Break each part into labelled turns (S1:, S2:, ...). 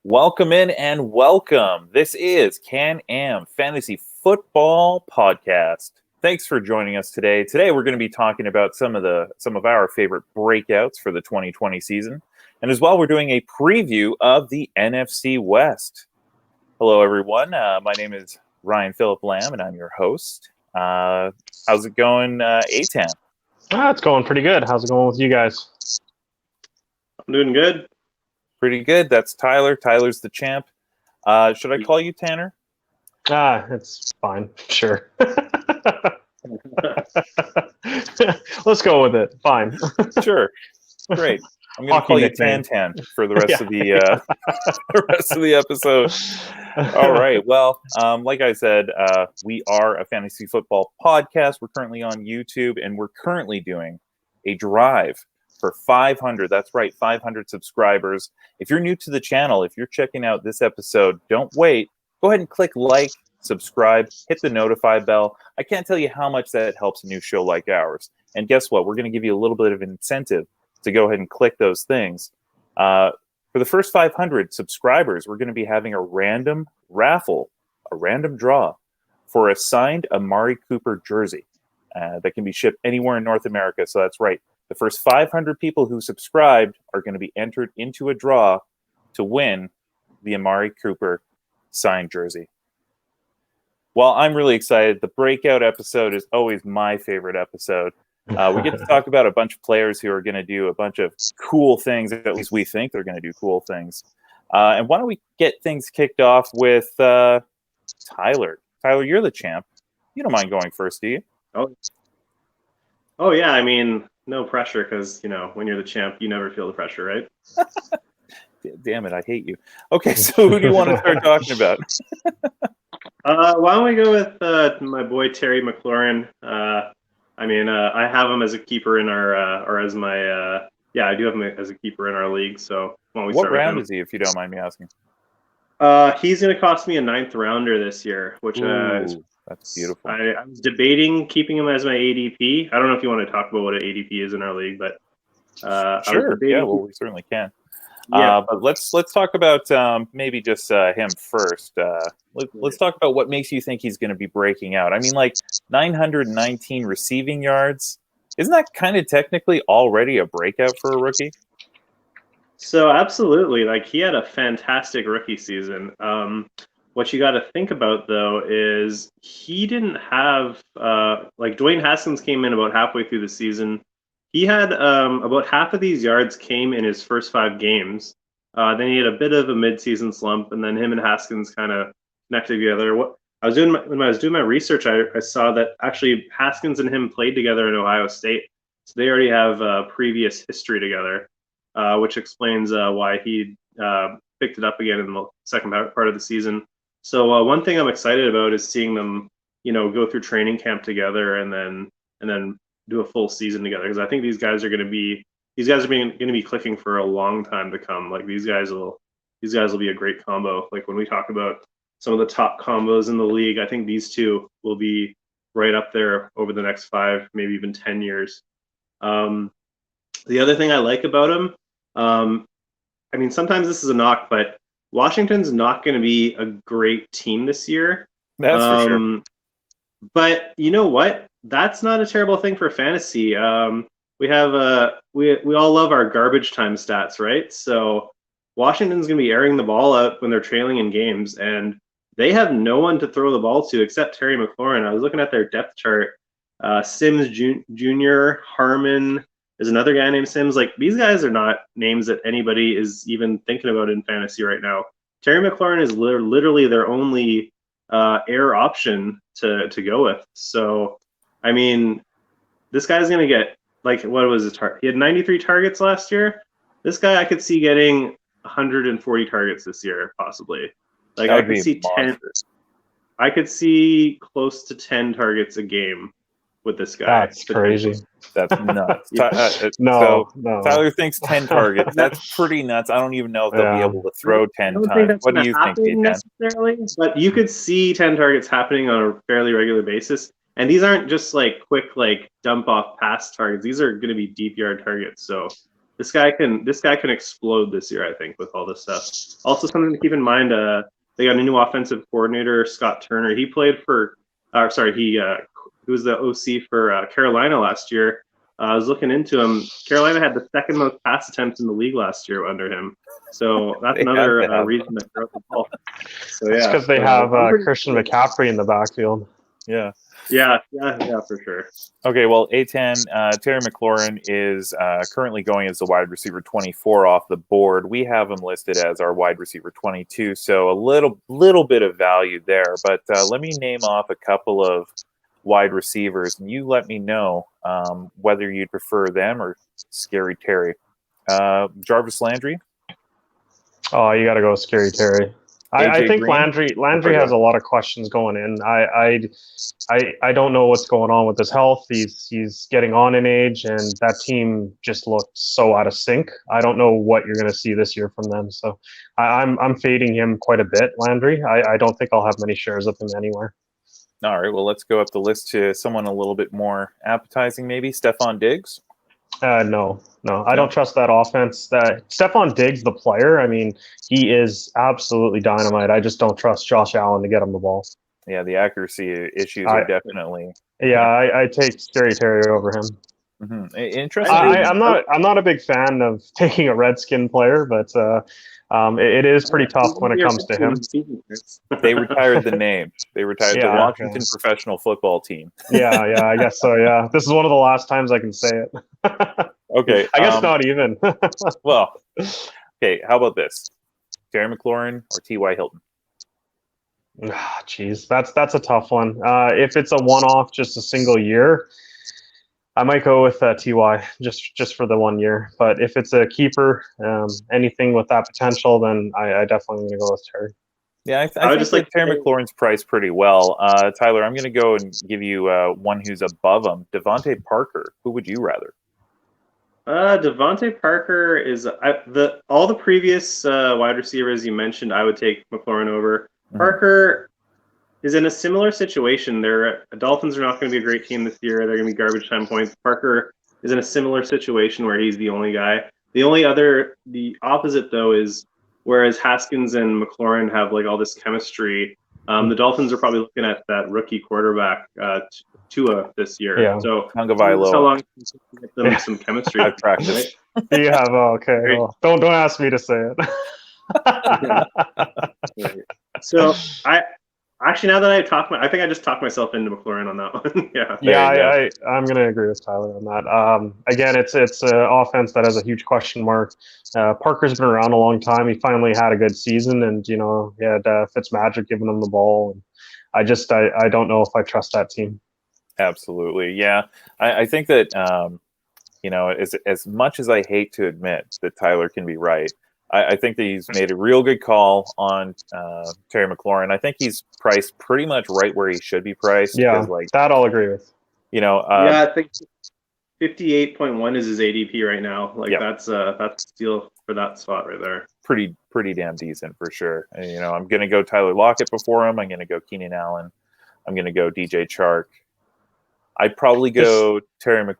S1: Welcome in and welcome. This is CanAm Fantasy Football Podcast. Thanks for joining us today. Today we're going to be talking about some of our favorite breakouts for the 2020 season, and as well we're doing a preview of the NFC West. Hello, everyone. My name is Ryan Phillip Lam, and I'm your host. How's it going, Aetan?
S2: It's going pretty good. How's it going with you guys?
S3: I'm doing good.
S1: Pretty good. That's Tyler. Tyler's the champ. Should I call you Tanner?
S2: It's fine. Sure. Let's go with it. Fine.
S1: Sure. Great. I'm going to call you Tan for the rest of the rest of the episode. All right. Well, like I said, we are a fantasy football podcast. We're currently on YouTube, and we're currently doing a drive for 500. That's right, 500 subscribers. If you're new to the channel, if you're checking out this episode, don't wait. Go ahead and click like, subscribe, hit the notify bell. I can't tell you how much that helps a new show like ours. And guess what? We're going to give you a little bit of an incentive to go ahead and click those things. For the first 500 subscribers, we're going to be having a random raffle, a random draw for a signed Amari Cooper jersey that can be shipped anywhere in North America. So that's right. The first 500 people who subscribed are going to be entered into a draw to win the Amari Cooper signed jersey. Well, I'm really excited. The breakout episode is always my favorite episode. We get to talk about a bunch of players who are going to do a bunch of cool things. At least we think they're going to do cool things. And why don't we get things kicked off with Tyler? Tyler, you're the champ. You don't mind going first, do you?
S3: Oh yeah. I mean, no pressure because, when you're the champ, you never feel the pressure, right?
S1: Damn it, I hate you. Okay, so who do you want to start talking about?
S3: Why don't we go with my boy Terry McLaurin? I have him as a keeper in I do have him as a keeper in our league. So why don't we start
S1: what round
S3: with him?
S1: is he, if you don't mind me asking?
S3: He's going to cost me a 9th rounder this year, which
S1: that's beautiful.
S3: I was debating keeping him as my ADP. I don't know if you want to talk about what an ADP is in our league, but
S1: sure. Yeah, well, we certainly can.
S3: Yeah.
S1: But let's talk about maybe just him first. Let's talk about what makes you think he's going to be breaking out. I mean, like 919 receiving yards. Isn't that kind of technically already a breakout for a rookie?
S3: So absolutely, like he had a fantastic rookie season. What you got to think about though is he didn't have like Dwayne Haskins came in about halfway through the season. He had about half of these yards came in his first 5 games. Then he had a bit of a midseason slump, and then him and Haskins kind of connected together. When I was doing my research, I saw that actually Haskins and him played together in Ohio State, so they already have previous history together, which explains why he picked it up again in the second part of the season. So one thing I'm excited about is seeing them, go through training camp together and then do a full season together, because I think these guys are going to be clicking for a long time to come. Like these guys will be a great combo. Like when we talk about some of the top combos in the league, I think these two will be right up there over the next 5, maybe even 10 years. The other thing I like about him, sometimes this is a knock, but Washington's not going to be a great team this year.
S1: That's for sure.
S3: But you know what? That's not a terrible thing for fantasy. We have we all love our garbage time stats, right? So Washington's going to be airing the ball out when they're trailing in games, and they have no one to throw the ball to except Terry McLaurin. I was looking at their depth chart. Sims Jr., Harmon, there's another guy named Sims. Like these guys are not names that anybody is even thinking about in fantasy right now. Terry McLaurin is literally their only air option to go with. So, I mean, this guy's going to get, like, what was his target? He had 93 targets last year. This guy I could see getting 140 targets this year, possibly. Like I could see 10. I could see close to 10 targets a game with this guy.
S2: That's crazy.
S1: That's nuts.
S2: No.
S1: Tyler thinks 10 targets. That's pretty nuts. I don't even know if they'll be able to throw 10 times. What do you think,
S3: necessarily? But you could see 10 targets happening on a fairly regular basis. And these aren't just like quick, like dump off pass targets. These are going to be deep yard targets. So this guy can explode this year, I think, with all this stuff. Also, something to keep in mind, they got a new offensive coordinator, Scott Turner. He played for, he was the OC for Carolina last year. I was looking into him. Carolina had the second most pass attempts in the league last year under him. So that's another reason to throw the ball. So
S2: It's because they have Christian McCaffrey in the backfield.
S1: Yeah.
S3: Yeah, for sure.
S1: Okay, well, Aetan, Terry McLaurin is currently going as the wide receiver 24 off the board. We have him listed as our wide receiver 22, so a little bit of value there. But let me name off a couple of wide receivers, and you let me know whether you'd prefer them or Scary Terry. Jarvis Landry?
S2: Oh, you got to go with Scary Terry. I think
S1: Green?
S2: Landry has a lot of questions going in. I don't know what's going on with his health. He's getting on in age, and that team just looked so out of sync. I don't know what you're going to see this year from them. So I'm fading him quite a bit, Landry. I don't think I'll have many shares of him anywhere.
S1: All right, well, let's go up the list to someone a little bit more appetizing, maybe. Stephon Diggs?
S2: No. I don't trust that offense. Stephon Diggs, the player, I mean, he is absolutely dynamite. I just don't trust Josh Allen to get him the ball.
S1: Yeah, the accuracy issues are definitely.
S2: Yeah, I take Scary Terry over him.
S1: Mm-hmm. Interesting.
S2: I'm not a big fan of taking a Redskin player, but it is pretty tough when it comes to him.
S1: They retired the name. They retired the Washington professional football team.
S2: Yeah, I guess so. Yeah, this is one of the last times I can say it.
S1: Okay,
S2: I guess not even.
S1: Well, okay. How about this? Terry McLaurin or T.Y. Hilton?
S2: Jeez, that's a tough one. If it's a one-off, just a single year, I might go with Ty just for the 1 year. But if it's a keeper, anything with that potential, then I definitely going to go with Terry.
S1: Yeah, I think like Terry McLaurin's priced pretty well. Tyler, I'm going to go and give you one who's above him. Devontae Parker. Who would you rather?
S3: Devontae Parker is all the previous wide receivers you mentioned. I would take McLaurin over. Mm-hmm. Parker is in a similar situation. The Dolphins are not going to be a great team this year. They're going to be garbage time points. Parker is in a similar situation where he's the only guy. The opposite though is whereas Haskins and McLaurin have like all this chemistry. The Dolphins are probably looking at that rookie quarterback Tua this year. Yeah. So how long can you get them some chemistry?
S1: I've practiced.
S2: Right? You have okay. Well, don't ask me to say it.
S3: Right. So now that I think I just talked myself into McLaurin on that one.
S2: I'm going to agree with Tyler on that. Again, it's an offense that has a huge question mark. Parker's been around a long time. He finally had a good season, and he had Fitzmagic giving him the ball. And I don't know if I trust that team.
S1: Absolutely, yeah. I think that as much as I hate to admit that Tyler can be right, I think that he's made a real good call on Terry McLaurin. I think he's priced pretty much right where he should be priced.
S2: Yeah, that I'll agree with.
S3: I think 58.1 is his ADP right now. That's a steal for that spot right there.
S1: Pretty damn decent for sure. And, I'm going to go Tyler Lockett before him. I'm going to go Keenan Allen. I'm going to go DJ Chark. I'd probably go Terry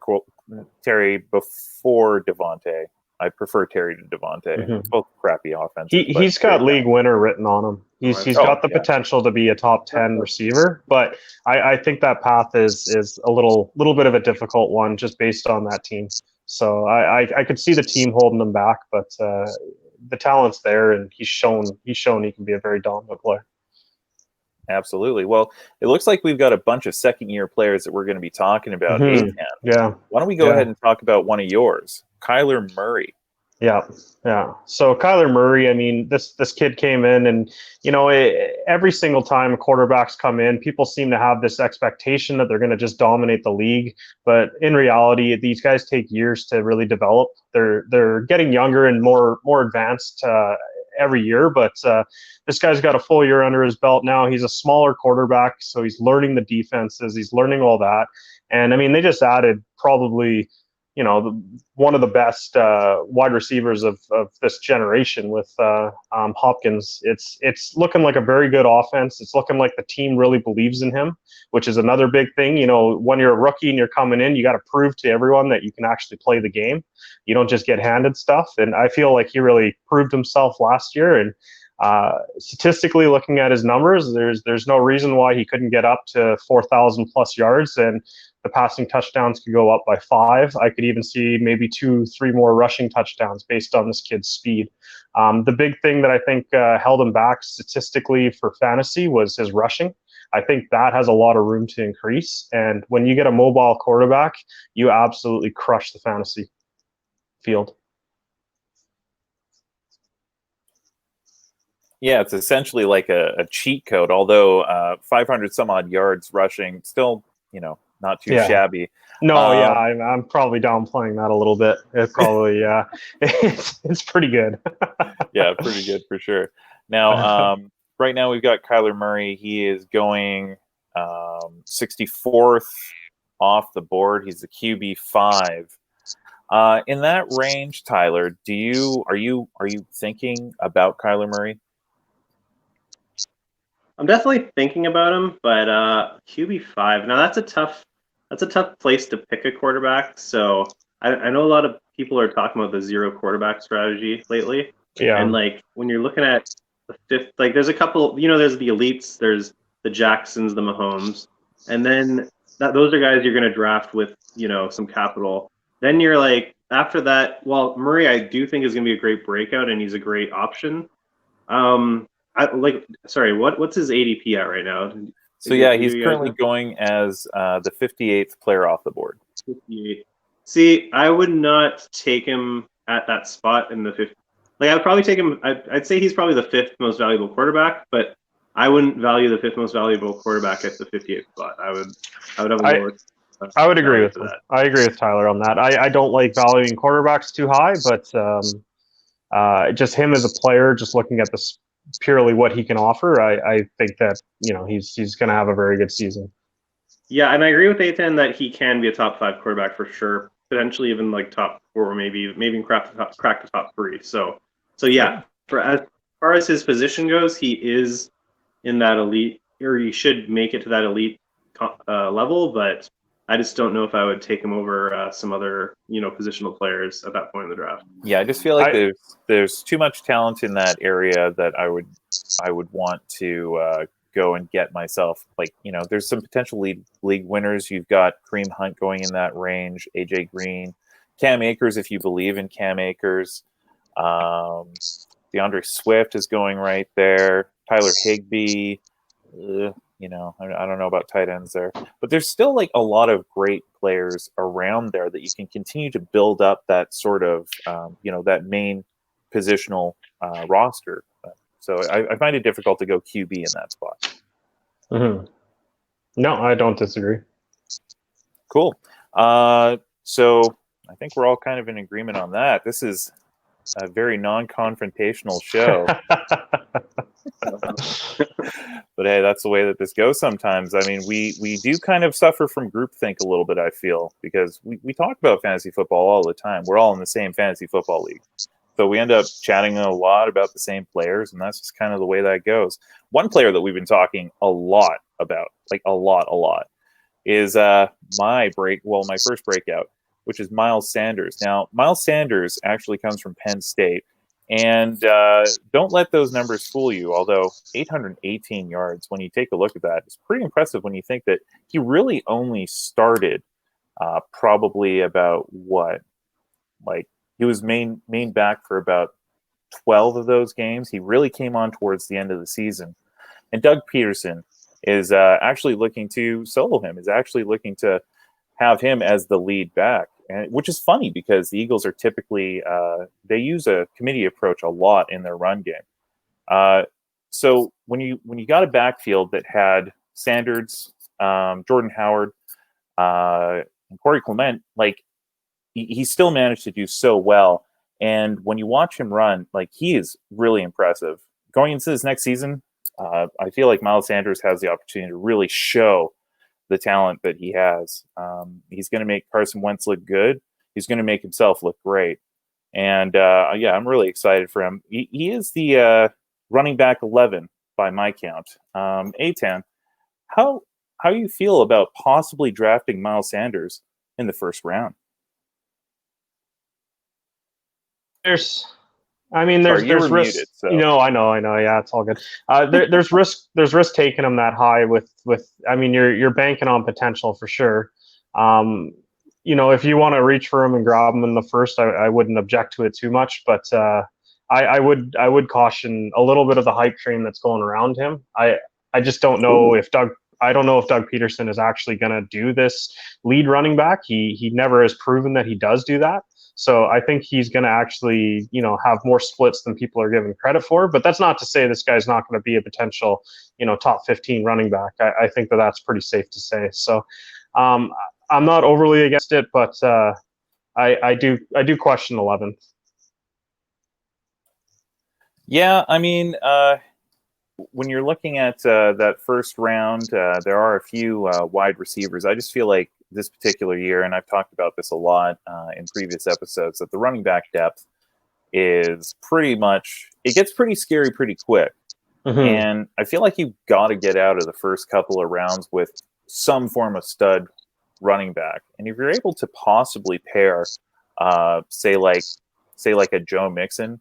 S1: before Devontae. I prefer Terry to Devontae. Mm-hmm. Both crappy offenses.
S2: He's got league winner written on him. He's got the potential to be a top 10 receiver, but I think that path is a little bit of a difficult one just based on that team. So I could see the team holding him back, but the talent's there, and he's shown he can be a very dominant player.
S1: Absolutely. Well, it looks like we've got a bunch of second-year players that we're going to be talking about.
S2: Mm-hmm. Yeah.
S1: Why don't we go ahead and talk about one of yours, Kyler Murray?
S2: Yeah. So Kyler Murray, I mean, this kid came in, and every single time quarterbacks come in, people seem to have this expectation that they're going to just dominate the league. But in reality, these guys take years to really develop. They're getting younger and more advanced every year, but this guy's got a full year under his belt now. He's a smaller quarterback, so he's learning the defenses. He's learning all that. And I mean, they just added probably one of the best wide receivers of this generation with Hopkins. It's looking like a very good offense. It's looking like the team really believes in him, which is another big thing. When you're a rookie and you're coming in, you got to prove to everyone that you can actually play the game. You don't just get handed stuff. And I feel like he really proved himself last year. And statistically, looking at his numbers, there's no reason why he couldn't get up to 4,000 plus yards, and the passing touchdowns could go up by 5. I could even see maybe 2-3 more rushing touchdowns based on this kid's speed. The big thing that I think held him back statistically for fantasy was his rushing. I think that has a lot of room to increase. And when you get a mobile quarterback, you absolutely crush the fantasy field.
S1: Yeah, it's essentially like a cheat code, although 500 some odd yards rushing, still, not too shabby.
S2: No, I'm probably downplaying that a little bit. It probably, it's pretty good.
S1: Yeah, pretty good for sure. Now, right now we've got Kyler Murray. He is going 64th off the board. He's the QB5. In that range, Tyler, are you thinking about Kyler Murray?
S3: I'm definitely thinking about him, but QB5. Now that's a tough place to pick a quarterback. So I know a lot of people are talking about the 0 quarterback strategy lately.
S2: Yeah.
S3: And when you're looking at the 5th, there's a couple. There's the elites. There's the Jacksons, the Mahomes, and then those are guys you're going to draft with some capital. Then you're after that. Well, Murray, I do think is going to be a great breakout, and he's a great option. What's his ADP at right now?
S1: So he's currently going as the 58th player off the board.
S3: 58. See, I would not take him at that spot in the 5th. I'd probably take him. I'd say he's probably the 5th most valuable quarterback, but I wouldn't value the 5th most valuable quarterback at the 58th spot. I would have a lower.
S2: I would agree with that. I agree with Tyler on that. I don't like valuing quarterbacks too high, but just him as a player, just looking at this purely what he can offer, I think that he's going to have a very good season.
S3: Yeah, and I agree with Aetan that he can be a top 5 quarterback for sure, potentially even top 4, maybe even crack the top 3. So yeah, for as far as his position goes, he is in that elite, or he should make it to that elite level. But I just don't know if I would take him over some other positional players at that point in the draft.
S1: Yeah, I just feel like there's too much talent in that area that I would want to go and get myself. There's some potential league winners. You've got Kareem Hunt going in that range, AJ Green, Cam Akers if you believe in Cam Akers. DeAndre Swift is going right there. Tyler Higbee. I don't know about tight ends there, but there's still a lot of great players around there that you can continue to build up that sort of, that main positional roster. So I find it difficult to go QB in that spot.
S2: Mm-hmm. No, I don't disagree.
S1: Cool. So I think we're all kind of in agreement on that. This is a very non-confrontational show. But hey, that's the way that this goes sometimes. I mean, we do kind of suffer from groupthink a little bit, I feel, because we talk about fantasy football all the time. We're all in the same fantasy football league. So we end up chatting a lot about the same players, and that's just kind of the way that goes. One player that we've been talking a lot about, a lot, is my first breakout, which is Miles Sanders. Now, Miles Sanders actually comes from Penn State. And don't let those numbers fool you, although 818 yards, when you take a look at that, is pretty impressive when you think that he really only started probably about he was main back for about 12 of those games. He really came on towards the end of the season. And Doug Peterson is actually looking to solo him, is actually looking to have him as the lead back. Which is funny because the Eagles are typically they use a committee approach a lot in their run game. So when you got a backfield that had Sanders, Jordan Howard, and Corey Clement, he still managed to do so well. And when you watch him run, he is really impressive. Going into this next season, I feel like Miles Sanders has the opportunity to really show the talent that he has. He's going to make Carson Wentz look good. he's going to make himself look great. And yeah, I'm really excited for him. He is the running back 11 by my count. Aetan, how you feel about possibly drafting Miles Sanders in the first round?
S2: There's
S1: Sorry,
S2: risk.
S1: muted, so.
S2: I know. Yeah, it's all good. There's risk. There's risk taking him that high with. I mean, you're banking on potential for sure. If you want to reach for him and grab him in the first, I wouldn't object to it too much. But I would caution a little bit of the hype train that's going around him. I just don't know if Doug. I don't know if Doug Peterson is actually going to do this lead running back. He never has proven that he does do that. So I think he's going to actually, have more splits than people are giving credit for. But that's not to say this guy's not going to be a potential, top 15 running back. I think that's pretty safe to say. So I'm not overly against it, but I do question 11.
S1: Yeah, I mean, when you're looking at that first round, there are a few wide receivers. I just feel like this particular year, and I've talked about this a lot in previous episodes, that the running back depth is pretty much, it gets pretty scary pretty quick. Mm-hmm. And I feel like you've got to get out of the first couple of rounds with some form of stud running back. And if you're able to possibly pair, say like a Joe Mixon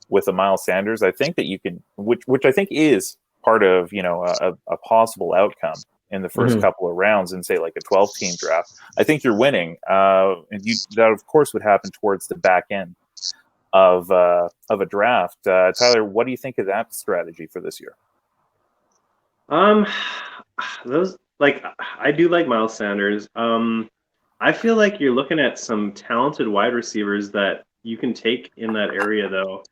S1: with a Miles Sanders, I think that you can, which I think is part of, a possible outcome in the first couple of rounds in, say, like a 12-team draft. I think you're winning. And that, of course, would happen towards the back end of a draft. Tyler, what do you think of that strategy for this year?
S3: I do like Miles Sanders. I feel like you're looking at some talented wide receivers that you can take in that area, though,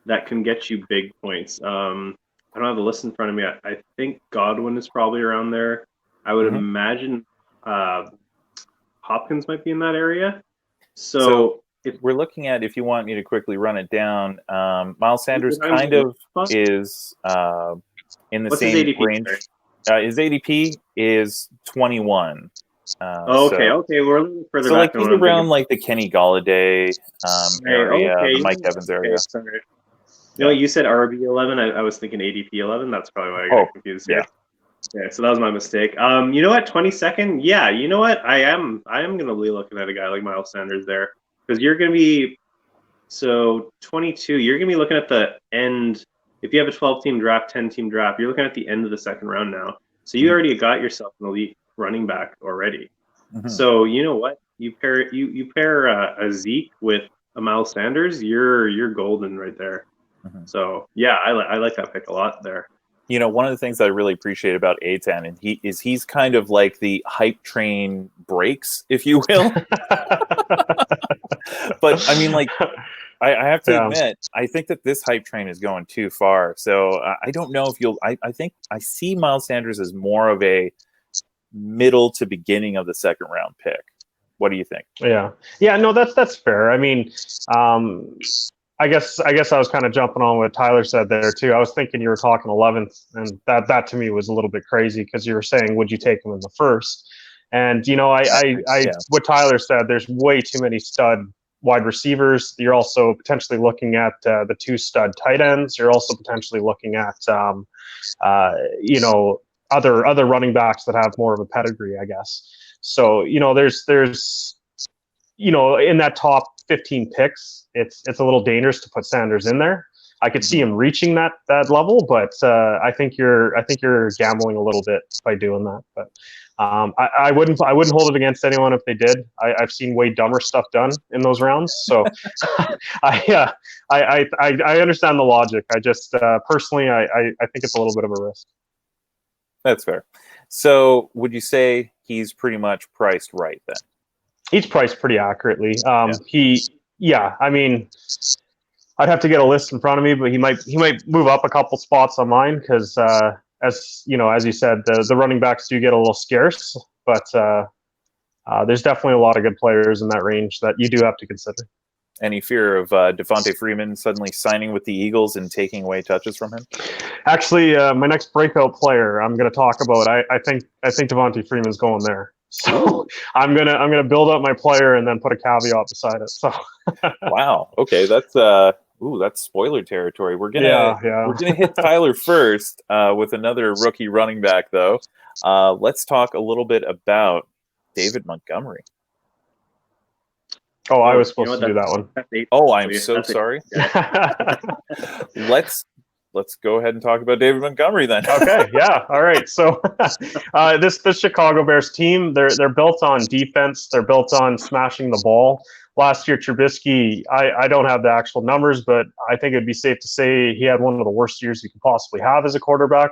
S3: that can get you big points. I don't have the list in front of me. I think Godwin is probably around there. I would imagine Hopkins might be in that area. So
S1: if we're looking at, if you want me to quickly run it down, Miles Sanders kind of is in the same range. His ADP is 21.
S3: Okay. We're a little further back.
S1: So he's around like the Kenny Galladay area, the Mike Evans area.
S3: Sorry. You know, you said RB 11. I was thinking ADP 11. That's probably why I got confused here. Yeah, so that was my mistake. You know what? 22nd. Yeah, you know what? I am going to be looking at a guy like Miles Sanders there, because you're going to be 22. You're going to be looking at the end. If you have a 12-team draft, 10-team draft, you're looking at the end of the second round now. So you already got yourself an elite running back already. So you know what? You pair a Zeke with a Miles Sanders, you're golden right there. So yeah, I like that pick a lot there.
S1: You know, one of the things that I really appreciate about Aetan, and he's kind of like the hype train breaks, if you will. But I mean, like, I have to admit, I think that this hype train is going too far. So I don't know if I think I see Miles Sanders as more of a middle to beginning of the second round pick. What do you think? Yeah,
S2: no, that's fair. I mean, I guess I was kind of jumping on what Tyler said there too. I was thinking you were talking 11th, and that to me was a little bit crazy, because you were saying, would you take him in the first? And what Tyler said, there's way too many stud wide receivers. You're also potentially looking at the 2 stud tight ends. You're also potentially looking at other running backs that have more of a pedigree, I guess. So there's in that top 15 picks, it's a little dangerous to put Sanders in there. I could see him reaching that level, but I think you're gambling a little bit by doing that. But I wouldn't hold it against anyone if they did. I've seen way dumber stuff done in those rounds, so I understand the logic. I just personally I think it's a little bit of a risk.
S1: That's fair. So would you say he's pretty much priced right then?
S2: He's priced pretty accurately. I mean, I'd have to get a list in front of me, but he might move up a couple spots on mine, because as you said, the running backs do get a little scarce, but there's definitely a lot of good players in that range that you do have to consider.
S1: Any fear of Devontae Freeman suddenly signing with the Eagles and taking away touches from him?
S2: Actually, my next breakout player I'm going to talk about, I think Devontae Freeman's going there. So I'm gonna build up my player and then put a caveat beside it. So
S1: wow. Okay, that's spoiler territory. We're
S2: yeah.
S1: gonna hit Tyler first with another rookie running back, though. Let's talk a little bit about David Montgomery.
S2: Oh, I was supposed to do that one.
S1: Oh, I'm so sorry. Let's go ahead and talk about David Montgomery then.
S2: Okay, yeah, all right. So this Chicago Bears team, they're built on defense. They're built on smashing the ball. Last year, Trubisky, I don't have the actual numbers, but I think it'd be safe to say he had one of the worst years you could possibly have as a quarterback.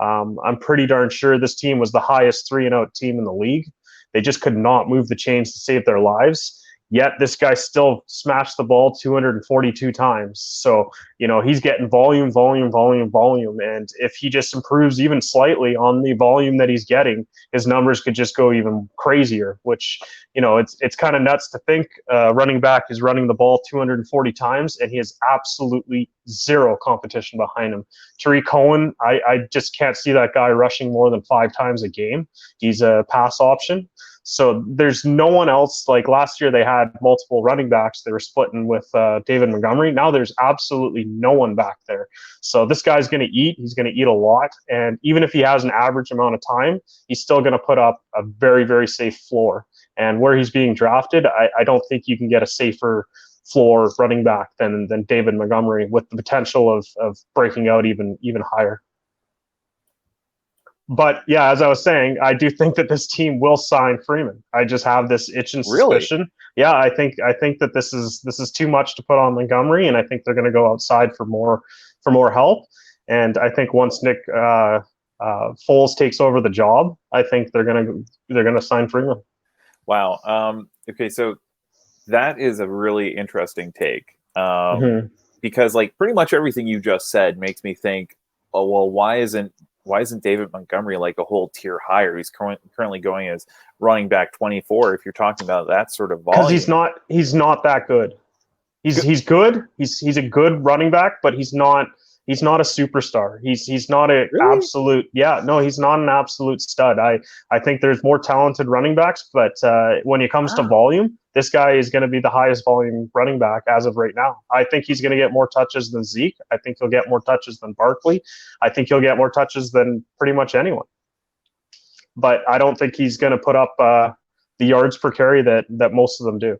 S2: I'm pretty darn sure this team was the highest 3-and-out team in the league. They just could not move the chains to save their lives. Yet this guy still smashed the ball 242 times. So, he's getting volume. And if he just improves even slightly on the volume that he's getting, his numbers could just go even crazier, which, it's kind of nuts to think running back is running the ball 240 times and he has absolutely zero competition behind him. Tariq Cohen, I just can't see that guy rushing more than 5 times a game. He's a pass option. So there's no one else. Like last year, they had multiple running backs. They were splitting with David Montgomery. Now there's absolutely no one back there. So this guy's going to eat. He's going to eat a lot. And even if he has an average amount of time, he's still going to put up a very, very safe floor. And where he's being drafted, I don't think you can get a safer floor running back than David Montgomery, with the potential of breaking out even higher. But yeah, as I was saying, I do think that this team will sign Freeman. I just have this itching suspicion. Really? Yeah, I think that this is too much to put on Montgomery, and I think they're going to go outside for more help. And I think once Nick Foles takes over the job, I think they're gonna sign Freeman.
S1: Wow. Okay, so that is a really interesting take. Because like pretty much everything you just said makes me think, oh well, why isn't David Montgomery like a whole tier higher? He's currently going as running back 24. If you're talking about that sort of volume,
S2: because he's not that good. He's good. He's a good running back, but he's not a superstar. He's not a
S1: really?
S2: Absolute. Yeah, no, he's not an absolute stud. I think there's more talented running backs, but when it comes to volume, this guy is going to be the highest volume running back as of right now. I think he's going to get more touches than Zeke. I think he'll get more touches than Barkley. I think he'll get more touches than pretty much anyone. But I don't think he's going to put up the yards per carry that most of them do.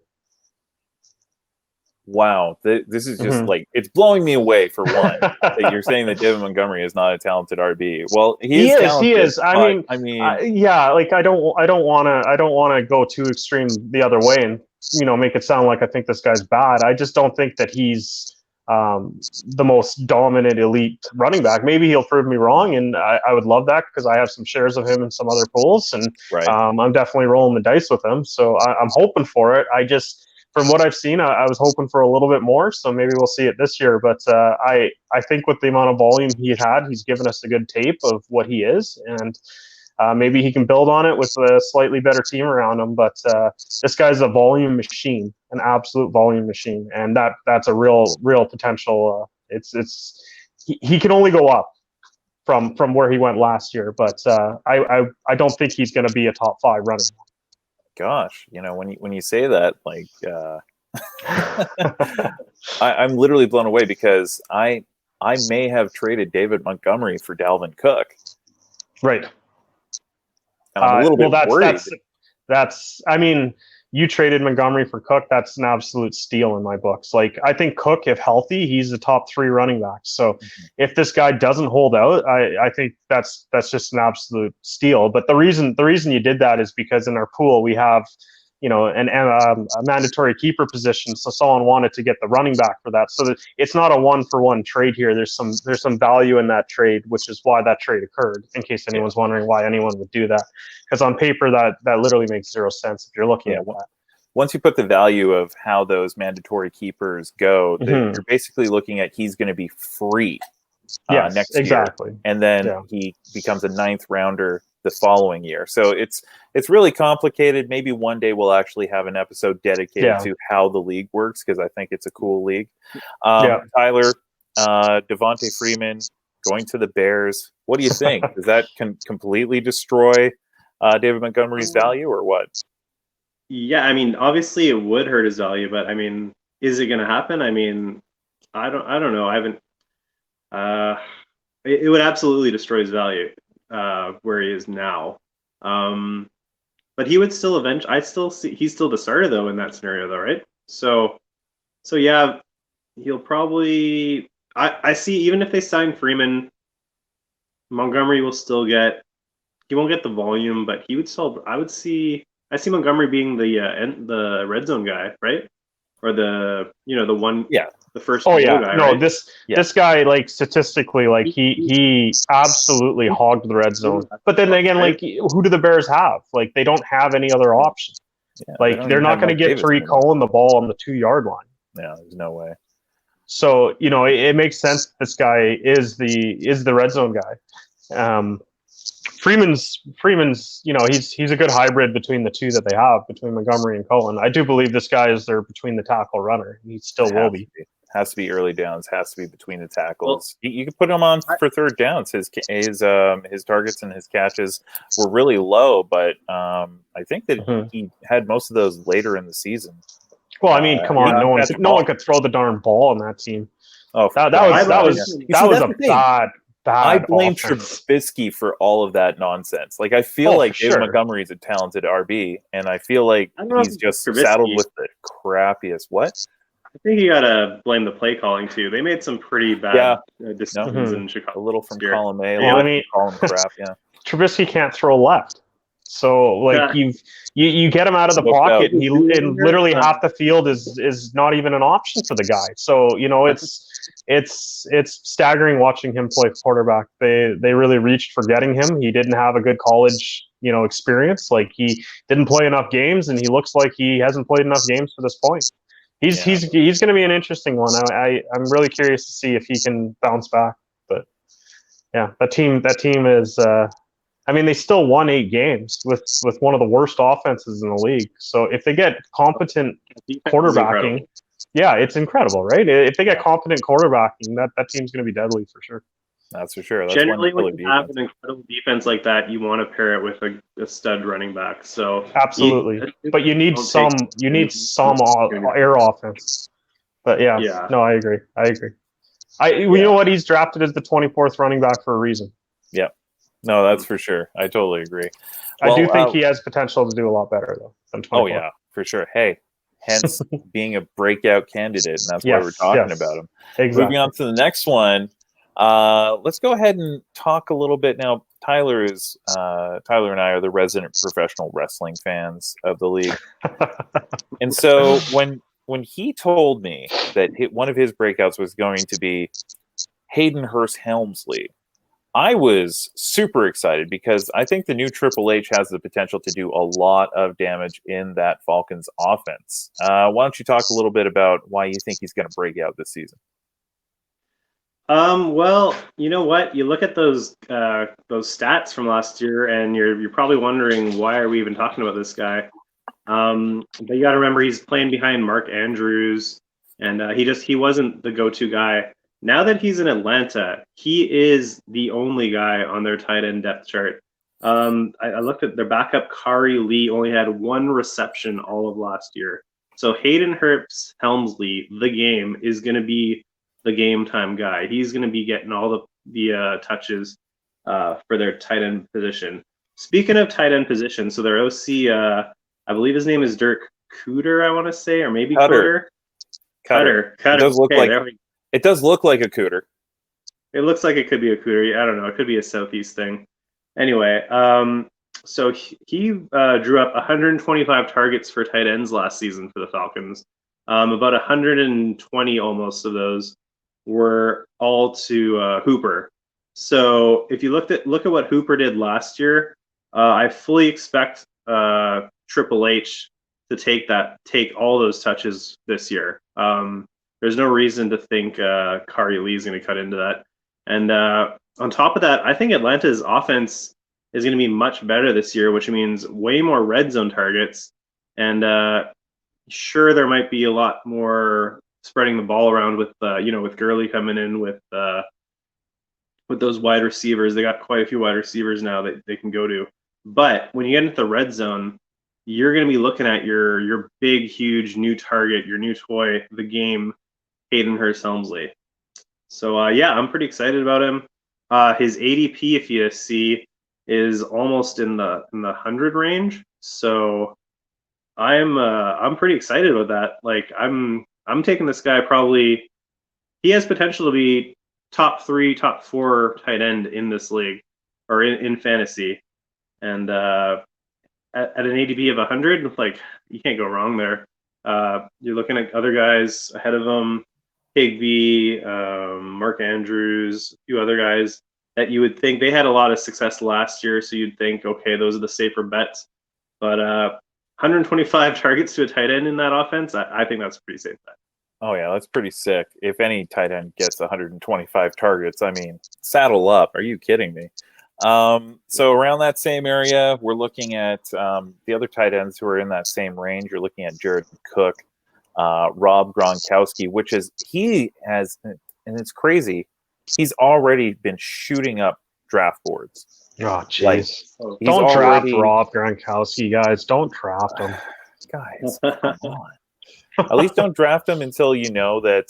S1: Wow, this is just like, it's blowing me away, for one, that you're saying that David Montgomery is not a talented RB. Well, he is talented,
S2: he is. I mean, yeah, like I don't want to go too extreme the other way and make it sound like I think this guy's bad. I just don't think that he's the most dominant elite running back. Maybe he'll prove me wrong, and I would love that because I have some shares of him in some other pools, and
S1: right.
S2: I'm definitely rolling the dice with him. So I'm hoping for it. From what I've seen, I was hoping for a little bit more, so maybe we'll see it this year. But I think with the amount of volume he's given us a good tape of what he is, and maybe he can build on it with a slightly better team around him. But this guy's a volume machine, an absolute volume machine, and that's a real potential. He can only go up from where he went last year, but I don't think he's going to be a top 5 runner.
S1: Gosh, when you say that, like, I'm literally blown away because I may have traded David Montgomery for Dalvin Cook.
S2: Right.
S1: And I'm a little bit worried.
S2: I mean, you traded Montgomery for Cook. That's an absolute steal in my books. Like, I think Cook, if healthy, he's the top 3 running back. So if this guy doesn't hold out, I think that's just an absolute steal. But the reason you did that is because in our pool we have, a mandatory keeper position. So someone wanted to get the running back for that. So it's not a 1-for-1 trade here. There's some value in that trade, which is why that trade occurred. In case anyone's wondering why anyone would do that, because on paper that literally makes zero sense if you're looking at that.
S1: Once you put the value of how those mandatory keepers go, you're basically looking at he's going to be free next year. And then he becomes a 9th rounder the following year. So it's really complicated. Maybe one day we'll actually have an episode dedicated to how the league works, because I think it's a cool league. Tyler, Devontae Freeman going to the Bears. What do you think? Does that completely destroy David Montgomery's value, or what?
S3: Yeah, I mean, obviously it would hurt his value, but I mean, is it going to happen? I mean, I don't know. I haven't. Uh, it would absolutely destroy his value where he is now. But he would still I still see he's still the starter though in that scenario though, right? So yeah, he'll probably. I see even if they sign Freeman, Montgomery will still get. He won't get the volume, but he would still. I see Montgomery being the red zone guy, right? Or the one.
S1: Yeah.
S3: The first.
S2: Oh yeah,
S3: guy,
S2: no,
S3: right?
S2: this guy, like, statistically, like, he absolutely hogged the red zone. But then again, like, who do the Bears have? Like, they don't have any other options.
S1: Yeah,
S2: like, they're not going to get Tariq Cohen the ball on the 2-yard line.
S1: Yeah, there's no way.
S2: So it makes sense that this guy is the red zone guy. Freeman's he's a good hybrid between the two that they have, between Montgomery and Cohen. I do believe this guy is their between the tackle runner. He still will be.
S1: Has to be early downs. Has to be between the tackles. Well, you can put him on for third downs. His targets and his catches were really low, but I think that he had most of those later in the season. Well,
S2: I mean, come on, no one could throw the darn ball on that team. Oh, that was a bad.
S1: I blame Trubisky for all of that nonsense. Like, I feel like David Montgomery is a talented RB, and I feel like he's just saddled with the crappiest. What?
S3: I think you gotta blame the play calling too. They made some pretty bad decisions in Chicago.
S1: A little from column A, column crap. Yeah,
S2: Trubisky can't throw left, so like you get him out of the pocket, and literally half the field is not even an option for the guy. So it's staggering watching him play quarterback. They really reached for getting him. He didn't have a good college experience. Like, he didn't play enough games, and he looks like he hasn't played enough games to this point. He's going to be an interesting one. I'm really curious to see if he can bounce back. But yeah, that team is. They still won 8 games with one of the worst offenses in the league. So if they get competent quarterbacking, it's incredible, right? If they get competent quarterbacking, that team's going to be deadly for sure.
S1: That's for sure. That's
S3: generally when you have an incredible defense like that, you want to pair it with a stud running back. So
S2: absolutely, but you need some air offense. But no, I agree. You know what? He's drafted as the 24th running back for a reason.
S1: Yeah, no, that's for sure. I totally agree.
S2: I do think he has potential to do a lot better though than 24.
S1: Oh yeah, for sure. Hey, hence being a breakout candidate, and that's why we're talking about him.
S2: Exactly.
S1: Moving on to the next one. Let's go ahead and talk a little bit now. Tyler and I are the resident professional wrestling fans of the league, and so when he told me that one of his breakouts was going to be Hayden Hurst-Helmsley, I was super excited because I think the new Triple H has the potential to do a lot of damage in that Falcons offense. Why don't you talk a little bit about why you think he's going to break out this season?
S3: Well, you know what? You look at those stats from last year, and you're probably wondering, why are we even talking about this guy? But you got to remember, he's playing behind Mark Andrews, and he wasn't the go-to guy. Now that he's in Atlanta, he is the only guy on their tight end depth chart. I looked at their backup, Kari Lee, only had 1 reception all of last year. So Hayden Hurst-Helmsley, the game, is going to be the game time guy. He's going to be getting all the touches for their tight end position. Speaking of tight end position, so their OC, I believe his name is Dirk Cooter, I want to say, or maybe Cutter. Cutter.
S1: It does look like a Cooter.
S3: It looks like it could be a Cooter. I don't know. It could be a Southeast thing. Anyway, so he drew up 125 targets for tight ends last season for the Falcons. About 120 almost of those were all to Hooper. So if you look at what Hooper did last year, I fully expect Triple H to take all those touches this year. There's no reason to think Kari Lee is going to cut into that. And on top of that, I think Atlanta's offense is going to be much better this year, which means way more red zone targets. And sure, there might be a lot more spreading the ball around with with Gurley coming in with those wide receivers. They got quite a few wide receivers now that they can go to. But when you get into the red zone, you're going to be looking at your big, huge new target, your new toy, the game, Hayden Hurst-Helmsley. So yeah, I'm pretty excited about him. His ADP, if you see, is almost in the 100 range. So I'm pretty excited about that. Like I'm taking this guy probably. He has potential to be top 3, top 4 tight end in this league or in fantasy. And at an ADP of 100, like you can't go wrong there. You're looking at other guys ahead of him, Higbee, Mark Andrews, a few other guys that you would think they had a lot of success last year. So you'd think, okay, those are the safer bets. But 125 targets to a tight end in that offense, I think that's a pretty safe bet.
S1: Oh yeah, that's pretty sick. If any tight end gets 125 targets, I mean, saddle up. Are you kidding me? So around that same area, we're looking at the other tight ends who are in that same range. You're looking at Jared Cook, Rob Gronkowski, he has, and it's crazy. He's already been shooting up draft boards.
S2: Oh, jeez.
S1: Like,
S2: don't draft Rob Gronkowski, guys. Don't draft him.
S1: Guys, come on. At least don't draft him until you know that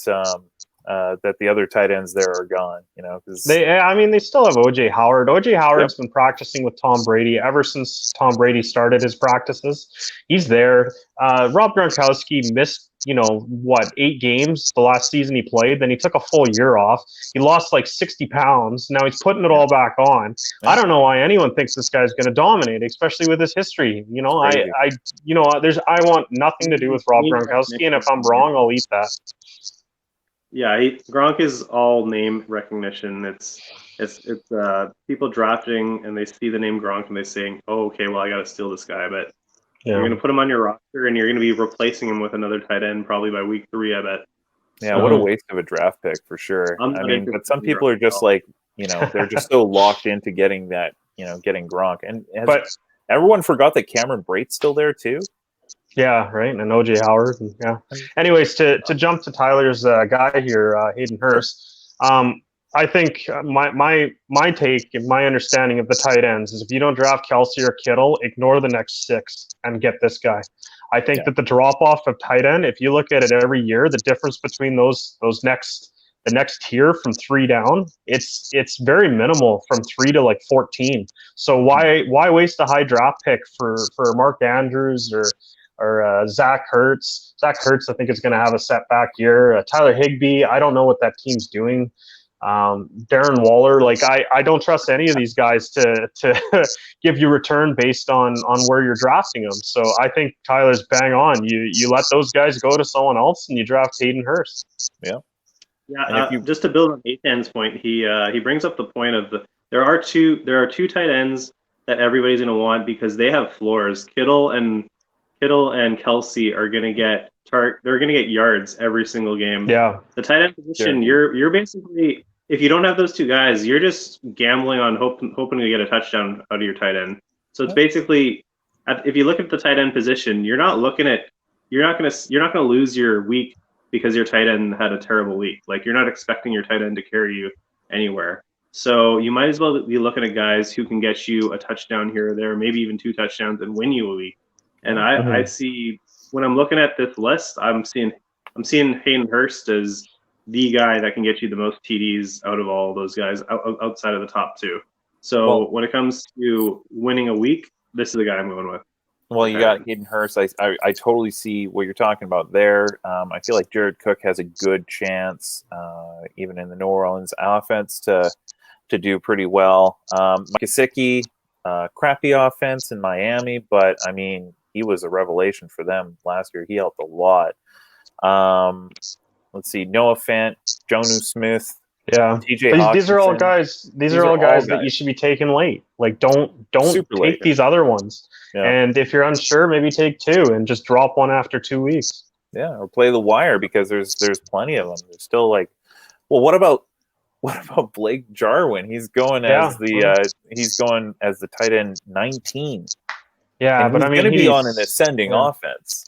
S1: that the other tight ends there are gone. You know, because
S2: they still have OJ Howard. OJ Howard's been practicing with Tom Brady ever since Tom Brady started his practices. He's there. Rob Gronkowski missed 8 games the last season he played. Then he took a full year off. He lost like 60 pounds. Now he's putting it all back on. I don't know why anyone thinks this guy's going to dominate, especially with his history. I want nothing to do with Rob Gronkowski, and if I'm wrong, I'll eat that.
S3: Yeah, Gronk is all name recognition. It's people drafting and they see the name Gronk and they saying, "Oh, okay, well I got to steal this guy," but you're going to put him on your roster and you're going to be replacing him with another tight end probably by week 3, I bet.
S1: Yeah, what a waste of a draft pick for sure. I mean, but some people are just like, they're just so locked into getting that, getting Gronk. But everyone forgot that Cameron Brate's still there too.
S2: Yeah, right, and OJ Howard. Yeah. Anyways, to jump to Tyler's guy here, Hayden Hurst. I think my take and my understanding of the tight ends is if you don't draft Kelsey or Kittle, ignore the next 6 and get this guy. I think that the drop off of tight end, if you look at it every year, the difference between the next tier from 3 down, it's very minimal from 3 to like 14. So why waste a high draft pick for Mark Andrews or Zach Ertz? Zach Ertz, I think, is going to have a setback year. Tyler Higbee, I don't know what that team's doing. Darren Waller, like I don't trust any of these guys to give you return based on where you're drafting them. So I think Tyler's bang on. You let those guys go to someone else and you draft Hayden Hurst.
S1: Yeah.
S3: Yeah. Just to build on Aetan's point, he brings up the point of there are two tight ends that everybody's going to want because they have floors. Kittle and Kelsey are going to get they're going to get yards every single game.
S2: Yeah.
S3: The tight end position, you're basically, if you don't have those two guys, you're just gambling on hoping to get a touchdown out of your tight end. So it's basically, if you look at the tight end position, you're not going to lose your week because your tight end had a terrible week. Like you're not expecting your tight end to carry you anywhere. So you might as well be looking at guys who can get you a touchdown here or there, maybe even 2 touchdowns and win you a week. And I see, when I'm looking at this list, I'm seeing Hayden Hurst as the guy that can get you the most TDs out of all those guys outside of the top 2. So when it comes to winning a week, this is the guy I'm going with.
S1: Well, you got Hayden Hurst. I totally see what you're talking about there. I feel like Jared Cook has a good chance, even in the New Orleans offense, to do pretty well. Gesicki, crappy offense in Miami, but I mean, he was a revelation for them last year. He helped a lot. Let's see, Noah Fant, Jonnu Smith, TJ.
S2: These are all guys. These are all guys that you should be taking late. Like, don't take these other ones. Yeah. And if you're unsure, maybe take 2 and just drop one after 2 weeks.
S1: Yeah, or play the wire because there's plenty of them. There's still like, well, what about Blake Jarwin? He's going as the tight end 19.
S2: Yeah,
S1: but I mean, he's going to be on an ascending offense.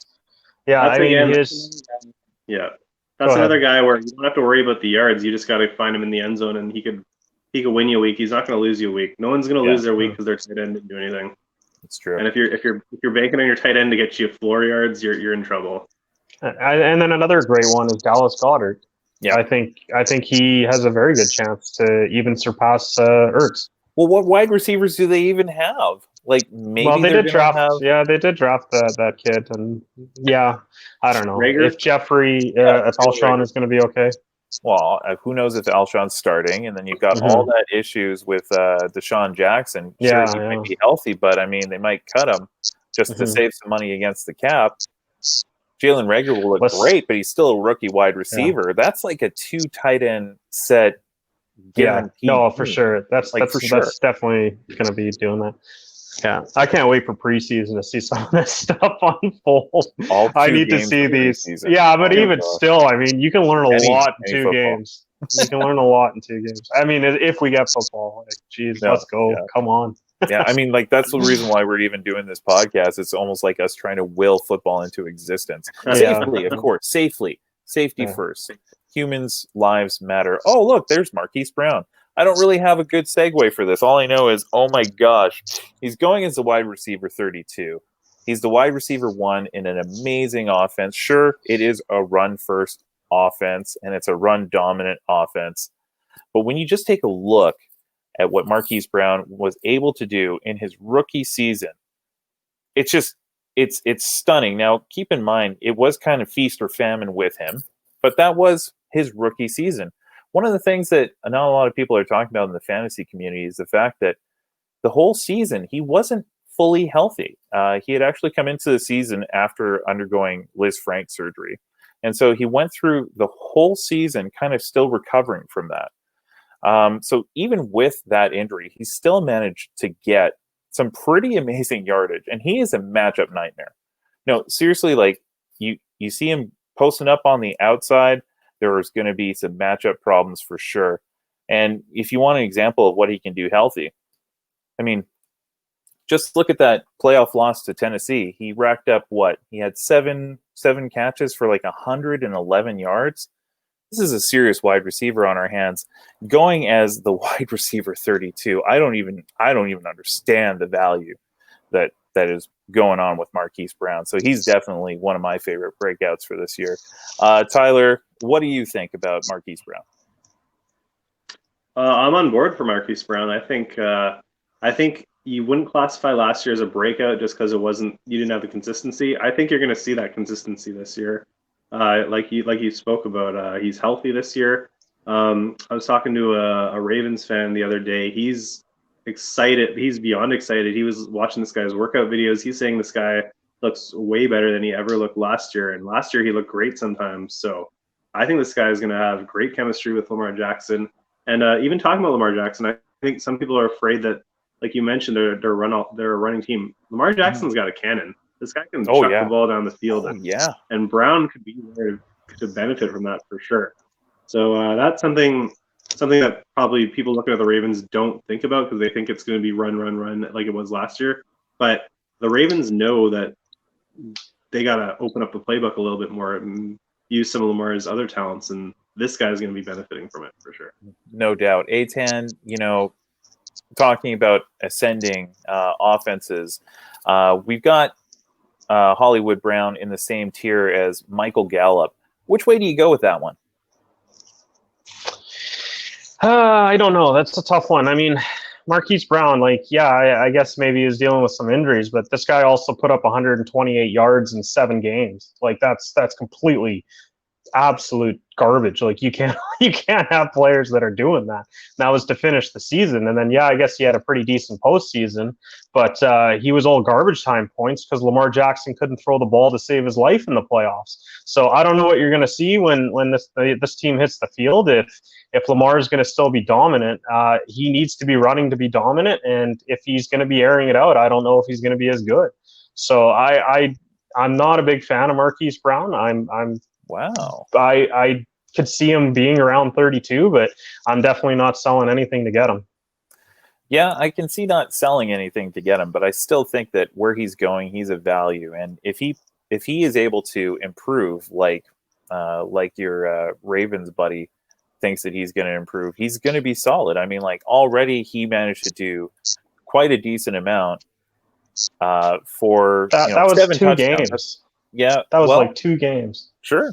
S2: Yeah,
S3: That's another guy where you don't have to worry about the yards. You just got to find him in the end zone, and he could win you a week. He's not going to lose you a week. No one's going to lose their week because their tight end didn't do anything.
S1: It's true.
S3: And if you're banking on your tight end to get you floor yards, you're in trouble.
S2: And then another great one is Dallas Goedert.
S1: Yeah.
S2: I think he has a very good chance to even surpass Ertz.
S1: Well, what wide receivers do they even have? Like, maybe
S2: Well, they
S1: they're
S2: did
S1: gonna
S2: draft.
S1: have.
S2: Yeah, they did draft that kid, and yeah, I don't know
S3: Rager?
S2: if Jeffrey if
S1: Jalen
S2: Alshon
S1: Rager.
S2: is going to be okay.
S1: Well, who knows if Alshon's starting, and then you've got all that issues with Deshaun Jackson. Sure, he might be healthy, but I mean, they might cut him just to save some money against the cap. Jalen Rager will look great, but he's still a rookie wide receiver. Yeah. That's like a 2 tight end set.
S2: Yeah, no, for sure. That's
S1: sure.
S2: That's definitely going to be doing that. Yeah, I can't wait for preseason to see some of this stuff unfold. I need to see these. Preseason. Yeah, but even still, I mean, you can learn a lot in 2 games. You can learn a lot in 2 games. I mean, if we get football, like, geez, let's go. Yeah. Come on.
S1: Yeah, I mean, like, that's the reason why we're even doing this podcast. It's almost like us trying to will football into existence. Safely, of course. Safety first. Humans' lives matter. Oh, look, there's Marquise Brown. I don't really have a good segue for this. All I know is, oh my gosh, he's going as the wide receiver 32. He's the wide receiver 1 in an amazing offense. Sure, it is a run-first offense, and it's a run-dominant offense. But when you just take a look at what Marquise Brown was able to do in his rookie season, it's stunning. Now, keep in mind, it was kind of feast or famine with him, but that was his rookie season. One of the things that not a lot of people are talking about in the fantasy community is the fact that the whole season he wasn't fully healthy. He had actually come into the season after undergoing Liz Frank surgery. And so he went through the whole season kind of still recovering from that. So even with that injury, he still managed to get some pretty amazing yardage. And he is a matchup nightmare. No, seriously, like you see him posting up on the outside, there's going to be some matchup problems for sure. And if you want an example of what he can do healthy, I mean, just look at that playoff loss to Tennessee. He racked up what? He had seven catches for like 111 yards. This is a serious wide receiver on our hands. Going as the wide receiver 32, I don't even understand the value that is going on with Marquise Brown. So he's definitely one of my favorite breakouts for this year. Tyler, what do you think about Marquise Brown?
S3: I'm on board for Marquise Brown. I think you wouldn't classify last year as a breakout just because you didn't have the consistency. I think you're going to see that consistency this year. Like you spoke about, he's healthy this year. I was talking to a Ravens fan the other day. He's excited. He's beyond excited. He was watching this guy's workout videos. He's saying this guy looks way better than he ever looked last year. And last year he looked great sometimes. So I think this guy is going to have great chemistry with Lamar Jackson. And even talking about Lamar Jackson, I think some people are afraid that, like you mentioned, they're a running team. Lamar Jackson's got a cannon. This guy can chuck the ball down the field. And Brown could be there to benefit from that for sure. So that's something that probably people looking at the Ravens don't think about because they think it's going to be run like it was last year. But the Ravens know that they got to open up the playbook a little bit more and use some of Lamar's other talents, and this guy's going to be benefiting from it for sure.
S1: No doubt. Aetan, talking about ascending offenses, we've got Hollywood Brown in the same tier as Michael Gallup. Which way do you go with that one?
S2: I don't know. That's a tough one. I mean, Marquise Brown, I guess maybe he's dealing with some injuries, but this guy also put up 128 yards in 7 games. Like that's completely absolute garbage. Like you can't have players that are doing that. That was to finish the season. And then, I guess he had a pretty decent postseason, but he was all garbage time points because Lamar Jackson couldn't throw the ball to save his life in the playoffs. So I don't know what you're going to see when this team hits the field. If Lamar is going to still be dominant, he needs to be running to be dominant. And if he's going to be airing it out, I don't know if he's going to be as good. So I'm not a big fan of Marquise Brown.
S1: Wow.
S2: I could see him being around 32, but I'm definitely not selling anything to get him.
S1: Yeah, I can see not selling anything to get him, but I still think that where he's going, he's a value. And if he is able to improve like your Ravens buddy thinks that he's going to improve, he's going to be solid. I mean, like already he managed to do quite a decent amount for
S2: that was
S1: 7
S2: 2
S1: touchdowns.
S2: games.
S1: Yeah,
S2: That was like 2 games.
S1: Sure.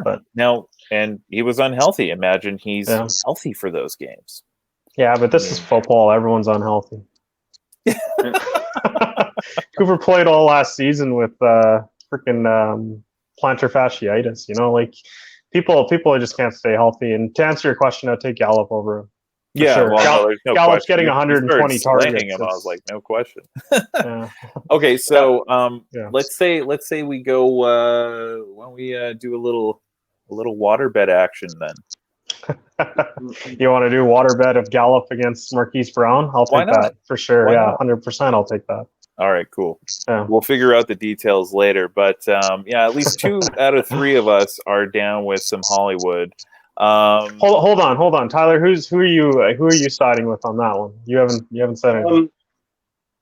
S2: But
S1: Now, and he was unhealthy. Imagine he's
S2: Yeah.
S1: healthy for those games.
S2: yeah, but this is football. Everyone's unhealthy. Cooper played all last season with freaking plantar fasciitis. You know, like people just can't stay healthy. And to answer your question, I'd take Gallup over him.
S1: Yeah,
S2: sure.
S1: well, no, there's no
S2: Gallup's
S1: question.
S2: getting
S1: You
S2: 120
S1: started
S2: targets.
S1: slaying him. I was like, no question.
S2: Yeah.
S1: Okay, so
S2: Yeah.
S1: let's say we go. Why don't we do a little water bet action then?
S2: You want to do water bet of Gallup against Marquise Brown? I'll
S1: Why
S2: take
S1: not?
S2: that for sure.
S1: Why
S2: Yeah,
S1: not?
S2: 100%. I'll take that.
S1: All right, cool.
S2: Yeah.
S1: We'll figure out the details later, but yeah, at least 2 out of 3 of us are down with some Hollywood.
S2: Hold on, Tyler. Who are you siding with on that one? You haven't said anything.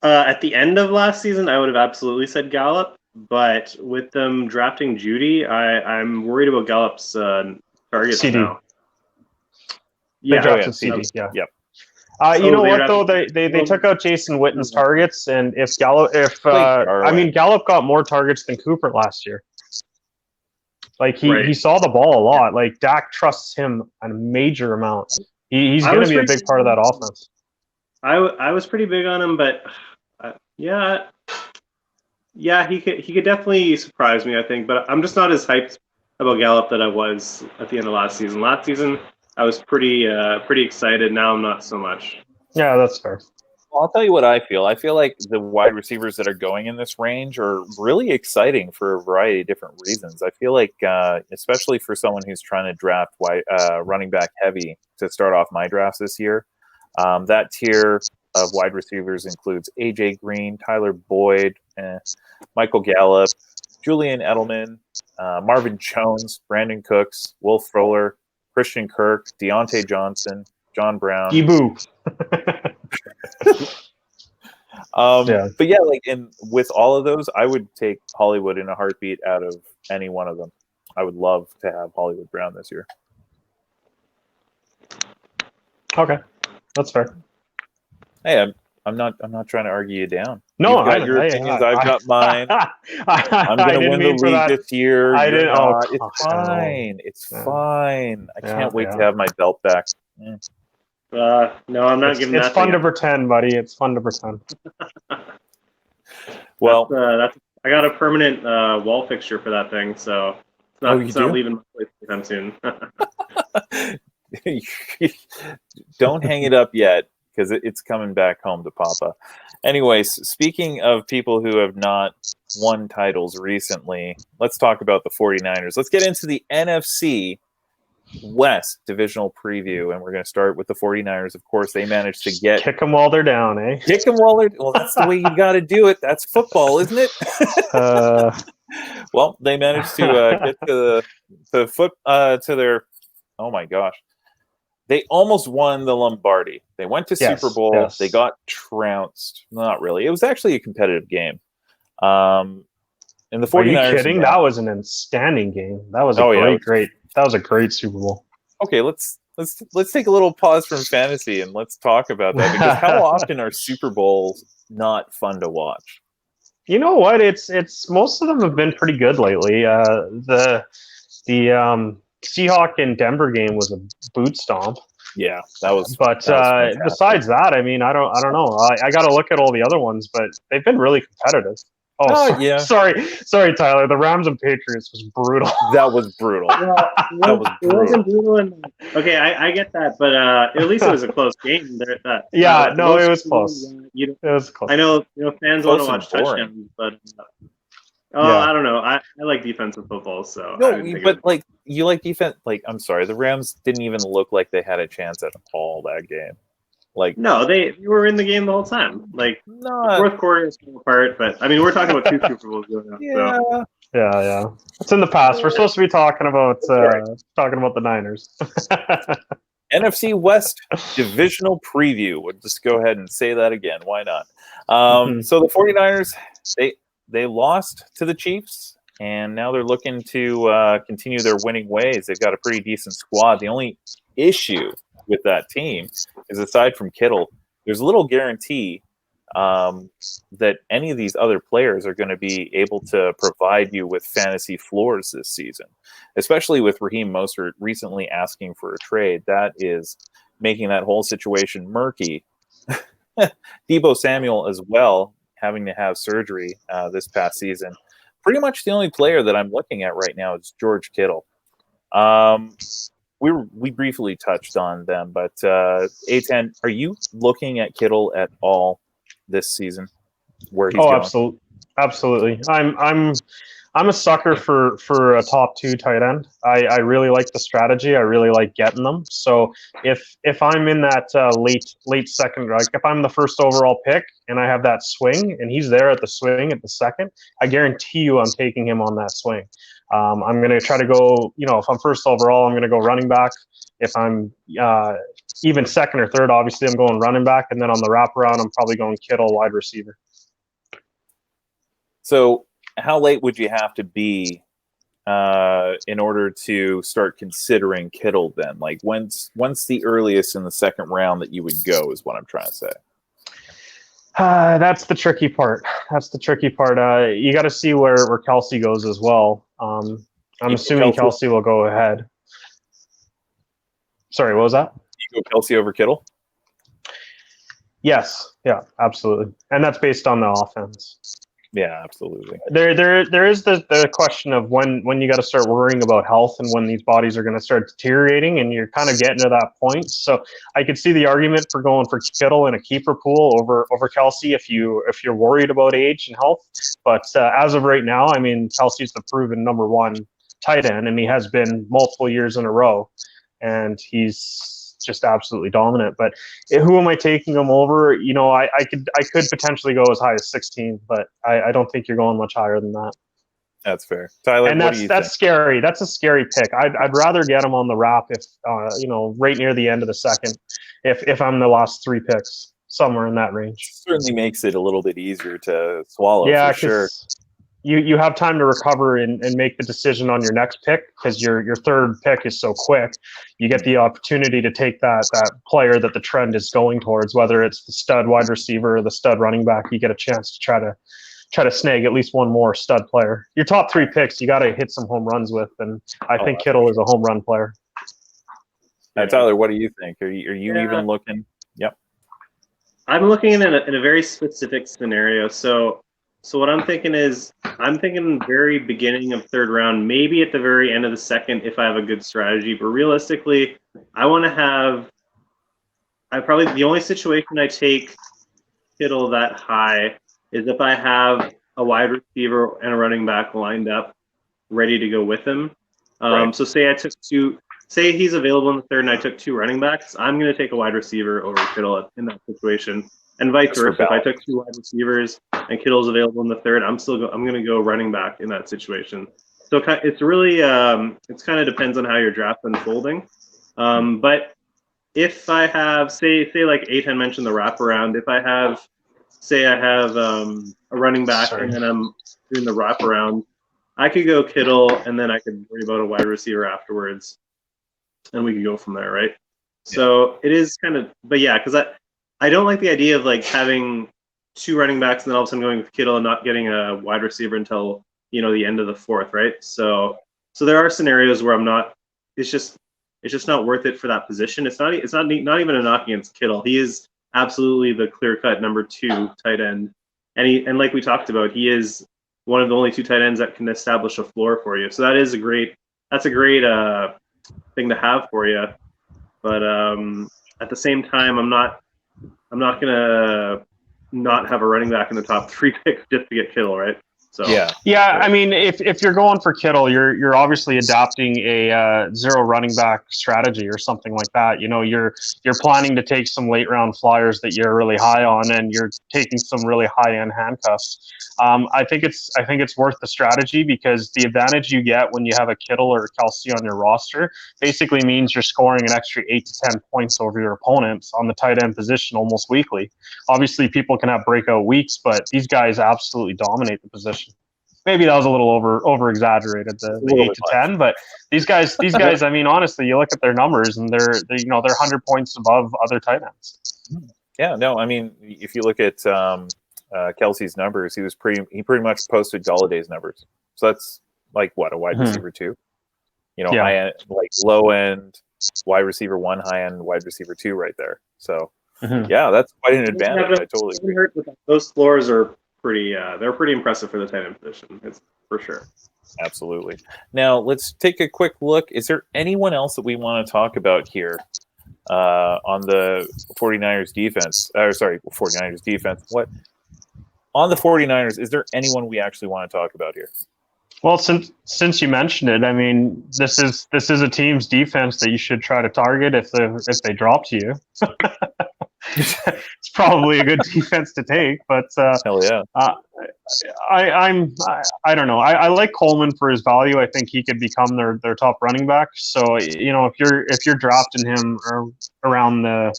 S3: At the end of last season, I would have absolutely said Gallup, but with them drafting Judy, I'm worried about Gallup's targets
S2: CD.
S3: now.
S2: They
S3: Yeah,
S2: drafted CD. Yeah.
S1: Yep.
S2: You know
S3: they
S2: what though?
S3: drafted-
S2: They took out Jason Witten's targets, and if Gallup
S1: Jarwin.
S2: Gallup got more targets than Cooper last year. Like he
S3: Right.
S2: saw the ball a lot. Like Dak trusts him a major amount. He's going to be a big part of that offense.
S3: I was pretty big on him, but yeah, he could definitely surprise me, I think. But I'm just not as hyped about Gallup that I was at the end of last season. Last season, I was pretty excited. Now I'm not so much.
S2: Yeah, that's fair.
S1: Well, I'll tell you what I feel. I feel like the wide receivers that are going in this range are really exciting for a variety of different reasons. I feel like, especially for someone who's trying to draft running back heavy to start off my drafts this year, that tier of wide receivers includes AJ Green, Tyler Boyd, Michael Gallup, Julian Edelman, Marvin Jones, Brandon Cooks, Will Fuller, Christian Kirk, Deontay Johnson, John Brown.
S2: Ibu.
S1: But yeah, like with all of those, I would take Hollywood in a heartbeat out of any one of them. I would love to have Hollywood Brown this year.
S2: Okay, that's fair.
S1: Hey, I'm not trying to argue you down.
S2: No,
S1: You've got your opinions. I've got mine. I'm going to win the league this year. It's fine. It's fine. I can't wait to have my belt back.
S3: No, I'm not giving that.
S2: It's fun to pretend, buddy. It's fun to pretend.
S1: Well,
S3: I got a permanent wall fixture for that thing, so it's not leaving my place anytime soon.
S1: Don't hang it up yet, because it's coming back home to Papa. Anyways, speaking of people who have not won titles recently, let's talk about the 49ers. Let's get into the NFC West divisional preview, and we're going to start with the 49ers. Of course, they managed to
S2: kick them while they're down, eh?
S1: Kick them while they're... Well, that's the way you got to do it. That's football, isn't it? Well, they managed to get to their... Oh, my gosh. They almost won the Lombardi. They went to Super Bowl. Yes. They got trounced. Not really. It was actually a competitive game. And the 49ers...
S2: Are you kidding? That was an outstanding game. That was That was a great Super Bowl.
S1: Okay, let's take a little pause from fantasy and let's talk about that, because how often are Super Bowls not fun to watch?
S2: You know what? It's most of them have been pretty good lately. The Seahawks and Denver game was a boot stomp.
S1: Yeah, that was.
S2: But besides that, I mean, I don't know. I got to look at all the other ones, but they've been really competitive.
S1: Yeah.
S2: Sorry, Tyler. The Rams and Patriots was brutal.
S1: That was brutal.
S3: That was brutal. Okay, I get that, but at least it was a close game.
S2: It was close. It was close.
S3: I know fans want to watch touchdowns, but I don't know. I like defensive football, so
S1: no. But like you like defense. Like I'm sorry, the Rams didn't even look like they had a chance at all that game. Like
S3: no, they were in the game the whole time. Like the fourth quarter is falling apart, but I mean we're talking about 2 Super Bowls going on.
S1: Yeah.
S3: So.
S2: Yeah. It's in the past. We're supposed to be talking about the Niners.
S1: NFC West divisional preview. We'll just go ahead and say that again. Why not? So the 49ers, they lost to the Chiefs, and now they're looking to continue their winning ways. They've got a pretty decent squad. The only issue with that team is, aside from Kittle, there's a little guarantee that any of these other players are going to be able to provide you with fantasy floors this season, especially with Raheem Mostert recently asking for a trade. That is making that whole situation murky. Deebo Samuel as well, having to have surgery this past season. Pretty much the only player that I'm looking at right now is George Kittle. We briefly touched on them, but Aetan, are you looking at Kittle at all this season? Where he's going?
S2: Absolutely. I'm a sucker for a top 2 tight end. I really like the strategy. I really like getting them. So if I'm in that late second, like if I'm the first overall pick and I have that swing and he's there at the swing at the second, I guarantee you I'm taking him on that swing. I'm going to try to go, if I'm first overall, I'm going to go running back. If I'm even second or third, obviously I'm going running back. And then on the wraparound, I'm probably going Kittle, wide receiver.
S1: So how late would you have to be in order to start considering Kittle then? Like when's the earliest in the second round that you would go is what I'm trying to say.
S2: That's the tricky part. You got to see where Kelsey goes as well. I'm assuming Kelsey will go ahead. Sorry, what was that?
S1: You go Kelsey over Kittle?
S2: Yes. Yeah, absolutely. And that's based on the offense.
S1: Yeah, absolutely.
S2: There is the question of when you got to start worrying about health and when these bodies are going to start deteriorating, and you're kind of getting to that point. So I could see the argument for going for Kittle in a keeper pool over Kelsey if you're worried about age and health. But as of right now, I mean, Kelsey's the proven number 1 tight end, and he has been multiple years in a row, and he's just absolutely dominant. But who am I taking him over? I could potentially go as high as 16, but I don't think you're going much higher than that.
S1: That's fair, Tyler.
S2: And that's scary. That's a scary pick. I'd rather get him on the wrap if right near the end of the second, if I'm the last 3 picks, somewhere in that range.
S1: Certainly makes it a little bit easier to swallow.
S2: Yeah,
S1: for sure.
S2: You have time to recover and make the decision on your next pick, because your third pick is so quick. You get the opportunity to take that player that the trend is going towards, whether it's the stud wide receiver or the stud running back. You get a chance to try to snag at least one more stud player. Your top 3 picks, you got to hit some home runs with, and I think Kittle is a home run player.
S1: Tyler, what do you think? Are you even looking? Yep.
S3: I'm looking in a very specific scenario. So what I'm thinking is, I'm thinking very beginning of third round, maybe at the very end of the second if I have a good strategy. But realistically, I want to have. The only situation I take Kittle that high is if I have a wide receiver and a running back lined up, ready to go with him.
S1: Right.
S3: So say he's available in the third and I took 2 running backs, I'm going to take a wide receiver over Kittle in that situation. And vice versa. If I took 2 wide receivers and Kittle's available in the third, I'm going to go running back in that situation. So it's really it's kind of depends on how your draft unfolding. But if I have say like Aetan mentioned the wraparound, if I have a running back and then I'm doing the wraparound, I could go Kittle and then I could worry about a wide receiver afterwards, and we could go from there, right? Yeah. So it is kind of, but yeah, because I don't like the idea of like having 2 running backs and then all of a sudden going with Kittle and not getting a wide receiver until the end of the 4th, right? So there are scenarios where I'm not. It's just not worth it for that position. It's not even a knock against Kittle. He is absolutely the clear-cut number 2 tight end, and like we talked about, he is one of the only 2 tight ends that can establish a floor for you. So that's a great thing to have for you. But at the same time, I'm not gonna not have a running back in the top 3 picks just to get Kittle, right? So
S2: yeah. I mean, if you're going for Kittle, you're obviously adopting a 0 running back strategy or something like that. You're planning to take some late round flyers that you're really high on, and you're taking some really high end handcuffs. I think it's worth the strategy, because the advantage you get when you have a Kittle or Kelsey on your roster basically means you're scoring an extra 8 to 10 points over your opponents on the tight end position almost weekly. Obviously, people can have breakout weeks, but these guys absolutely dominate the position. Maybe that was a little over exaggerated, the 8 to 10, but these guys, I mean, honestly, you look at their numbers and they're 100 points above other tight ends.
S1: Yeah, no, I mean, if you look at Kelsey's numbers, he pretty much posted Galladay's numbers. So that's like what, a wide receiver 2? High end, like low end wide receiver 1, high end wide receiver 2 right there. So yeah, that's quite an advantage. I totally agree.
S3: Those floors are pretty they're pretty impressive for the tight end position. It's for sure.
S1: Absolutely. Now let's take a quick look. Is there anyone else that we want to talk about here on the 49ers defense? 49ers defense. What on the 49ers, is there anyone we actually want to talk about here?
S2: Well, since you mentioned it, I mean, this is a team's defense that you should try to target if they drop to you. It's probably a good defense to take, but
S1: hell yeah.
S2: I don't know. I like Coleman for his value. I think he could become their top running back. So if you're drafting him around the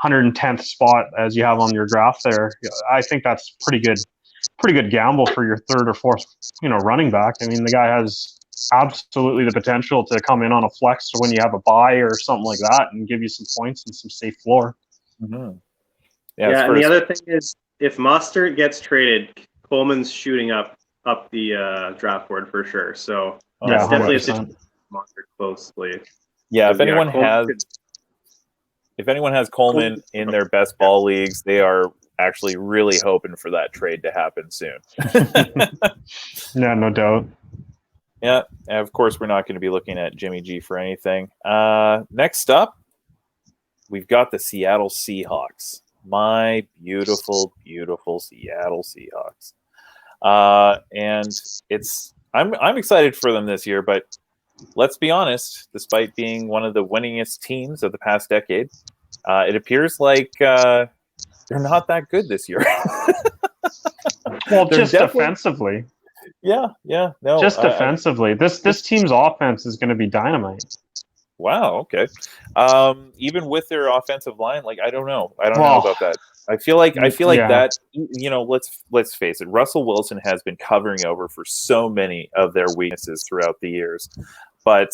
S2: 110th spot as you have on your draft there, I think that's pretty good gamble for your third or fourth running back. I mean, the guy has absolutely the potential to come in on a flex when you have a bye or something like that and give you some points and some safe floor.
S1: Mm-hmm.
S3: Yeah, and the other thing is, if Mostert gets traded, Coleman's shooting up the draft board for sure. So that's definitely 100%. A situation to monitor closely.
S1: Yeah, if anyone has Coleman in their best ball leagues, they are actually really hoping for that trade to happen soon.
S2: Yeah, no doubt.
S1: Yeah, and of course, we're not going to be looking at Jimmy G for anything. Next up, we've got the Seattle Seahawks. My beautiful, beautiful Seattle Seahawks. And I'm excited for them this year, but let's be honest, despite being one of the winningest teams of the past decade, it appears like they're not that good this year.
S2: Well, just defensively.
S1: Yeah, no.
S2: Just defensively. This team's offense is going to be dynamite.
S1: Wow, okay. Even with their offensive line, like I don't know about that. I feel like that, let's face it, Russell Wilson has been covering over for so many of their weaknesses throughout the years. But,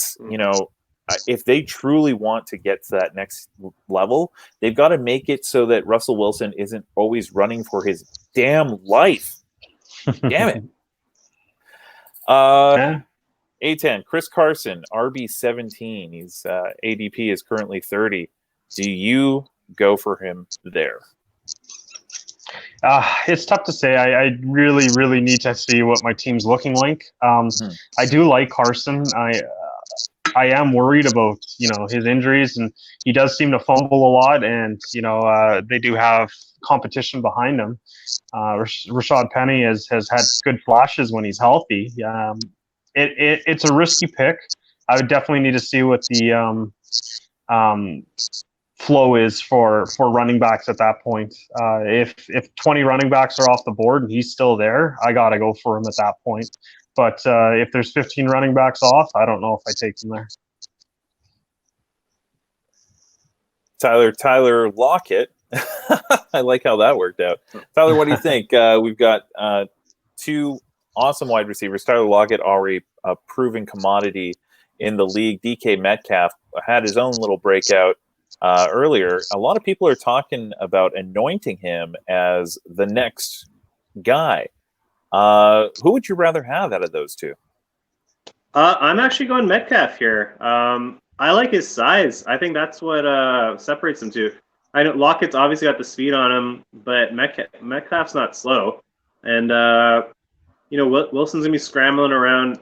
S1: if they truly want to get to that next level, they've got to make it so that Russell Wilson isn't always running for his damn life. Damn it. Aetan, Chris Carson, RB17. He's ADP is currently 30. Do you go for him there?
S2: It's tough to say. I really, really need to see what my team's looking like. I do like Carson. I am worried about his injuries, and he does seem to fumble a lot. And they do have competition behind him. Rashad Penny has had good flashes when he's healthy. It's a risky pick. I would definitely need to see what the flow is for running backs at that point. If 20 running backs are off the board and he's still there, I gotta go for him at that point. But if there's 15 running backs off, I don't know if I take him there.
S1: Tyler Lockett. I like how that worked out. Tyler, what do you think? We've got two awesome wide receivers. Tyler Lockett, already a proven commodity in the league. DK Metcalf had his own little breakout earlier. A lot of people are talking about anointing him as the next guy. Who would you rather have out of those two?
S3: I'm actually going Metcalf here. I like his size. I think that's what separates them two. I know Lockett's obviously got the speed on him, but Metcalf's not slow. And, Wilson's going to be scrambling around.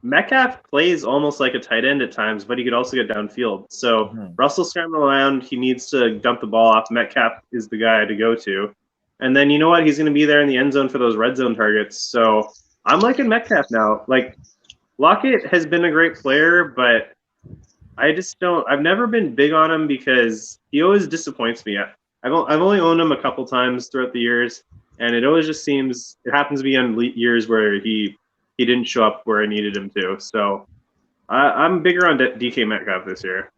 S3: Metcalf plays almost like a tight end at times, but he could also get downfield. So Russell's scrambling around. He needs to dump the ball off. Metcalf is the guy to go to. And then you know what? He's going to be there in the end zone for those red zone targets. So I'm liking Metcalf now. Like, Lockett has been a great player, but I just don't – I've never been big on him because he always disappoints me. I've only owned him a couple times throughout the years, and it always just seems – it happens to be on years where he didn't show up where I needed him to. So I'm bigger on DK Metcalf this year.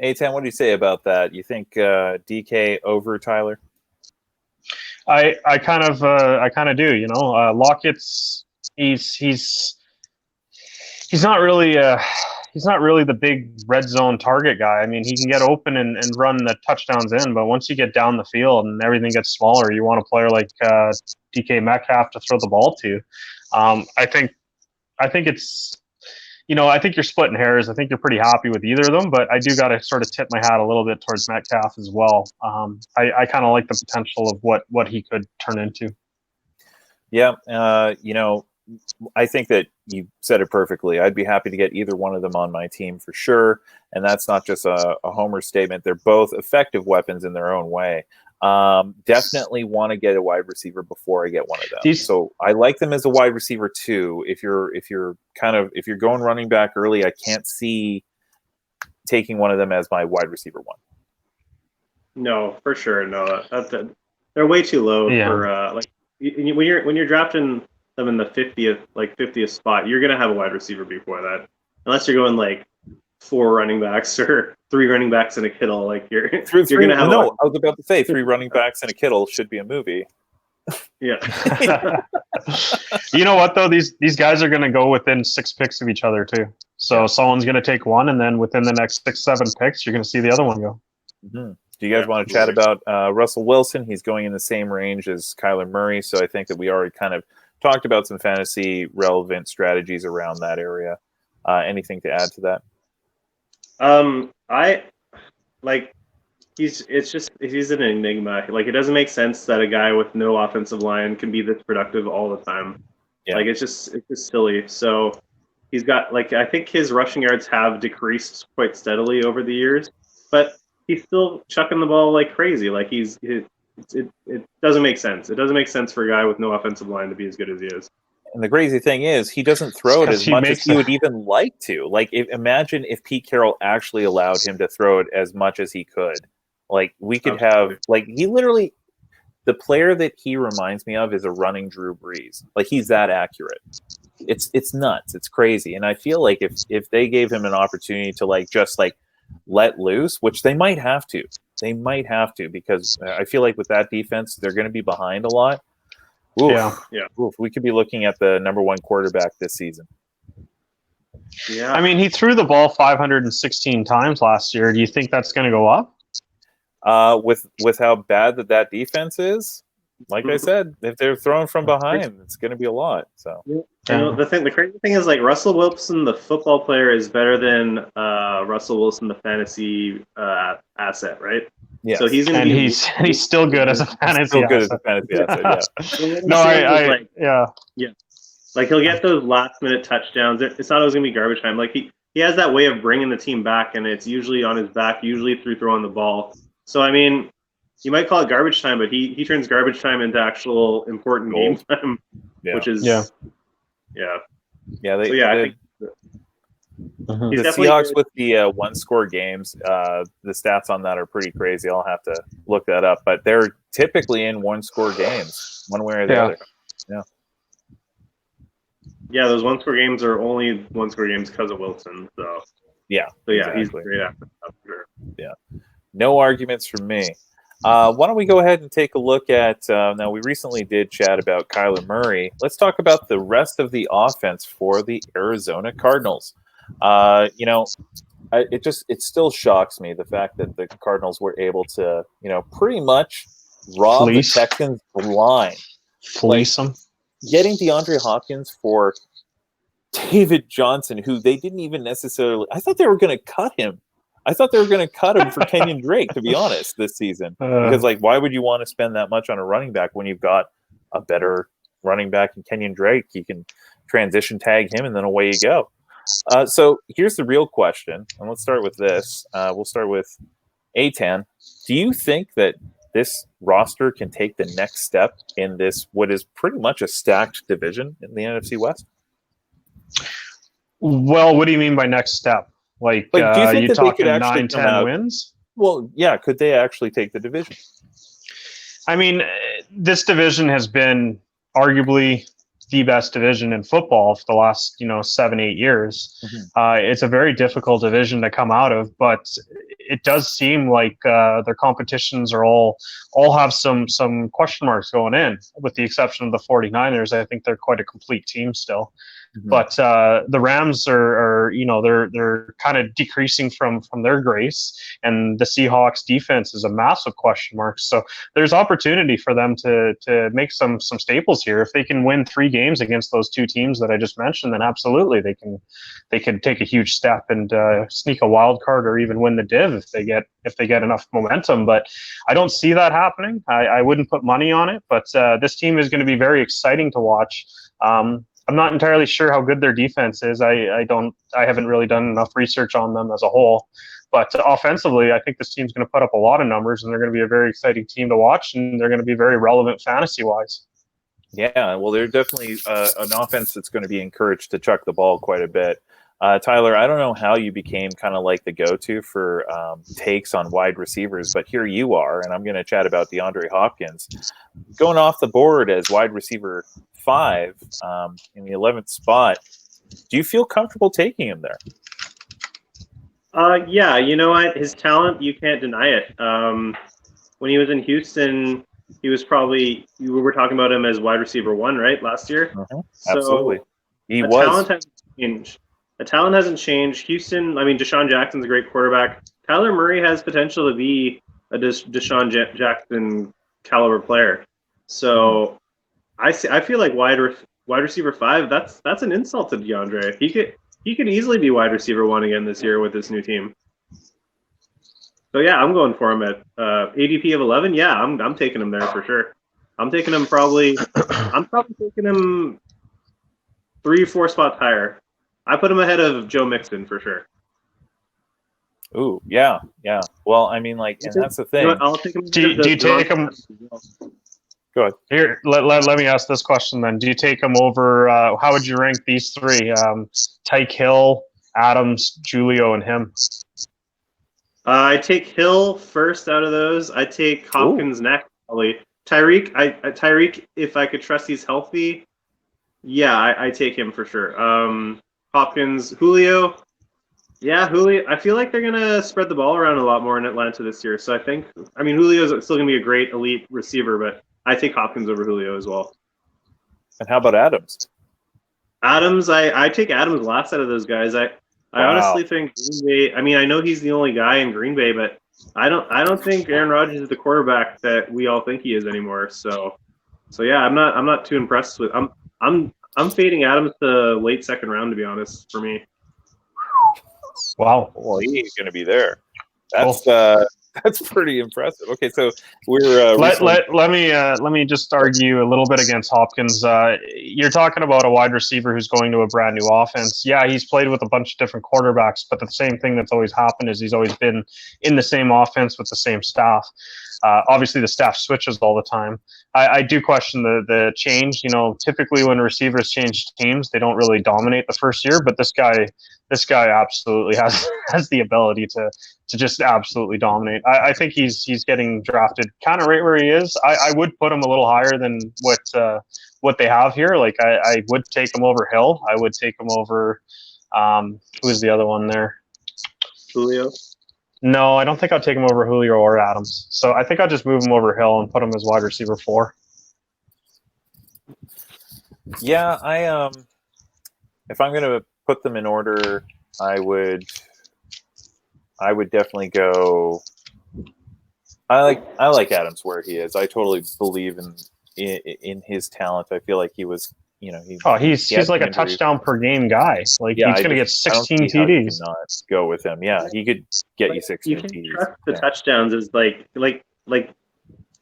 S1: Aetan, what do you say about that? You think DK over Tyler?
S2: I kind of do. Lockett's he's not really he's not really the big red zone target guy. I mean, he can get open and run the touchdowns in, but once you get down the field and everything gets smaller, you want a player like DK Metcalf to throw the ball to. I think it's, I think you're splitting hairs. I think you're pretty happy with either of them, but I do got to sort of tip my hat a little bit towards Metcalf as well. I kind of like the potential of what he could turn into.
S1: Yeah, I think that you said it perfectly. I'd be happy to get either one of them on my team for sure. And that's not just a homer statement. They're both effective weapons in their own way. Definitely want to get a wide receiver before I get one of them. So I like them as a wide receiver too. If you're going running back early, I can't see taking one of them as my wide receiver one.
S3: No, for sure. No, they're way too low for when you're drafting them in the 50th spot, you're gonna have a wide receiver before that, unless you're going like 4 running backs or 3 running backs and a Kittle. Like you're gonna have.
S1: No, I was about to say 3 running backs and a Kittle should be a movie.
S3: Yeah.
S2: You know what though? These guys are gonna go within 6 picks of each other too. So someone's gonna take one, and then within the next 6-7 picks, you're gonna see the other one go.
S1: Mm-hmm. Do you guys want to chat about Russell Wilson? He's going in the same range as Kyler Murray, so I think that we already kind of talked about some fantasy relevant strategies around that area. Anything to add to that?
S3: I like he's an enigma. Like, it doesn't make sense that a guy with no offensive line can be this productive all the time. Yeah. Like, it's just silly. So he's got, like, I think his rushing yards have decreased quite steadily over the years, but he's still chucking the ball like crazy. Like, it doesn't make sense. It doesn't make sense for a guy with no offensive line to be as good as he is.
S1: And the crazy thing is, he doesn't throw it as much as he would even like to. Like, imagine if Pete Carroll actually allowed him to throw it as much as he could. Like, we could have, like, he literally, the player that he reminds me of is a running Drew Brees. Like, he's that accurate. It's nuts. It's crazy. And I feel like if they gave him an opportunity to, like, just, like, let loose, which they might have to. They might have to, because I feel like with that defense, they're going to be behind a lot. Oof. Yeah. Oof. We could be looking at the number 1 quarterback this season.
S2: Yeah. I mean, he threw the ball 516 times last year. Do you think that's going to go up?
S3: Mm-hmm.
S1: With how bad that defense is, like I said, if they're throwing from behind, it's going to be a lot. So,
S3: the crazy thing is, like, Russell Wilson, the football player, is better than Russell Wilson, the fantasy asset, right?
S2: Yeah. So he's still good as a fantasy asset.
S3: Yeah. Like, he'll get those last minute touchdowns. It's not always gonna be garbage time. Like, he has that way of bringing the team back, and it's usually on his back, usually through throwing the ball. So, I mean, you might call it garbage time, but he turns garbage time into actual important game time, which is I think
S1: the Seahawks with the 1-score games, the stats on that are pretty crazy. I'll have to look that up, but they're typically in 1-score games, one way or the other.
S3: Yeah, those 1-score games are only 1-score games because of Wilson. So exactly. He's great at that, for sure.
S1: Yeah, no arguments from me. Why don't we go ahead and take a look at, now we recently did chat about Kyler Murray. Let's talk about the rest of the offense for the Arizona Cardinals. It still shocks me, the fact that the Cardinals were able to, pretty much rob the Texans blind.
S2: Fleece them.
S1: Getting DeAndre Hopkins for David Johnson, who they didn't even necessarily, I thought they were going to cut him. I thought they were going to cut him for Kenyon Drake, to be honest, this season. Because, like, why would you want to spend that much on a running back when you've got a better running back in Kenyon Drake? You can transition tag him, and then away you go. So here's the real question, and let's start with this. We'll start with Aetan. Do you think that this roster can take the next step in this, what is pretty much a stacked division in the NFC West?
S2: Well, what do you mean by next step? Like do you think that talking 9-10 wins?
S1: Well, yeah. Could they actually take the division?
S2: I mean, this division has been arguably the best division in football for the last 7-8 years. Mm-hmm. It's a very difficult division to come out of, but it does seem like their competitions are all have some question marks going in, with the exception of the 49ers. I think they're quite a complete team still. But the Rams are they're kind of decreasing from their grace, and the Seahawks defense is a massive question mark. So there's opportunity for them to make some staples here. If they can win 3 games against those 2 teams that I just mentioned, then absolutely they can take a huge step and sneak a wild card or even win the div if they get enough momentum. But I don't see that happening. I wouldn't put money on it, but this team is going to be very exciting to watch. I'm not entirely sure how good their defense is. I haven't really done enough research on them as a whole. But offensively, I think this team's going to put up a lot of numbers, and they're going to be a very exciting team to watch, and they're going to be very relevant fantasy-wise.
S1: Yeah, well, they're definitely an offense that's going to be encouraged to chuck the ball quite a bit. Tyler, I don't know how you became kind of like the go-to for takes on wide receivers, but here you are, and I'm going to chat about DeAndre Hopkins. Going off the board as wide receiver 5 in the 11th spot, do you feel comfortable taking him there?
S3: Yeah, you know what? His talent, you can't deny it. When he was in Houston, he was probably, we were talking about him as wide receiver 1, right, last year?
S1: Absolutely.
S3: The talent hasn't changed. The talent hasn't changed. Houston, I mean, Deshaun Jackson's a great quarterback. Kyler Murray has potential to be a Deshaun Jackson caliber player. So I feel like wide receiver 5, that's an insult to DeAndre. He could easily be wide receiver 1 again this year with this new team. So yeah, I'm going for him at ADP of 11. Yeah, I'm taking him there for sure. I'm taking him probably taking him 3 or 4 spots higher. I put him ahead of Joe Mixon for sure.
S1: Ooh, yeah. Well, I mean, like, and that's the thing.
S3: You know, I'll take him.
S2: Do you take him?
S1: Go ahead.
S2: Here, let me ask this question then. Do you take him over? How would you rank these 3? Tyke Hill, Adams, Julio, and him.
S3: I take Hill first out of those. I take Hopkins next, probably. Tyreek, if I could trust he's healthy, yeah, I take him for sure. Hopkins, Julio. Yeah, Julio. I feel like they're going to spread the ball around a lot more in Atlanta this year. So Julio's still going to be a great elite receiver, but I take Hopkins over Julio as well.
S1: And how about Adams?
S3: I take Adams last out of those guys. I honestly think Green Bay. I mean, I know he's the only guy in Green Bay, but I don't think Aaron Rodgers is the quarterback that we all think he is anymore. So yeah, I'm not too impressed with. I'm fading Adams to late second round, to be honest, for me.
S2: Wow.
S1: Well, he's going to be there. That's pretty impressive. Okay, so we're
S2: let me just argue a little bit against Hopkins. You're talking about a wide receiver who's going to a brand new offense. Yeah, he's played with a bunch of different quarterbacks, but the same thing that's always happened is he's always been in the same offense with the same staff. Obviously, the staff switches all the time. I do question the change. You know, typically when receivers change teams, they don't really dominate the first year, but this guy absolutely has the ability to just absolutely dominate. I think he's getting drafted kind of right where he is. I would put him a little higher than what they have here. Like I would take him over Hill. I would take him over who's the other one there?
S3: Julio.
S2: No, I don't think I'd take him over Julio or Adams. So I think I'll just move him over Hill and put him as wide receiver 4.
S1: Yeah, if I'm going to put them in order, I would definitely go. I like Adams where he is. I totally believe in his talent. I feel like he was,
S2: he's like a touchdown per game guy. Like he's going to get 16 TDs.
S1: Not go with him. Yeah, he could get you 16 TDs.
S3: You can trust the touchdowns is like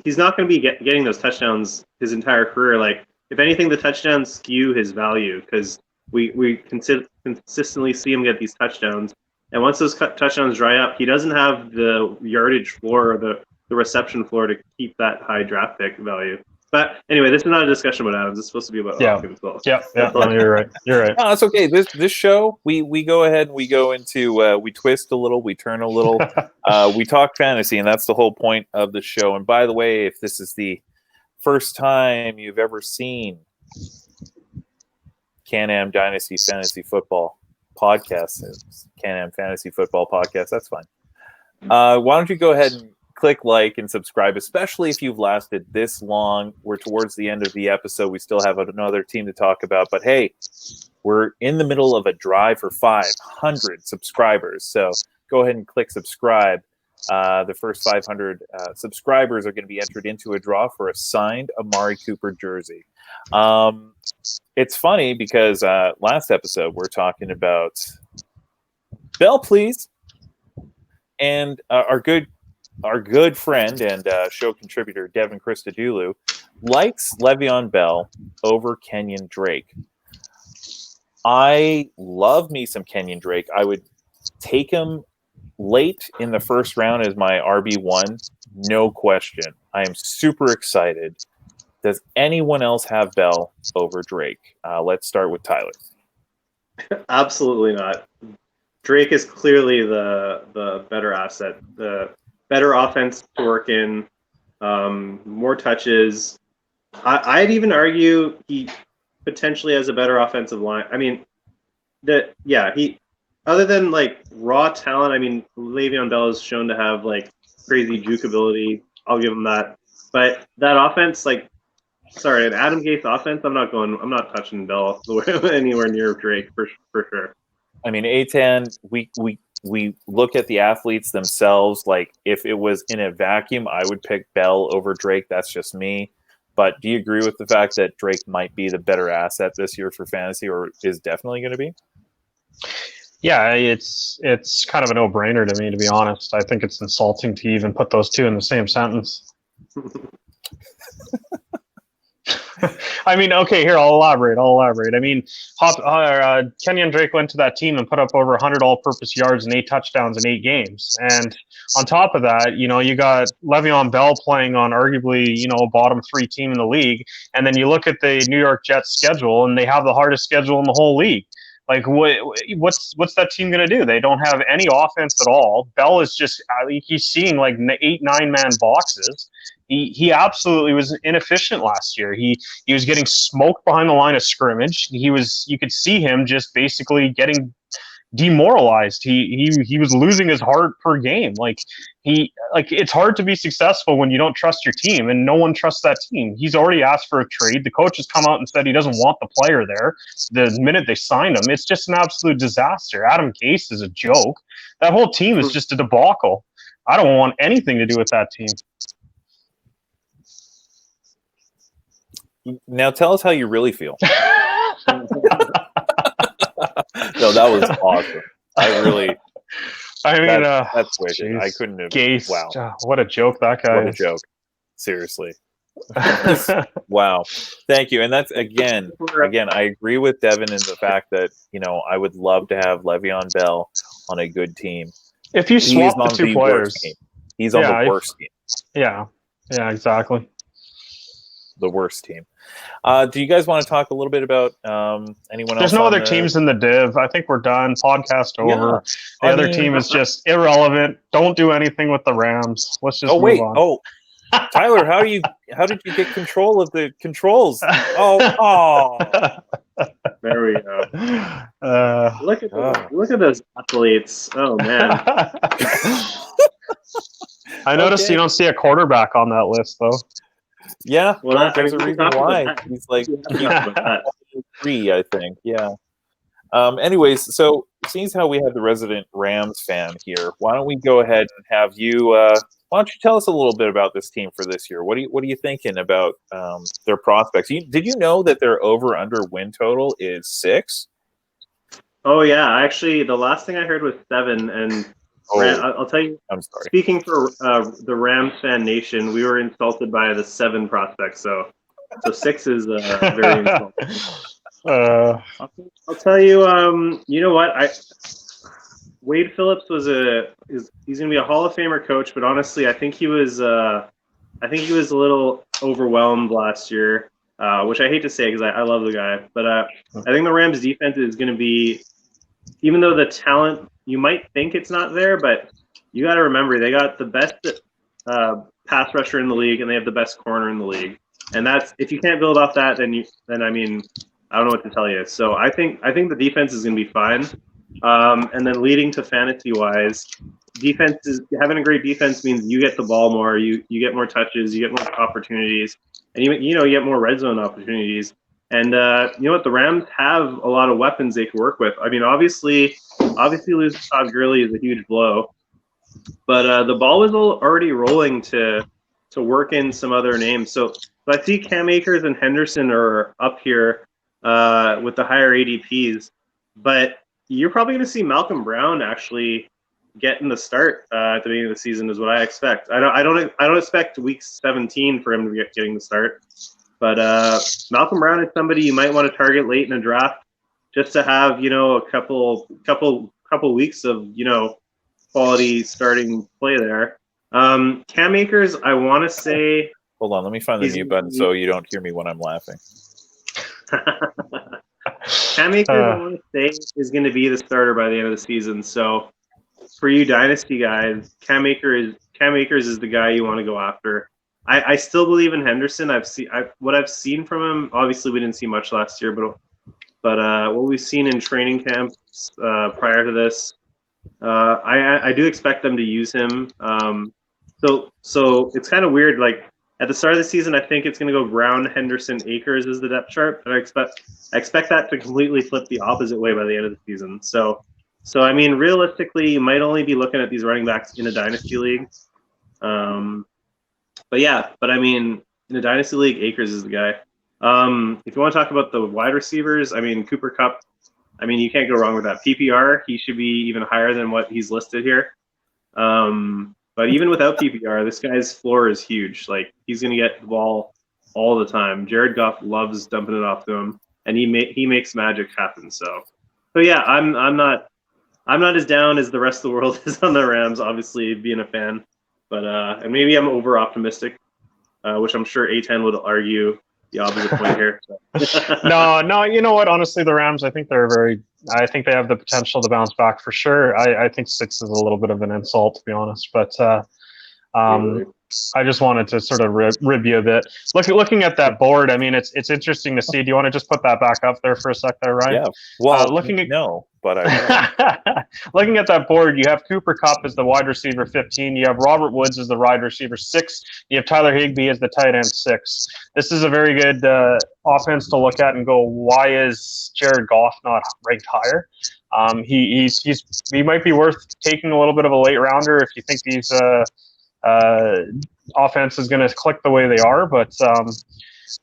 S3: he's not going to be getting those touchdowns his entire career. Like if anything, the touchdowns skew his value because we consistently see him get these touchdowns. And once those touchdowns dry up, he doesn't have the yardage floor or the reception floor to keep that high draft pick value. But anyway, this is not a discussion about Adams. It's supposed to be about Hopkins.
S2: Yeah, no, you're right. You're right.
S1: No, that's okay. This show, we go ahead and we go into we twist a little, we turn a little, we talk fantasy, and that's the whole point of the show. And by the way, if this is the first time you've ever seen CanAm Dynasty Fantasy Football Podcast, CanAm Fantasy Football Podcast, that's fine. Why don't you go ahead and click like and subscribe, especially if you've lasted this long. We're towards the end of the episode. We still have another team to talk about, but hey, we're in the middle of a drive for 500 subscribers. So go ahead and click subscribe. The first 500 subscribers are going to be entered into a draw for a signed Amari Cooper jersey. It's funny because last episode we're talking about Bell, please, and our good friend and show contributor Devin Christodoulou likes Le'Veon Bell over Kenyon Drake. I love me some Kenyon Drake. I would take him late in the first round as my RB1, no question. I am super excited. Does anyone else have Bell over Drake? Let's start with Tyler.
S3: Absolutely not. Drake is clearly the better asset, the better offense to work in, more touches. I'd even argue he potentially has a better offensive line. I mean, he other than like raw talent, I mean, Le'Veon Bell is shown to have like crazy juke ability. I'll give him that. But that offense, an Adam Gase offense, I'm not touching Bell anywhere near Drake for sure.
S1: I mean, Aetan, we look at the athletes themselves. Like, if it was in a vacuum, I would pick Bell over Drake. That's just me. But do you agree with the fact that Drake might be the better asset this year for fantasy, or is definitely going to be?
S2: Yeah, it's kind of a no-brainer to me, to be honest. I think it's insulting to even put those two in the same sentence. I mean, okay, here, I'll elaborate. I mean, Kenyon Drake went to that team and put up over 100 all-purpose yards and 8 touchdowns in 8 games. And on top of that, you got Le'Veon Bell playing on arguably, a bottom 3 team in the league. And then you look at the New York Jets schedule, and they have the hardest schedule in the whole league. Like, what's that team going to do? They don't have any offense at all. Bell is just, he's seeing like 8, 9-man boxes. He absolutely was inefficient last year. He was getting smoked behind the line of scrimmage. You could see him just basically getting demoralized. He was losing his heart per game. It's hard to be successful when you don't trust your team, and no one trusts that team. He's already asked for a trade. The coach has come out and said he doesn't want the player there. The minute they signed him, it's just an absolute disaster. Adam Gase is a joke. That whole team is just a debacle. I don't want anything to do with that team.
S1: Now tell us how you really feel. No, that was awesome. That's wicked. Geez. I couldn't have.
S2: Gase.
S1: Wow.
S2: What a joke that guy is.
S1: What a joke. Seriously. Wow. Thank you. And that's again, I agree with Devin in the fact that, I would love to have Le'Veon Bell on a good team.
S2: If you swap the two players.
S1: He's on the worst team.
S2: Yeah. Yeah, exactly.
S1: The worst team. Do you guys want to talk a little bit about anyone else?
S2: There's no other teams in the div. I think we're done. Podcast over. The other team is just irrelevant. Don't do anything with the Rams. Let's just move on.
S1: Tyler, how did you get control of the controls?
S3: There we go. Look at those athletes. Oh man.
S2: I noticed you don't see a quarterback on that list though.
S1: Yeah, well, there's a reason why. He's like 3, I think. Yeah. Anyways, so seeing how we have the resident Rams fan here, why don't we go ahead and have you? Why don't you tell us a little bit about this team for this year? What are you thinking about their prospects? Did you know that their over/under win total is 6?
S3: Oh yeah, actually, the last thing I heard was 7, and I'll tell you.
S1: I'm sorry.
S3: Speaking for the Rams fan nation, we were insulted by the 7 prospects, so 6 is very insulting. I'll tell you. You know what? Wade Phillips he's going to be a Hall of Famer coach, but honestly, I think he was a little overwhelmed last year, which I hate to say because I love the guy, but I think the Rams defense is going to be, even though the talent, you might think it's not there, but you got to remember they got the best pass rusher in the league and they have the best corner in the league. And that's, if you can't build off that, then I mean, I don't know what to tell you. So I think the defense is going to be fine. And then leading to fantasy-wise, having a great defense means you get the ball more, you get more touches, you get more opportunities, and you get more red zone opportunities. And you know what? The Rams have a lot of weapons they can work with. I mean, obviously losing Todd Gurley is a huge blow, but the ball was already rolling to work in some other names. So I see Cam Akers and Henderson are up here with the higher ADPs, but you're probably going to see Malcolm Brown actually getting the start at the beginning of the season is what I expect. I don't expect week 17 for him to be getting the start, but Malcolm Brown is somebody you might want to target late in a draft just to have a couple weeks of quality starting play there. Cam Akers, I want to say.
S1: Hold on, let me find the mute button so you don't hear me when I'm laughing.
S3: Cam Akers, I want to say, is going to be the starter by the end of the season. So for you dynasty guys, Cam Akers is the guy you want to go after. I still believe in Henderson. What I've seen from him. Obviously, we didn't see much last year, but what we've seen in training camps prior to this, I do expect them to use him. So it's kind of weird. Like at the start of the season, I think it's going to go Brown, Henderson, Akers as the depth chart, and I expect that to completely flip the opposite way by the end of the season. So I mean, realistically, you might only be looking at these running backs in a dynasty league. But I mean, in a dynasty league, Akers is the guy. If you want to talk about the wide receivers, I mean, Cooper Kupp. I mean, you can't go wrong with that. PPR, he should be even higher than what he's listed here. But even without PPR, this guy's floor is huge. Like, he's going to get the ball all the time. Jared Goff loves dumping it off to him, and he makes magic happen. So yeah, I'm not as down as the rest of the world is on the Rams. Obviously, being a fan, but and maybe I'm over optimistic, which I'm sure Aetan would argue the opposite point here. So.
S2: No, you know what? Honestly, the Rams, I think they have the potential to bounce back for sure. I think 6 is a little bit of an insult, to be honest, but I just wanted to sort of rib you a bit. Looking at that board, I mean, it's interesting to see. Do you want to just put that back up there for a sec there, Ryan?
S1: Yeah. Well,
S2: no,
S1: but I
S2: looking at that board, you have Cooper Kupp as the wide receiver 15. You have Robert Woods as the wide receiver 6. You have Tyler Higbee as the tight end 6. This is a very good offense to look at and go, why is Jared Goff not ranked higher? He might be worth taking a little bit of a late rounder if you think these offense is going to click the way they are, but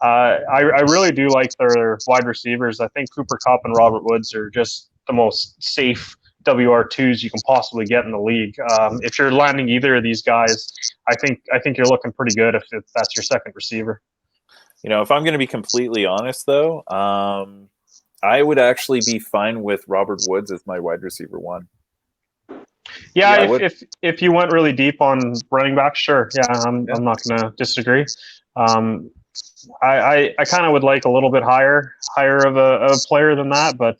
S2: I really do like their wide receivers. I think Cooper Kupp and Robert Woods are just the most safe WR2s you can possibly get in the league. If you're landing either of these guys, I think you're looking pretty good if that's your second receiver.
S1: If I'm going to be completely honest, though, I would actually be fine with Robert Woods as my wide receiver 1.
S2: Yeah, if you went really deep on running back, sure. Yeah, I'm not going to disagree. I kind of would like a little bit higher of a player than that, but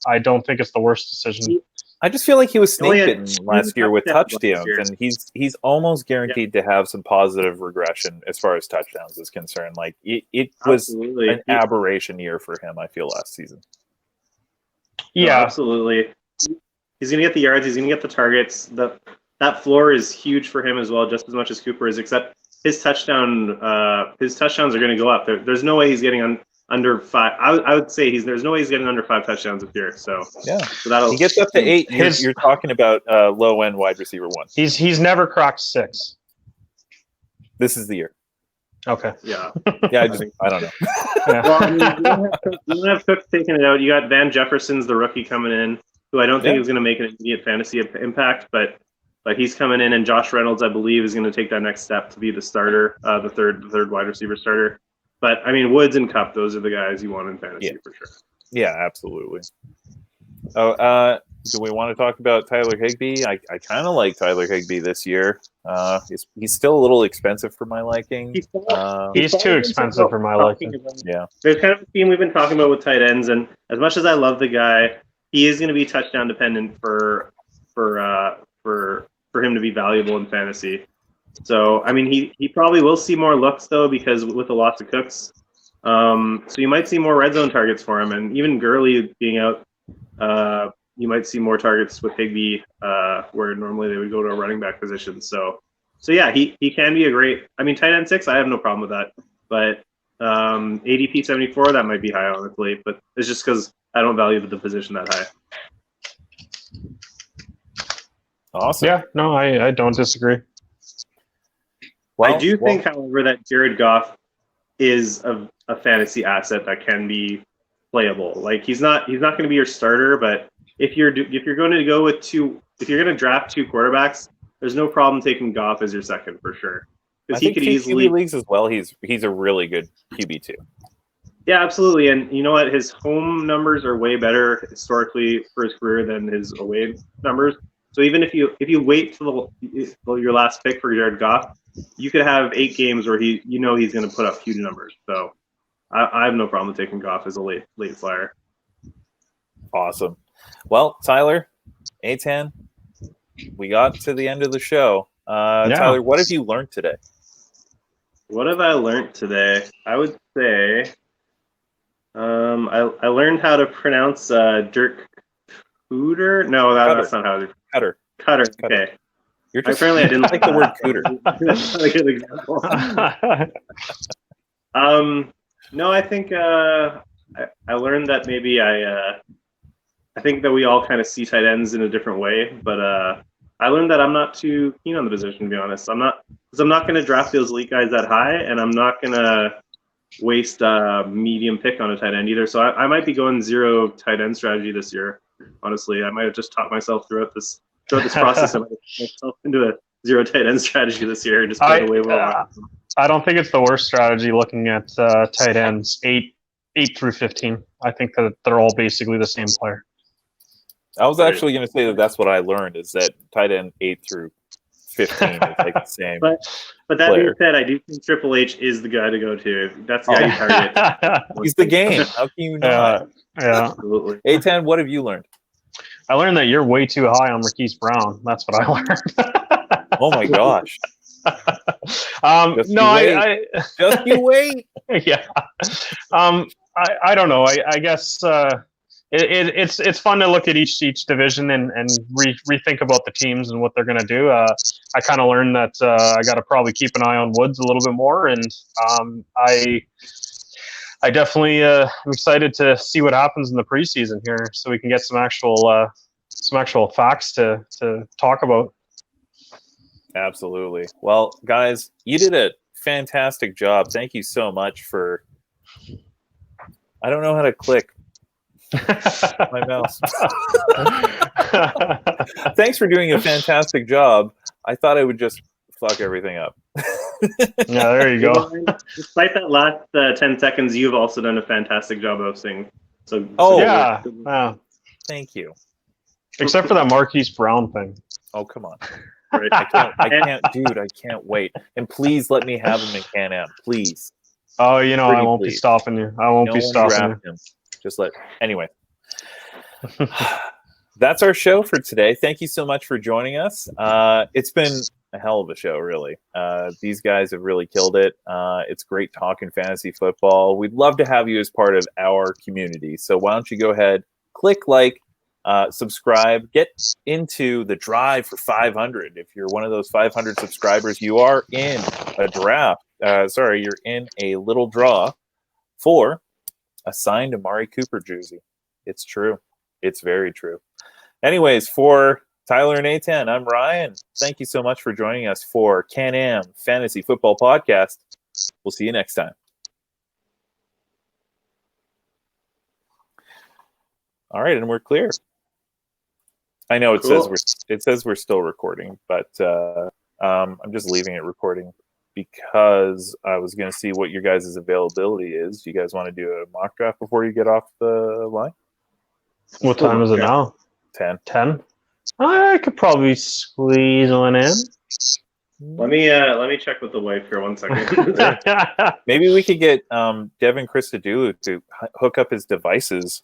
S2: I don't think it's the worst decision.
S1: I just feel like he was snake bitten last year with touchdowns, and he's almost guaranteed to have some positive regression as far as touchdowns is concerned. Like it was an aberration year for him, I feel, last season.
S2: Yeah,
S3: absolutely. He's going to get the yards. He's going to get the targets. That floor is huge for him as well, just as much as Cooper is. Except his touchdowns are going to go up. There's no way he's getting under 5. I would say there's no way he's getting under 5 touchdowns this year. So
S1: yeah, he gets up to 8. You're talking about low end wide receiver 1.
S2: He's never cracked 6.
S1: This is the year.
S2: Okay.
S3: Yeah.
S1: Yeah. I don't know.
S3: Yeah. Well, I mean, you don't have Cook taking it out. You got Van Jefferson's the rookie coming in, who I don't think is going to make an immediate fantasy impact, but he's coming in, and Josh Reynolds, I believe, is going to take that next step to be the starter, the third wide receiver starter. But I mean, Woods and Kupp, those are the guys you want in fantasy for sure.
S1: Yeah, absolutely. Oh, do we want to talk about Tyler Higbee? I kind of like Tyler Higbee this year. He's still a little expensive for my liking.
S2: He's too expensive for my liking.
S1: Yeah.
S3: There's kind of a theme we've been talking about with tight ends, and as much as I love the guy, he is going to be touchdown dependent for him to be valuable in fantasy. So, I mean, he probably will see more looks, though, because with the lots of Cooks. So you might see more red zone targets for him. And even Gurley being out, you might see more targets with Higbee, where normally they would go to a running back position. So yeah, he can be a great. I mean, tight end 6, I have no problem with that. But ADP 74, that might be high, honestly. But it's just because I don't value the position that high.
S1: Awesome.
S2: Yeah, no, I don't disagree.
S3: Well, I do think, however, that Jared Goff is a fantasy asset that can be playable. Like he's not going to be your starter, but if you're going to go with if you're going to draft 2 quarterbacks, there's no problem taking Goff as your second for sure.
S1: Because he could easily QB leagues as well. He's a really good QB too.
S3: Yeah, absolutely. And you know what? His home numbers are way better historically for his career than his away numbers. So even if you wait till your last pick for Jared Goff, you could have 8 games where he's going to put up huge numbers. So I have no problem with taking Goff as a late flyer.
S1: Awesome. Well, Tyler, Aetan, we got to the end of the show. Tyler, what have you learned today?
S3: What have I learned today? I would say I learned how to pronounce Dirk Cooter. No, that's not how. Cutter. Okay. Apparently, I didn't
S1: like the word cooter.
S3: That's not a good example. No, I think I learned that maybe I think that we all kind of see tight ends in a different way, but I learned that I'm not too keen on the position, to be honest. I'm not going to draft those elite guys that high, and I'm not going to waste a medium pick on a tight end either. So I might be going 0 tight end strategy this year. Honestly, I might have just taught myself throughout this process. I might have put myself into a 0 tight end strategy this year. Just get away with it.
S2: I don't think it's the worst strategy looking at tight ends 8 through 15. I think that they're all basically the same player.
S1: I was actually going to say that's what I learned is that tight end 8 through 15 is like the same.
S3: But that being said, I do think Triple H is the guy to go to. That's the guy you target.
S1: He's the game. How can you not?
S2: Yeah.
S3: Absolutely.
S1: Aetan, what have you learned?
S2: I learned that you're way too high on Marquise Brown. That's what I learned.
S1: Oh my gosh.
S2: Just
S1: you wait.
S2: Yeah. I don't know. I guess it's fun to look at each division and rethink about the teams and what they're going to do. I kind of learned that I got to probably keep an eye on Woods a little bit more, and I definitely am excited to see what happens in the preseason here, so we can get some actual facts to talk about.
S1: Absolutely. Well, guys, you did a fantastic job. Thank you so much for. I don't know how to click my mouse. Thanks for doing a fantastic job. I thought I would just fuck everything up.
S2: Yeah, there you go.
S3: Despite that last 10 seconds, you've also done a fantastic job hosting.
S2: Yeah.
S1: Thank you.
S2: Except for that Marquise Brown thing.
S1: Oh, come on. Right. I can't, dude. I can't wait. And please let me have him in CanAm, please.
S2: Oh, I won't be stopping you. I won't be stopping you.
S1: Him. Anyway. That's our show for today. Thank you so much for joining us. It's been a hell of a show, really. These guys have really killed it. It's great talking fantasy football. We'd love to have you as part of our community. So why don't you go ahead, click like, subscribe, get into the drive for 500. If you're one of those 500 subscribers, you are in a draft. You're in a little draw for a signed Amari Cooper jersey. It's true. It's very true. Anyways, for Tyler and Aetan, I'm Ryan. Thank you so much for joining us for CanAm Fantasy Football Podcast. We'll see you next time. All right, and we're clear. I know it says we're still recording, but I'm just leaving it recording because I was going to see what your guys' availability is. Do you guys want to do a mock draft before you get off the line?
S2: What time is it now?
S1: 10.
S2: 10? I could probably squeeze one in.
S3: Let me check with the wife here 1 second.
S1: Maybe we could get Devin Christodoulou to hook up his devices.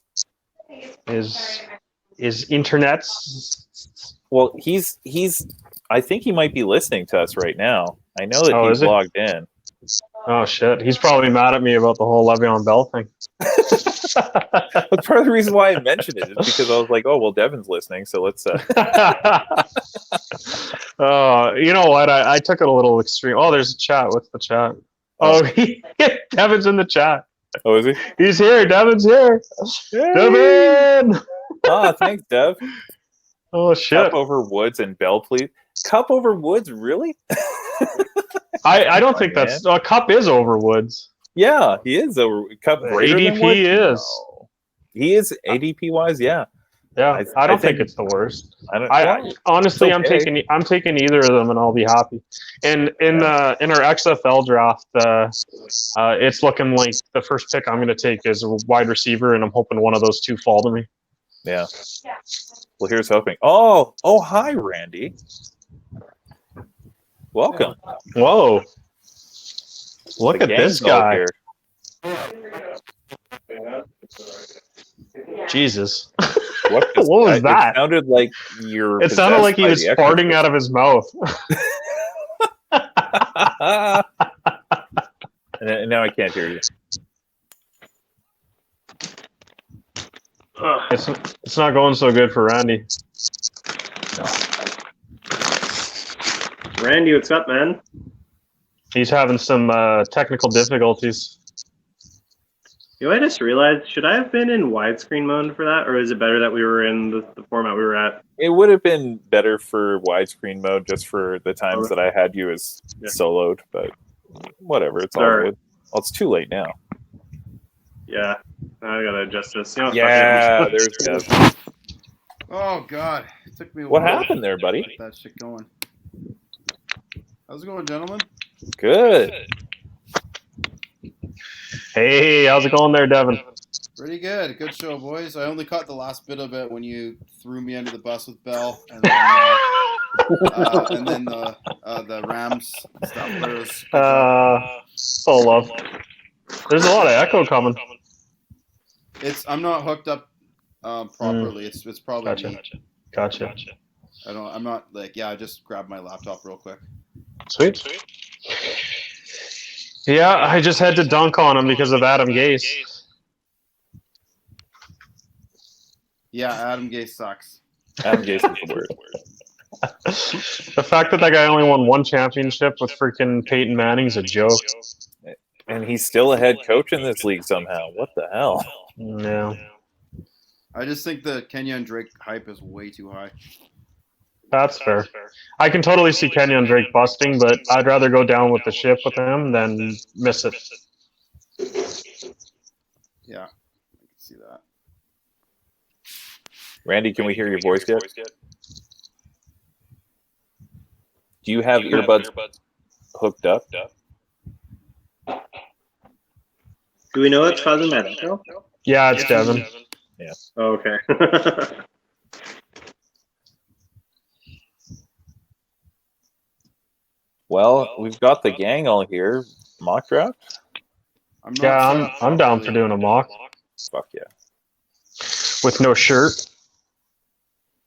S2: Is internet?
S1: Well, he's. I think he might be listening to us right now. I know that he's logged in.
S2: Oh shit! He's probably mad at me about the whole Le'Veon Bell thing.
S1: That's part of the reason why I mentioned it, is because I was like, oh well, Devin's listening, so let's.
S2: You know what? I took it a little extreme. Oh, there's a chat. What's the chat? Devin's in the chat.
S1: Oh, is he?
S2: He's here. Devin's here.
S1: Yay!
S2: Devin.
S1: Thanks, Dev.
S2: Oh shit!
S1: Cup over Woods and Bell, please. Cup over Woods, really?
S2: I don't think that's Cup is over Woods.
S1: Yeah, he is over Cup greater than Woods.
S2: ADP is.
S1: No. He is ADP wise. Yeah.
S2: Yeah, I don't think it's the worst. Honestly, okay. I'm taking either of them, and I'll be happy. And in our XFL draft, it's looking like the first pick I'm going to take is a wide receiver, and I'm hoping one of those two fall to me.
S1: Yeah. Well, here's hoping. Oh, hi, Randy. Welcome.
S2: Whoa! Look at this guy. Jesus.
S1: What
S2: was that?
S1: It sounded like
S2: It sounded like he was farting out of his mouth.
S1: And now I can't hear you.
S2: It's not going so good for Randy.
S1: No.
S3: Randy, what's up, man?
S2: He's having some technical difficulties.
S3: You know, I just realized, should I have been in widescreen mode for that, or is it better that we were in the format we were at?
S1: It would have been better for widescreen mode, just for the times that I had you as soloed, but whatever, it's all good. Well, it's too late now.
S3: Yeah, I gotta adjust this. You know,
S1: there's Dev.
S4: Oh God, it took me a
S1: What
S4: while
S1: happened there, buddy?
S4: to get that shit going. How's it going, gentlemen?
S1: Good.
S2: Hey, how's it going there, Devin?
S4: Pretty good. Good show, boys. I only caught the last bit of it when you threw me under the bus with Bell, and then, the Rams stuff.
S2: So love. There's a lot of echo coming.
S4: I'm not hooked up properly. It's probably me.
S2: Gotcha.
S4: I'm not I just grabbed my laptop real quick.
S2: Sweet. Yeah, I just had to dunk on him because of Adam Gase.
S4: Yeah, Adam Gase sucks.
S1: Adam Gase is the word.
S2: The fact that guy only won one championship with freaking Peyton Manning's a joke.
S1: And he's still a head coach in this league somehow. What the hell?
S2: Yeah.
S4: I just think the Kenya and Drake hype is way too high.
S2: That's fair. I can totally see Kenya and Drake busting, but I'd rather go down with the ship with them than miss it.
S4: Yeah, I can see that.
S1: Randy, can we hear your voice yet? Do you have earbuds hooked up?
S3: Do we know what's causing that echo?
S2: Yeah, it's Devin.
S1: Yeah.
S3: Oh, okay.
S1: Well, we've got the gang all here. Mock draft?
S2: I'm down for doing a mock.
S1: Fuck yeah.
S2: With no shirt.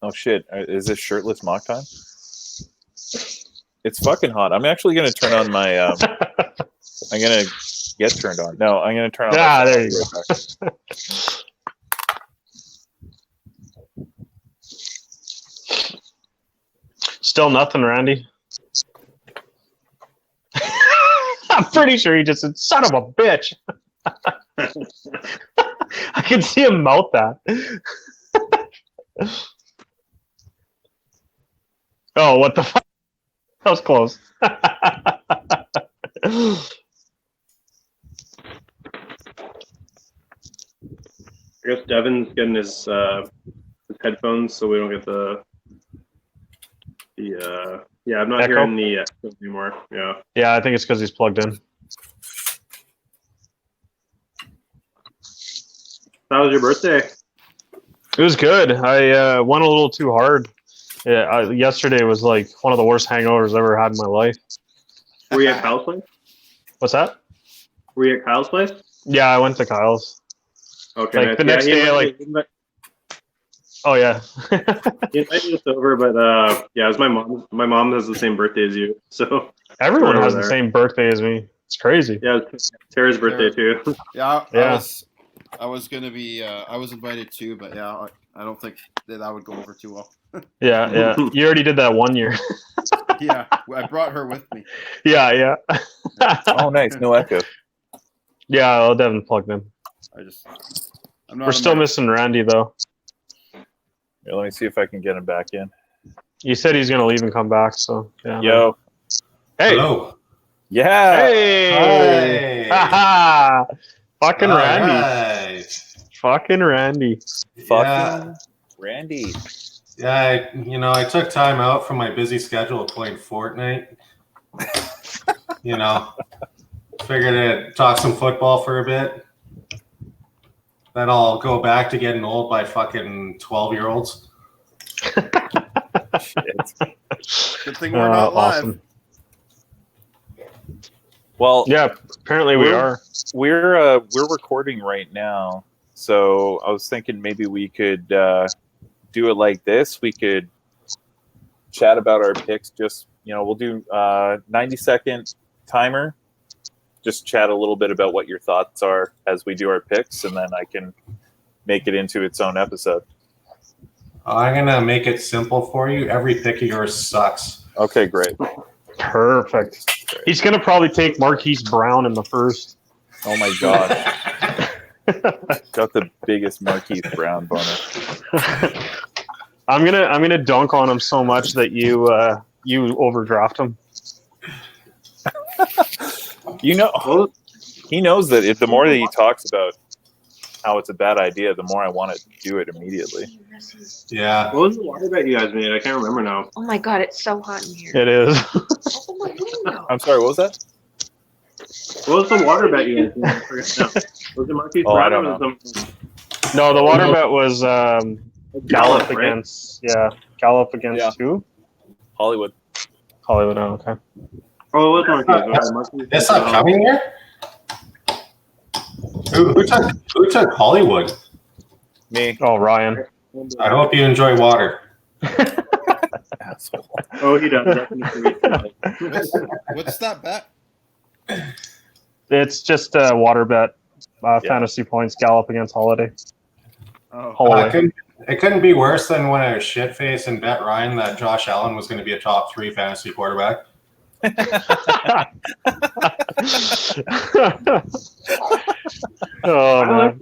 S1: Oh shit, is this shirtless mock time? It's fucking hot. I'm actually going to turn on my... I'm going to get turned on. No, I'm going to turn on my...
S2: there you go. Still nothing, Randy. I'm pretty sure he just said, son of a bitch. I can see him mouth that. Oh, what the fuck? That was close.
S3: I guess Devin's getting his headphones so we don't get the I'm not
S2: echo?
S3: hearing the echo anymore.
S2: Yeah, I think it's because he's plugged in.
S3: How was your birthday?
S2: It was good. I went a little too hard. Yeah, yesterday was like one of the worst hangovers I've ever had in my life.
S3: Were you at Kyle's place?
S2: What's that?
S3: Were you at Kyle's place?
S2: Yeah, I went to Kyle's.
S3: Okay.
S2: Like the next day, oh yeah.
S3: He invited us over, but it was my mom. My mom has the same birthday as you, so
S2: everyone has the same birthday as me. It's crazy.
S3: Yeah, it's Tara's birthday too.
S4: Yeah,
S2: Yeah.
S4: I was gonna be. I was invited too, but yeah, I don't think that would go over too well.
S2: Yeah. You already did that one year.
S4: Yeah, I brought her with me.
S2: Yeah.
S1: Oh, nice. No echo.
S2: Yeah, I'll definitely plug in.
S4: I'm not.
S2: We're still missing Randy though.
S1: Here, let me see if I can get him back in.
S2: You said he's gonna leave and come back, so yeah.
S1: Yo.
S2: Hey.
S5: Hello.
S1: Yeah.
S2: Hey. Haha. Fucking
S5: All
S2: Randy.
S5: right.
S2: Fucking Randy.
S1: Fucking Randy.
S5: Yeah, I took time out from my busy schedule of playing Fortnite. Figured I'd talk some football for a bit. Then I'll go back to getting old by fucking 12-year-olds.
S1: Shit.
S4: Good thing we're not live.
S2: Awesome.
S1: Well,
S2: Yeah, apparently we are.
S1: We're recording right now, so I was thinking maybe we could do it like this. We could chat about our picks. Just we'll do 90-second timer. Just chat a little bit about what your thoughts are as we do our picks, and then I can make it into its own episode.
S5: I'm going to make it simple for you. Every pick of yours sucks.
S1: Okay, great.
S2: Perfect. He's gonna probably take Marquise Brown in the first.
S1: Oh my god. Got the biggest Marquise Brown boner.
S2: I'm gonna dunk on him so much that you overdraft him.
S1: He knows that if the more that he talks about how it's a bad idea, the more I want to do it immediately.
S5: Yeah.
S3: What was the water bet you guys made? I can't remember now.
S6: Oh my god, it's so hot in here.
S2: It is.
S6: Open my window.
S1: I'm sorry, what was that?
S3: What was the water bet you guys made? I forget now. Was it Marquise
S1: Oh, I
S3: Brown?
S1: don't
S3: Or was it
S2: No, the water bet was Gallup
S3: right?
S2: against Gallup against who?
S1: Hollywood.
S2: Hollywood. Oh, okay.
S3: Oh, it was Marquise.
S5: This upcoming year? Who took Hollywood?
S1: Me.
S2: Oh, Ryan.
S5: I hope you enjoy water.
S1: Asshole.
S3: Oh, he does. Definitely.
S4: What's that bet?
S2: It's just a water bet. Fantasy points. Gallup against Holiday.
S4: Oh,
S2: Holloway.
S5: It couldn't be worse than when I was shit-faced and bet Ryan that Josh Allen was going to be a top 3 fantasy quarterback.
S2: Oh man.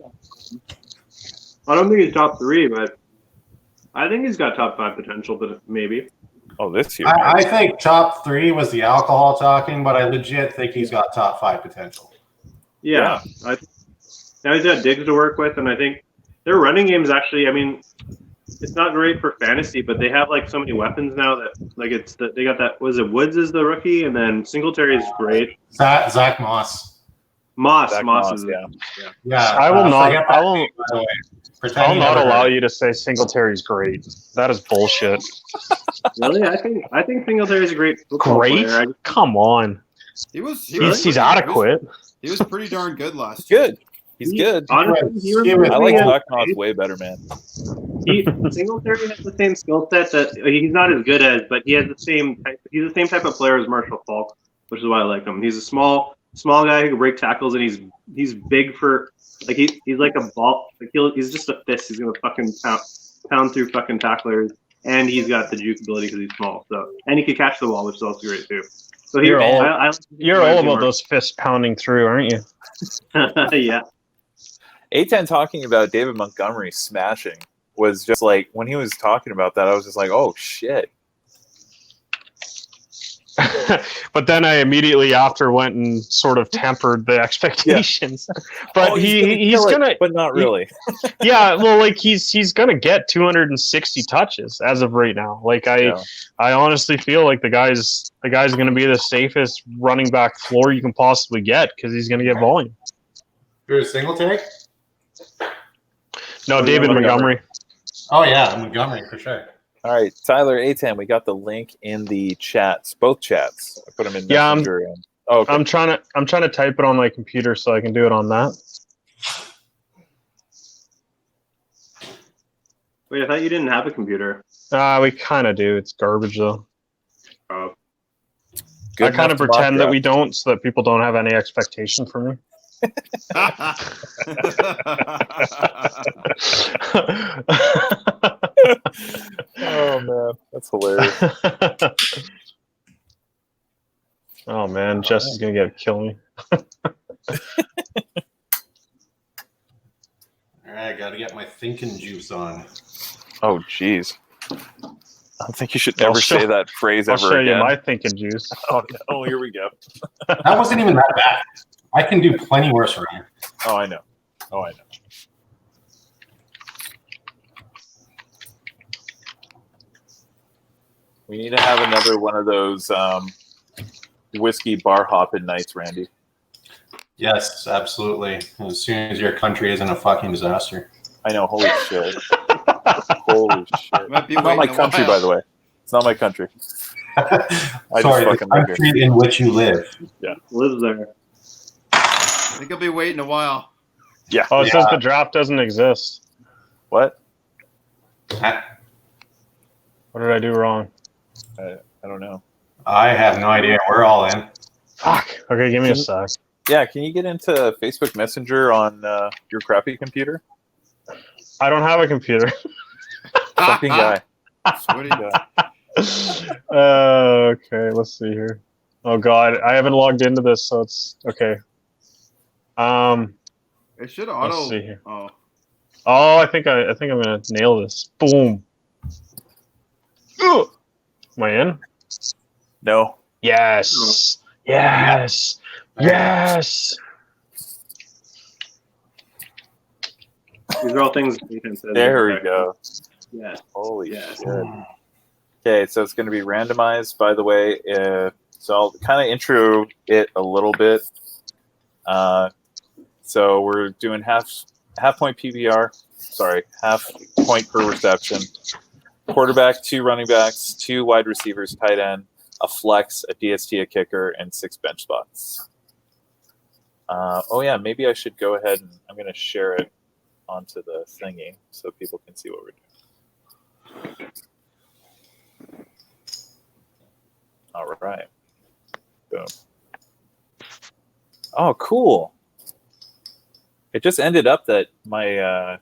S3: I don't think he's top 3, but I think he's got top 5 potential, but maybe.
S1: Oh, this year.
S5: I think top 3 was the alcohol talking, but I legit think he's got top 5 potential.
S3: Yeah. Now he's got Diggs to work with, and I think their running game's actually, I mean, it's not great for fantasy, but they have like so many weapons now that like they got that. Was it Woods is the rookie, and then Singletary's great.
S5: Zach Moss.
S3: Moss is
S5: Yeah.
S2: I will not.
S5: forget
S2: I
S5: that
S2: will.
S5: name, by the way. Pretend
S2: I'll
S5: you
S2: not
S5: never
S2: allow
S5: heard.
S2: you to say Singletary's great. That is bullshit.
S3: Really. I think Singletary's a great football
S2: Great?
S3: player.
S2: Come on. He's adequate.
S4: He was pretty darn good last year.
S1: Good. He's good.
S3: Honestly, he
S5: I
S3: reminds
S1: I
S3: me
S1: like
S3: of-
S1: Zach Moss way better, man.
S3: Singletary has the same skill set that he's not as good as, but he has the same type. He's the same type of player as Marshall Faulk, which is why I like him. He's a small guy who can break tackles, and he's big for like he's like a ball. Like he's just a fist. He's gonna fucking pound through fucking tacklers, and he's got the juke ability because he's small. So and he can catch the ball, which is also great too. So
S2: You're all
S3: I
S2: about those fists pounding through, aren't you?
S3: Yeah.
S1: Aetan talking about David Montgomery smashing was just like, when he was talking about that, I was just like, oh shit.
S2: But then I immediately after went and sort of tempered the expectations. But
S1: Oh,
S2: he's gonna,
S1: but not really.
S2: yeah. Well, like he's gonna get 260 touches as of right now. Like I honestly feel like the guy's gonna be the safest running back floor you can possibly get because he's gonna get volume.
S5: You're a Singletary?
S2: No, David Montgomery.
S5: Oh, yeah, Montgomery for sure.
S1: All right, Tyler, Aetan, we got the link in the chats, both chats. I put them in
S2: Yeah,
S1: Messenger. Okay.
S2: I'm trying to type it on my computer so I can do it on that.
S3: Wait, I thought you didn't have a computer.
S2: We kind of do. It's garbage though.
S3: Oh.
S1: Good
S2: I kind
S1: enough
S2: of
S1: to mock
S2: pretend that
S1: draft.
S2: we don't, so that people don't have any expectation for me.
S1: Oh man, that's hilarious.
S2: Oh man, Jess is gonna kill me.
S5: All right, got to get my thinking juice on.
S1: Oh jeez. I don't think you should
S2: I'll
S1: ever
S2: show-
S1: say that phrase
S2: I'll
S1: ever
S2: show
S1: again.
S2: you my thinking juice.
S1: Oh no, here we go.
S5: That wasn't even that bad. I can do plenty worse, Ryan.
S1: Oh, I know. Oh, I know. We need to have another one of those whiskey bar hopping nights, Randy.
S5: Yes, absolutely. As soon as your country isn't a fucking disaster.
S1: I know. Holy shit. Holy shit.
S4: Might be
S1: It's not my
S4: waiting a
S1: country,
S4: while.
S1: by the way. It's not my country.
S5: Sorry, the
S1: fucking live here.
S5: country in which you live.
S3: Lives there.
S4: I think I'll be waiting a while.
S1: Yeah.
S2: Oh, it
S5: Yeah.
S2: says the draft doesn't exist.
S1: What?
S2: What did I do wrong?
S1: I don't know.
S5: I have no idea. We're all in.
S2: Fuck. Okay, give me a sec.
S1: Yeah, can you get into Facebook Messenger on your crappy computer?
S2: I don't have a computer.
S1: Fucking guy.
S4: What do you-
S2: Okay, let's see here. Oh god, I haven't logged into this, so it's okay.
S4: It should
S2: Let's
S4: auto.
S2: see here.
S4: Oh,
S2: Oh, I think I'm gonna nail this. Boom. Ugh. Am I in?
S1: No.
S2: Yes. Yes. Yes.
S3: These are all things Ethan says.
S1: There we go.
S3: Yeah.
S1: Holy
S3: Yes.
S1: shit. Okay, so it's going to be randomized, by the way. So I'll kind of intro it a little bit. So we're doing half point PBR. Sorry, half point per reception. Quarterback, 2 running backs, 2 wide receivers, tight end, a flex, a DST, a kicker, and 6 bench spots. Oh yeah, maybe I should go ahead and I'm going to share it onto the thingy so people can see what we're doing. All right. Boom. Oh, cool. It just ended up that my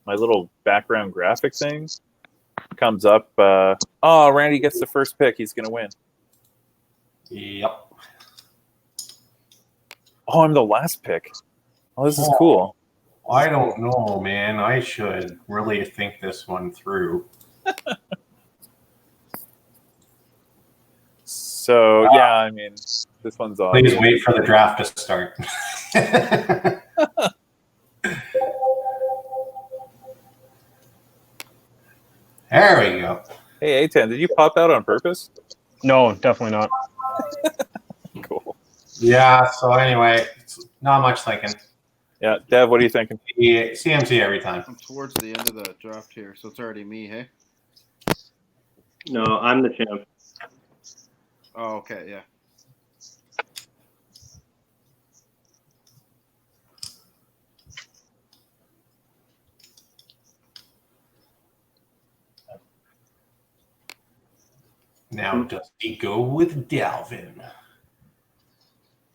S1: my little background graphic thing comes up. Oh, Randy gets the first pick. He's going to win.
S5: Yep.
S1: Oh, I'm the last pick. Oh, this is cool.
S5: I don't know, man. I should really think this one through.
S1: So, yeah, I mean, this one's on.
S5: Please wait for the draft to start. There we go.
S1: Hey, Aetan, did you pop out on purpose?
S2: No, definitely not.
S1: Cool.
S5: Yeah, so anyway, it's not much thinking.
S1: Yeah, Dev, what are you thinking?
S5: CMC every time.
S4: I'm towards the end of the draft here, so it's already me, hey?
S3: No, I'm the champ.
S4: Oh, okay, yeah.
S5: Now, does he go with Dalvin?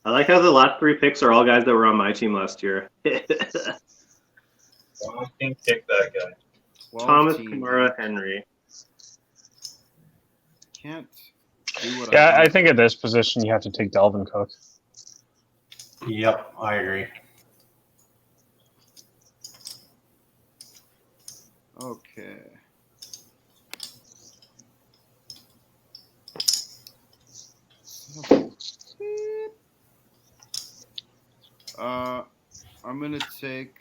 S3: I like how the last 3 picks are all guys that were on my team last year.
S1: Someone can kick that guy.
S4: 12
S3: Thomas,
S4: teams.
S3: Kamara, Henry.
S4: Can't do what
S2: Yeah, I
S4: want.
S2: think at this position you have to take Dalvin Cook.
S5: Yep, I agree.
S4: Okay. I'm gonna take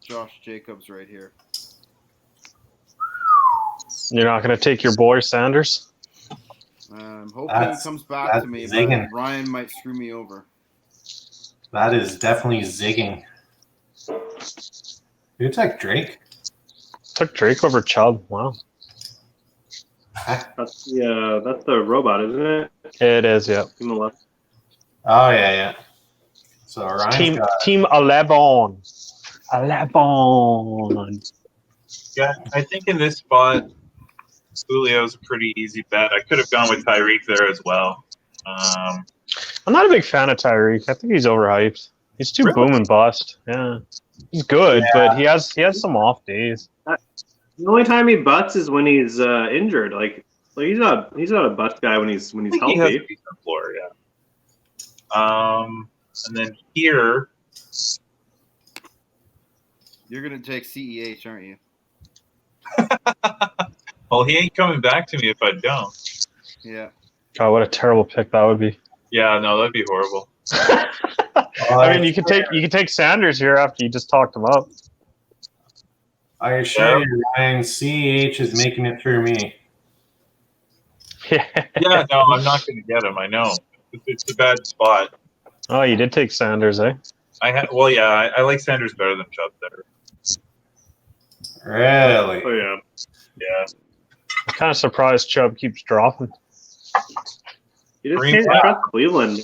S4: Josh Jacobs right here.
S2: You're not going to take your boy Sanders?
S4: I'm hoping
S5: That's-
S4: he comes back
S5: that's
S4: to me,
S5: zigging.
S4: but Ryan might screw me over.
S5: That is definitely zigging. Who took Drake?
S2: Took Drake over Chubb. Wow.
S3: That's the robot, isn't it?
S2: It is, yeah.
S3: Team 11.
S5: Oh, yeah. So Ryan's got...
S2: Team 11. 11.
S1: Yeah, I think in this spot, Julio's a pretty easy bet. I could have gone with Tyreek there as well.
S2: I'm not a big fan of Tyreek. I think he's overhyped. He's too boom and bust. Yeah, he's good, but he has some off days.
S3: The only time he busts is when he's injured. Like he's not a bust guy when he's healthy.
S1: He has a decent floor, yeah. And then here,
S4: You're gonna take CEH, aren't you?
S1: well, he ain't coming back to me if I don't.
S4: Yeah.
S2: God, what a terrible pick that would be.
S1: Yeah, no, that'd be horrible.
S2: I mean, you can take Sanders here after you just talked him up.
S5: I assure you, Ryan, CEH is making it through me.
S2: Yeah.
S1: Yeah, no, I'm not going to get him. I know it's a bad spot.
S2: Oh, you did take Sanders, eh?
S1: I like Sanders better than Chubb there.
S5: Really?
S3: Oh yeah.
S1: Yeah.
S2: I'm kind of surprised Chubb keeps dropping.
S3: You just can't trust Cleveland.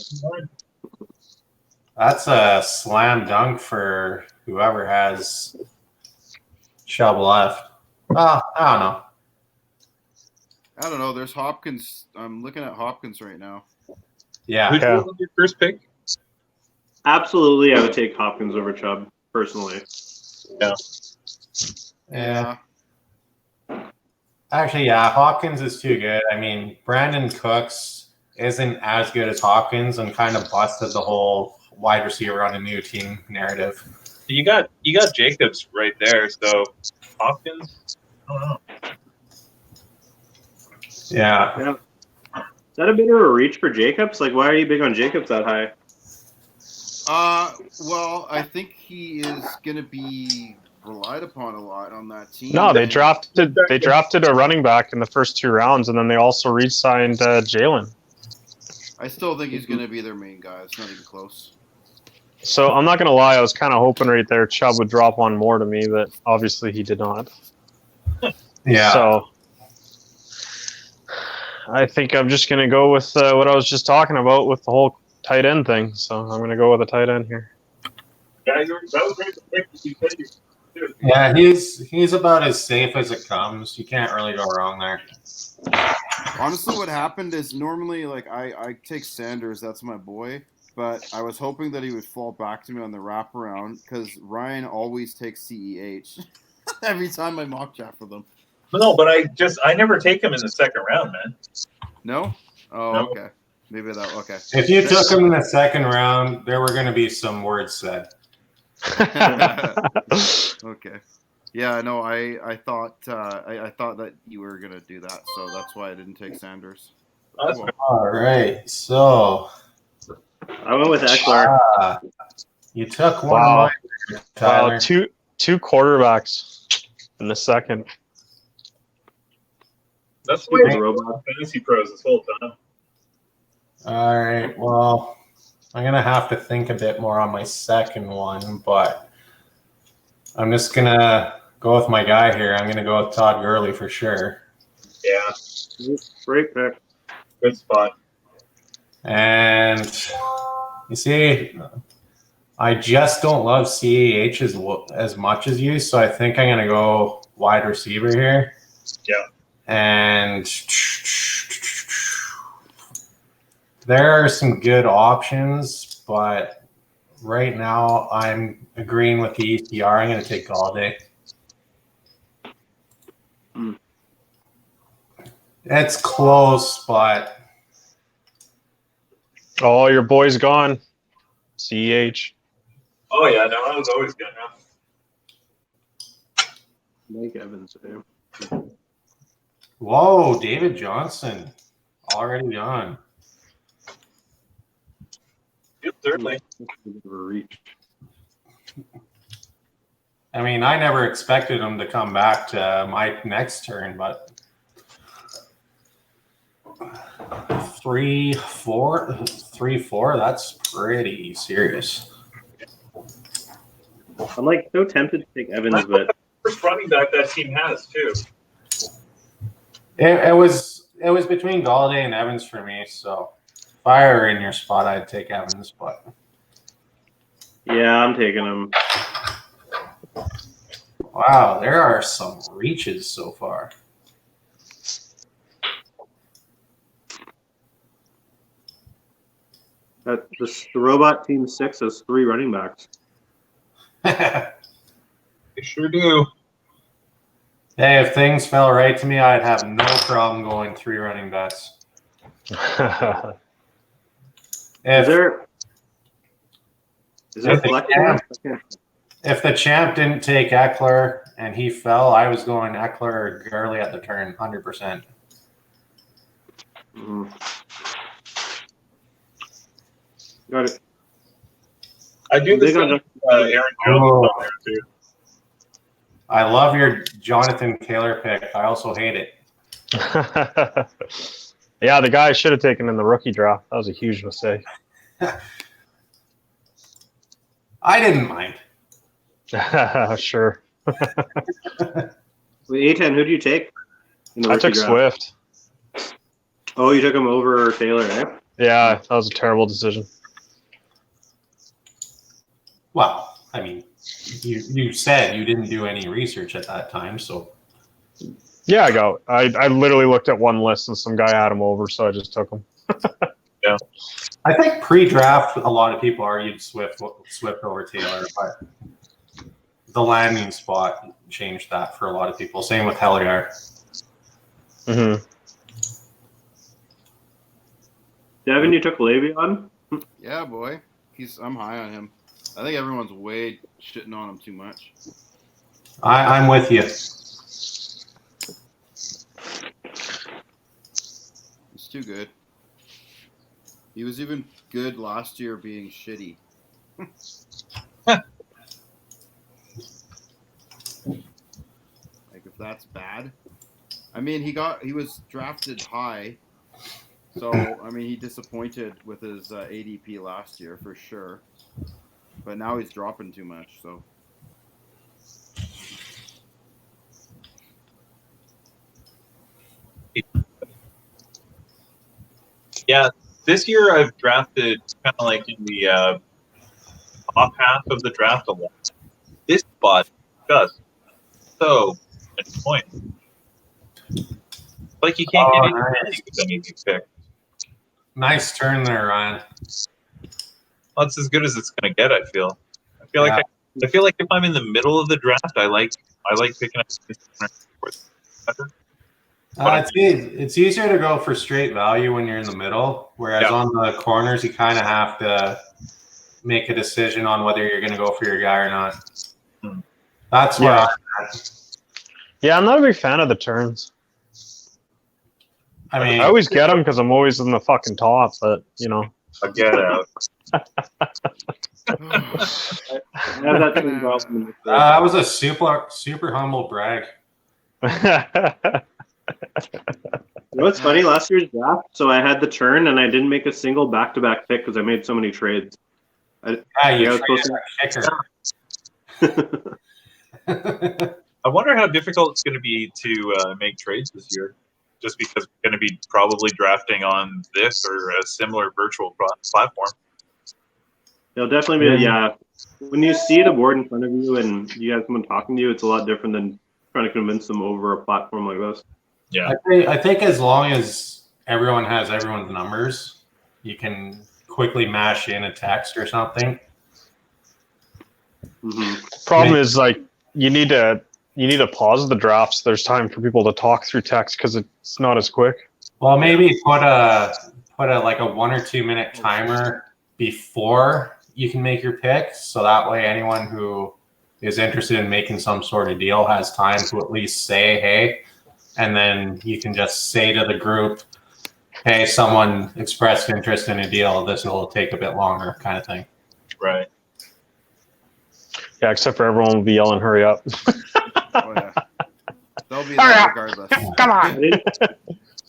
S5: That's a slam dunk for whoever has Chubb left. I don't know.
S4: I don't know. There's Hopkins. I'm looking at Hopkins right now.
S5: Yeah.
S1: Who'd you want your first pick?
S3: Absolutely, I would take Hopkins over Chubb personally.
S1: Yeah.
S5: Yeah. Actually, yeah, Hopkins is too good. I mean, Brandon Cooks isn't as good as Hopkins and kind of busted the whole wide receiver on a new team narrative.
S1: You got Jacobs right there, so Hopkins, I don't know.
S5: Yeah.
S3: Is that a bit of a reach for Jacobs? Like, why are you big on Jacobs that high?
S4: Well, I think he is going to be relied upon a lot on that team.
S2: No, they drafted a running back in the first 2 rounds, and then they also re-signed Jalen.
S4: I still think he's going to be their main guy. It's not even close.
S2: So I'm not going to lie, I was kind of hoping right there Chubb would drop one more to me, but obviously he did not.
S5: Yeah.
S2: So I think I'm just going to go with what I was just talking about with the whole tight end thing. So I'm going to go with a tight end here.
S1: Yeah, that was great to pick. You said you
S5: Yeah, he's about as safe as it comes. You can't really go wrong there.
S4: Honestly, what happened is normally, like, I take Sanders. That's my boy. But I was hoping that he would fall back to me on the wraparound because Ryan always takes CEH every time I mock chat for them.
S1: No, but I never take him in the second round, man.
S4: No? Oh,
S1: No.
S4: okay. Maybe that. Okay.
S5: If you took him in the second round, there were going to be some words said.
S4: Okay. Yeah, no, I thought I thought that you were gonna do that, so that's why I didn't take Sanders.
S1: Awesome.
S5: All right, so
S3: I went with Eckler.
S5: you took one
S2: Wow.
S5: of mine, Tyler.
S2: Wow, two quarterbacks in the second.
S1: That's the way
S3: Robot.
S1: fantasy pros this whole time.
S5: All right, well, I'm going to have to think a bit more on my second one, but I'm just going to go with my guy here. I'm going to go with Todd Gurley for sure.
S1: Yeah,
S3: Great pick.
S1: good spot.
S5: And you see, I just don't love CAH as much as you, so I think I'm going to go wide receiver here.
S1: Yeah.
S5: And there are some good options, but right now I'm agreeing with the ECR. I'm going to take Galladay. It's close, but
S2: Oh, your boy's gone. CEH.
S1: Oh yeah, no, I was always good enough.
S3: Mike Evans, too.
S5: whoa, David Johnson already gone.
S1: Yep, certainly.
S3: Reach.
S5: I mean, I never expected him to come back to my next turn, but 3-4, that's pretty serious.
S3: I'm like so tempted to take Evans, but
S1: First running back that team has too.
S5: It was between Galladay and Evans for me, so if I were in your spot, I'd take Evans, but
S3: yeah, I'm taking him.
S5: wow, there are some reaches so far.
S3: The robot team 6 has 3 running backs.
S7: They sure do.
S5: Hey, if things fell right to me, I'd have no problem going 3 running backs.
S3: Is there flex?
S5: If the champ didn't take Eckler and he fell, I was going Eckler or Gurley at the turn, 100%.
S3: Mm-hmm. Got it.
S7: I do the same. Aaron Jones on there too.
S5: I love your Jonathan Taylor pick. I also hate it.
S2: Yeah, the guy I should have taken in the rookie draft. That was a huge mistake.
S5: I didn't mind.
S2: Sure.
S3: Wait, Aetan, who do you take? In the
S2: I
S3: rookie
S2: took
S3: draft?
S2: Swift.
S3: Oh, you took him over Taylor, eh?
S2: Yeah, that was a terrible decision.
S5: Well, I mean, you said you didn't do any research at that time, so.
S2: Yeah, I literally looked at one list and some guy had him over, so I just took him.
S7: Yeah.
S5: I think pre-draft, a lot of people argued Swift over Taylor, but the landing spot changed that for a lot of people. Same with Helliar.
S2: Mm-hmm.
S3: Devin, you took Le'Veon?
S4: Yeah, boy. I'm high on him. I think everyone's way shitting on him too much.
S5: I'm with you.
S4: He's too good. He was even good last year being shitty. Like, if that's bad. I mean, he was drafted high. So, I mean, he disappointed with his ADP last year for sure. But now he's dropping too much, so.
S7: Yeah, this year I've drafted kind of like in the top half of the draft a lot. This spot does so disappointing. Like you can't get anything with any of these picks.
S5: Nice turn there, Ryan.
S7: Well, it's as good as it's going to get. I feel like I feel like if I'm in the middle of the draft, I like picking up.
S5: It's easier to go for straight value when you're in the middle, whereas on the corners you kind of have to make a decision on whether you're going to go for your guy or not. That's where I'm at.
S2: Yeah, I'm not a big fan of the turns.
S5: I mean,
S2: I always get them because I'm always in the fucking top, but you know.
S7: I'll get out.
S5: That was a super humble brag.
S3: You know what's funny? Last year's draft, so I had the turn and I didn't make a single back-to-back pick because I made so many trades.
S5: You
S7: I wonder how difficult it's going to be to make trades this year, just because we're going to be probably drafting on this or a similar virtual platform.
S3: It'll definitely be, when you see the board in front of you and you have someone talking to you, it's a lot different than trying to convince them over a platform like this.
S7: Yeah,
S5: I think as long as everyone has everyone's numbers, you can quickly mash in a text or something.
S3: Mm-hmm.
S2: Problem is, like, you need to pause the drafts. There's time for people to talk through text because it's not as quick.
S5: Well, maybe put a like a 1 or 2 minute timer before you can make your pick, so that way anyone who is interested in making some sort of deal has time to at least say hey, and then you can just say to the group, hey, someone expressed interest in a deal, this will take a bit longer, kind of thing.
S7: right.
S2: Yeah, except for everyone will be yelling, "Hurry up!"
S4: Oh, yeah. They'll be there regardless.
S6: Come on.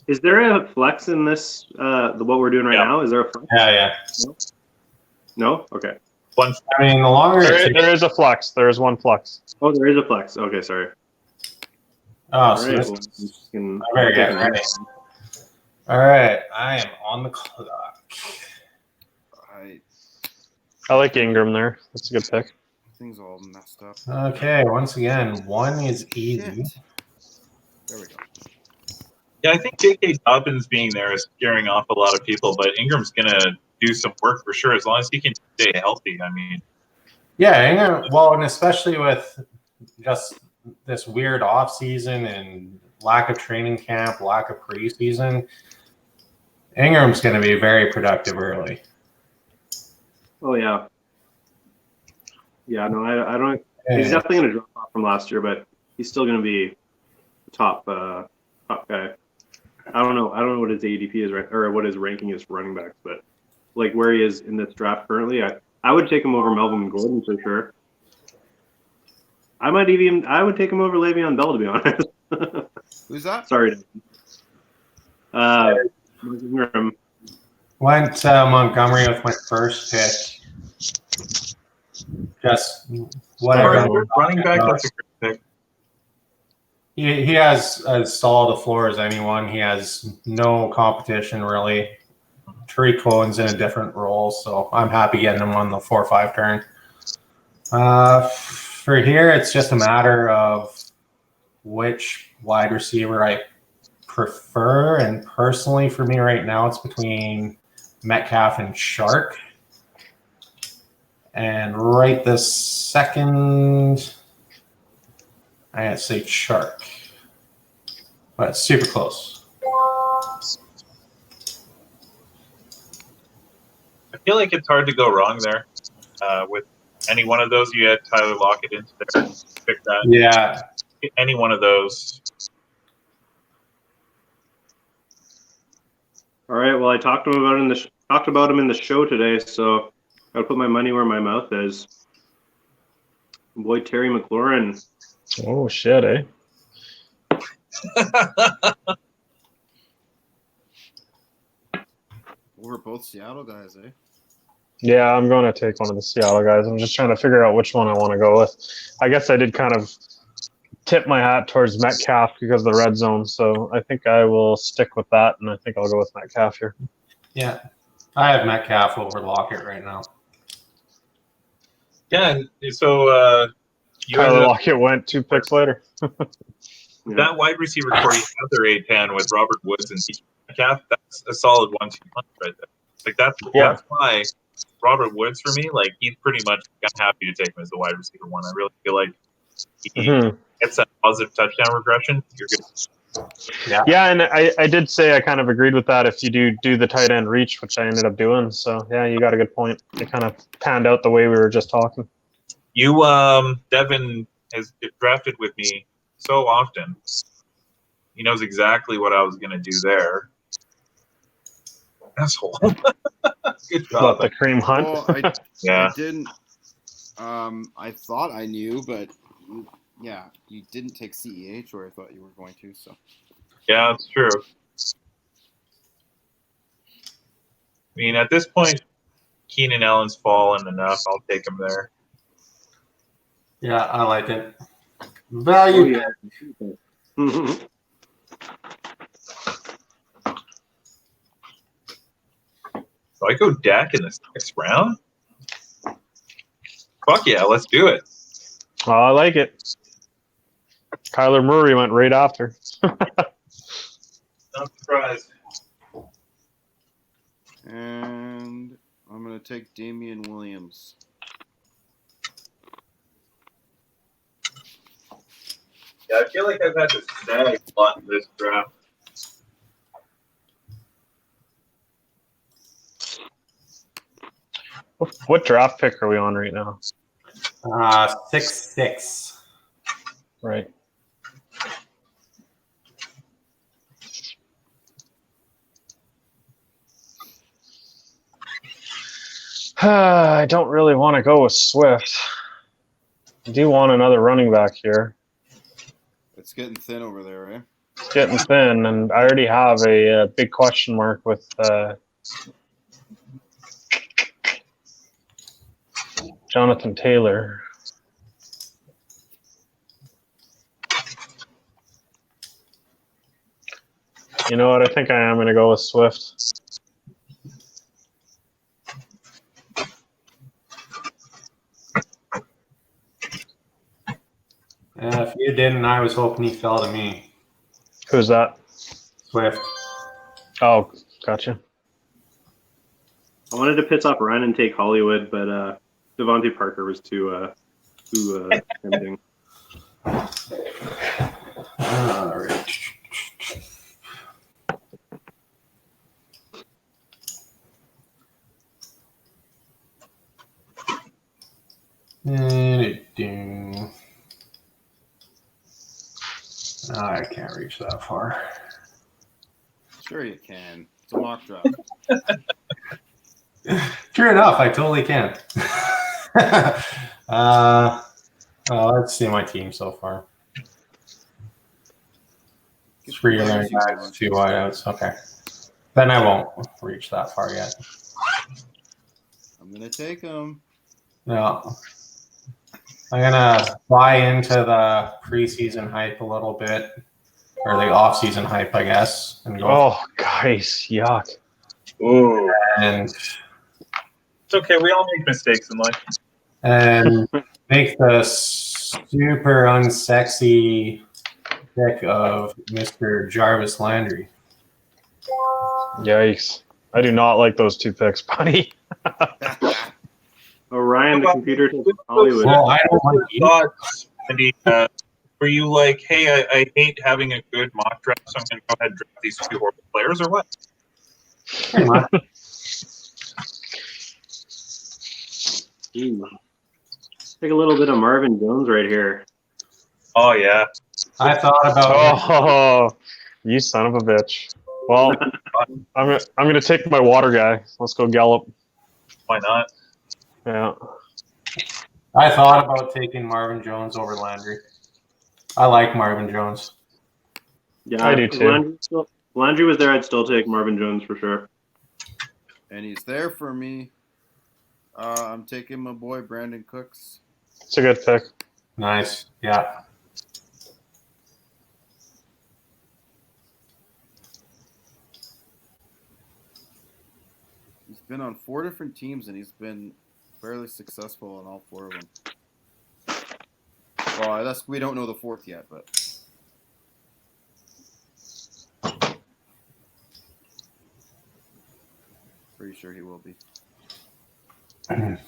S3: Is there a flex in this, what we're doing right now? Is there a flex?
S5: Yeah.
S3: No? Okay.
S7: One.
S5: I mean, the longer
S2: There is a flex. There is one flex.
S3: Oh, there is a flex. Okay, sorry.
S5: Oh, so
S3: Right,
S5: this
S3: well, you can-
S5: I better get ready. All right, I am on the clock.
S2: I like Ingram there. That's a good pick.
S4: Things all messed up.
S5: Okay, once again, one is easy.
S4: Shit. There we go.
S7: Yeah, I think J.K. Dobbins being there is scaring off a lot of people, but Ingram's gonna do some work for sure as long as he can stay healthy. I mean,
S5: yeah, well, and especially with just this weird off season and lack of training camp, lack of preseason, Ingram's going to be very productive early.
S3: Oh yeah. Yeah, no, I don't. He's definitely going to drop off from last year, but he's still going to be top guy. I don't know what his ADP is, right, or what his ranking is for running backs, but like where he is in this draft currently, I would take him over Melvin Gordon for sure. I would take him over Le'Veon Bell, to be honest.
S4: Who's that?
S3: Sorry. Ingram.
S5: Went Montgomery with my first pick. Just whatever.
S7: running back, that's a great pick.
S5: He has as solid a floor as anyone. He has no competition, really. Tariq Cohen's in a different role, so I'm happy getting him on the 4-5 turn. For here, it's just a matter of which wide receiver I prefer, and personally for me right now, it's between Metcalf and Shark. And right this second, I gotta say Shark, but it's super close.
S7: I feel like it's hard to go wrong there with any one of those. You had Tyler Lockett into there. Pick that.
S5: Yeah.
S7: Any one of those.
S3: All right. Well, I talked to him about him in the show today, so I'll put my money where my mouth is. Boy, Terry McLaurin.
S2: Oh shit, eh?
S4: We're both Seattle guys, eh?
S2: Yeah, I'm going to take one of the Seattle guys. I'm just trying to figure out which one I want to go with. I guess I did kind of tip my hat towards Metcalf because of the red zone, so I think I will stick with that, and I think I'll go with Metcalf here.
S5: Yeah. I have Metcalf over Lockett right now.
S7: Yeah, so
S2: Tyler Lockett went 2 picks later.
S7: That wide receiver core you have there, Aetan, with Robert Woods and Metcalf, that's a solid 1-2 punch right there. Like that's why Robert Woods for me, like he's pretty much happy to take him as the wide receiver one. I really feel like he gets that positive touchdown regression. You're good.
S2: Yeah, and I did say I kind of agreed with that if you do the tight end reach, which I ended up doing. So yeah, you got a good point. It kind of panned out the way we were just talking.
S7: You Devin has drafted with me so often. He knows exactly what I was gonna do there. Asshole. Good job.
S2: What, the cream hunt?
S4: Well, I didn't. I thought I knew, but yeah, you didn't take CEH where I thought you were going to. So
S7: yeah, that's true. I mean, at this point, Keenan Allen's fallen enough. I'll take him there.
S5: Yeah, I like it. Value.
S3: Oh, yeah.
S7: So I go Dak in this next round? Fuck yeah, let's do it.
S2: Oh, I like it. Kyler Murray went right after.
S7: Not surprised.
S4: and I'm gonna take Damian Williams.
S7: Yeah, I feel like I've had to snag a lot in this draft.
S2: What draft pick are we on right now?
S5: 6-6.
S2: Right. I don't really want to go with Swift. I do want another running back here.
S4: It's getting thin over there, right?
S2: It's getting thin, and I already have a big question mark with Jonathan Taylor. You know what? I think I am going to go with Swift.
S5: If you didn't, I was hoping he fell to me.
S2: Who's that?
S5: Swift.
S2: Oh, gotcha.
S3: I wanted to piss off Ryan and take Hollywood, but Devontae Parker was too tempting.
S5: All right. I can't reach that far.
S4: Sure you can. It's a mock draft.
S5: True enough, I totally can. Let's see my team so far. 3 running backs, 2 wideouts. Okay. Then I won't reach that far yet.
S4: I'm going to take him.
S5: No. I'm going to buy into the preseason hype a little bit, or the off-season hype, I guess. And go
S2: Oh, guys, yuck.
S7: Ooh.
S5: and
S7: It's okay. We all make mistakes in life.
S5: and make the super unsexy pick of Mr. Jarvis Landry.
S2: Yikes. I do not like those 2 picks, buddy.
S3: Oh, Ryan, the computer took Hollywood.
S5: Well, I don't like either.
S7: Thoughts, Andy, were you like, hey, I hate having a good mock draft, so I'm going to go ahead and draft these 2 horrible players, or what?
S5: Pretty much.
S3: Take a little bit of Marvin Jones right here.
S7: Oh, yeah.
S5: I thought about
S2: Oh, you son of a bitch. Well, I'm gonna take my water guy. Let's go Gallup.
S7: Why not?
S2: Yeah.
S5: I thought about taking Marvin Jones over Landry. I like Marvin Jones.
S3: Yeah,
S2: I do
S3: if
S2: too.
S3: Landry was there, I'd still take Marvin Jones for sure.
S4: And he's there for me. I'm taking my boy Brandon Cooks.
S2: It's a good pick.
S5: Nice. Yeah.
S4: He's been on 4 different teams, and he's been fairly successful in all 4 of them. Well, we don't know the 4th yet, but pretty sure he will be.
S7: Man.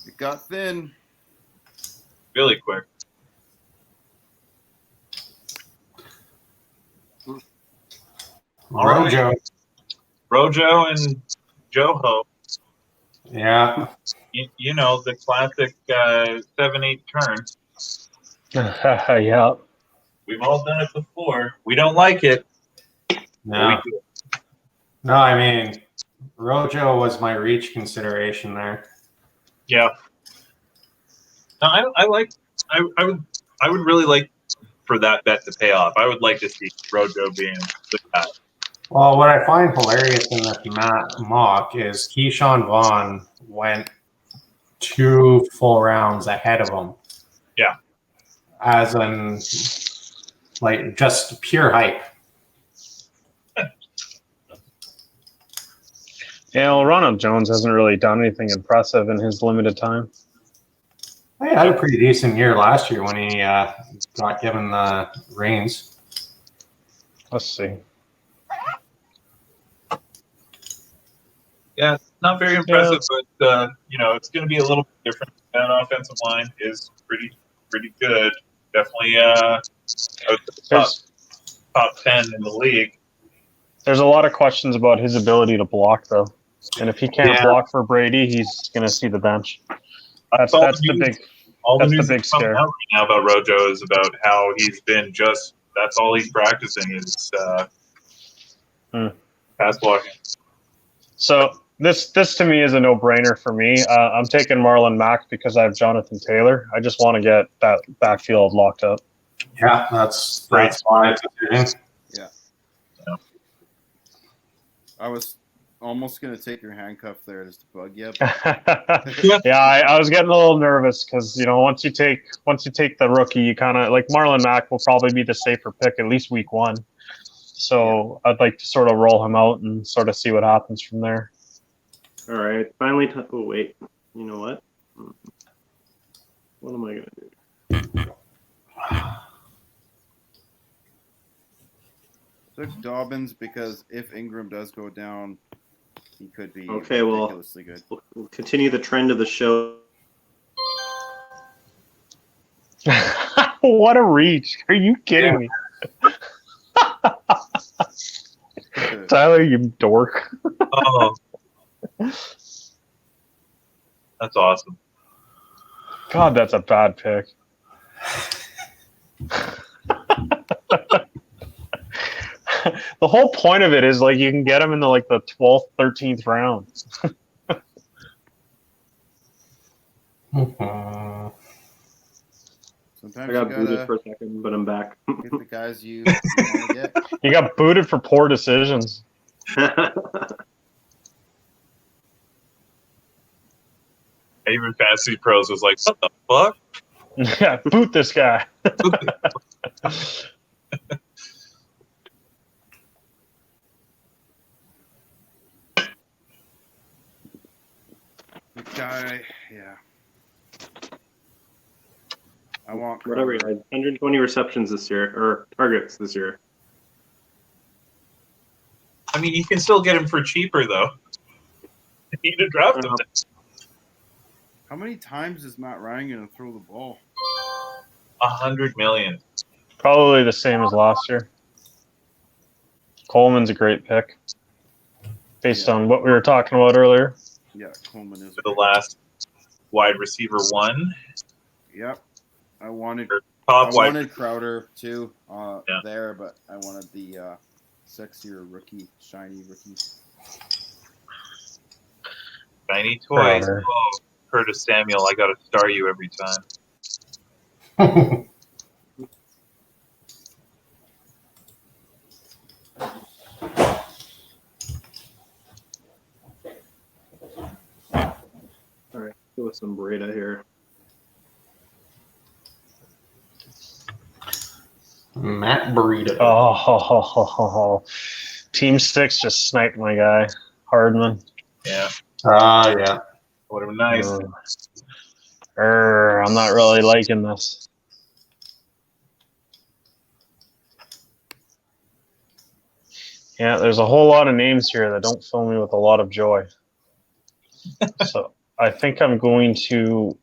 S4: It got thin.
S7: Really quick. Rojo and Joho.
S5: Yeah.
S7: You know, the classic 7-8 turn.
S2: Yeah.
S7: We've all done it before. We don't like it.
S5: No. No, I mean, Rojo was my reach consideration there.
S7: Yeah. No, I would really like for that bet to pay off. I would like to see Rojo being the guy.
S5: Well, what I find hilarious in this mock is Keyshawn Vaughn went 2 full rounds ahead of him.
S7: Yeah.
S5: As in, like, just pure hype.
S2: Yeah, well, Ronald Jones hasn't really done anything impressive in his limited time.
S5: He had a pretty decent year last year when he got given the reins.
S2: Let's see.
S7: Yeah, not very impressive, but it's going to be a little bit different. That offensive line is pretty good. Definitely top 10 in the league.
S2: There's a lot of questions about his ability to block, though. And if he can't block for Brady, he's going to see the bench. That's the big.
S7: All the
S2: That's
S7: news
S2: the big
S7: that's coming
S2: scare.
S7: out right now about Rojo is about how he's been that's all he's practicing is pass blocking.
S2: So this to me is a no-brainer for me. I'm taking Marlon Mack because I have Jonathan Taylor. I just want to get that backfield locked up.
S5: Yeah, that's my decision.
S4: Yeah. I was almost going to take your handcuff there just to bug you.
S2: Yeah, I was getting a little nervous because once you take the rookie, you kind of like Marlon Mack will probably be the safer pick at least week 1. So I'd like to sort of roll him out and sort of see what happens from there.
S3: All right, finally. Oh wait, you know what? What am I gonna do?
S4: Took Dobbins because if Ingram does go down, he could be
S3: Okay, well,
S4: ridiculously good.
S3: We'll continue the trend of the show.
S2: What a reach. Are you kidding me? Tyler, you dork.
S7: Oh, that's awesome.
S2: God, that's a bad pick. The whole point of it is like you can get him in the 12th, 13th round.
S4: Sometimes
S3: I got
S4: you
S3: booted
S4: gotta
S3: for a second, but I'm back.
S4: get the guys you want to get.
S2: You got booted for poor decisions.
S7: Even Fantasy Pros was like, what the fuck?
S2: Yeah, boot this guy.
S4: The guy, yeah. I want
S3: Whatever.
S4: Crowder.
S3: 120 receptions this year, or targets this year.
S7: I mean, you can still get him for cheaper, though. You need to draft him.
S4: How many times is Matt Ryan going to throw the ball?
S7: 100 million.
S2: Probably the same as last year. Coleman's a great pick. Based on what we were talking about earlier.
S4: Yeah, Coleman is
S7: For the last wide receiver one.
S4: Yep. I wanted Crowder too there, but I wanted the sexier rookie, shiny rookie.
S7: Shiny toys.
S2: Crowder.
S7: Oh, Curtis Samuel, I got to star you every time.
S3: All right, go with some Breda here.
S5: Matt Breida.
S2: Oh, Team 6 just sniped my guy, Hardman.
S7: Yeah.
S5: Yeah.
S7: Would have been nice.
S2: I'm not really liking this. Yeah, there's a whole lot of names here that don't fill me with a lot of joy. So I think I'm going to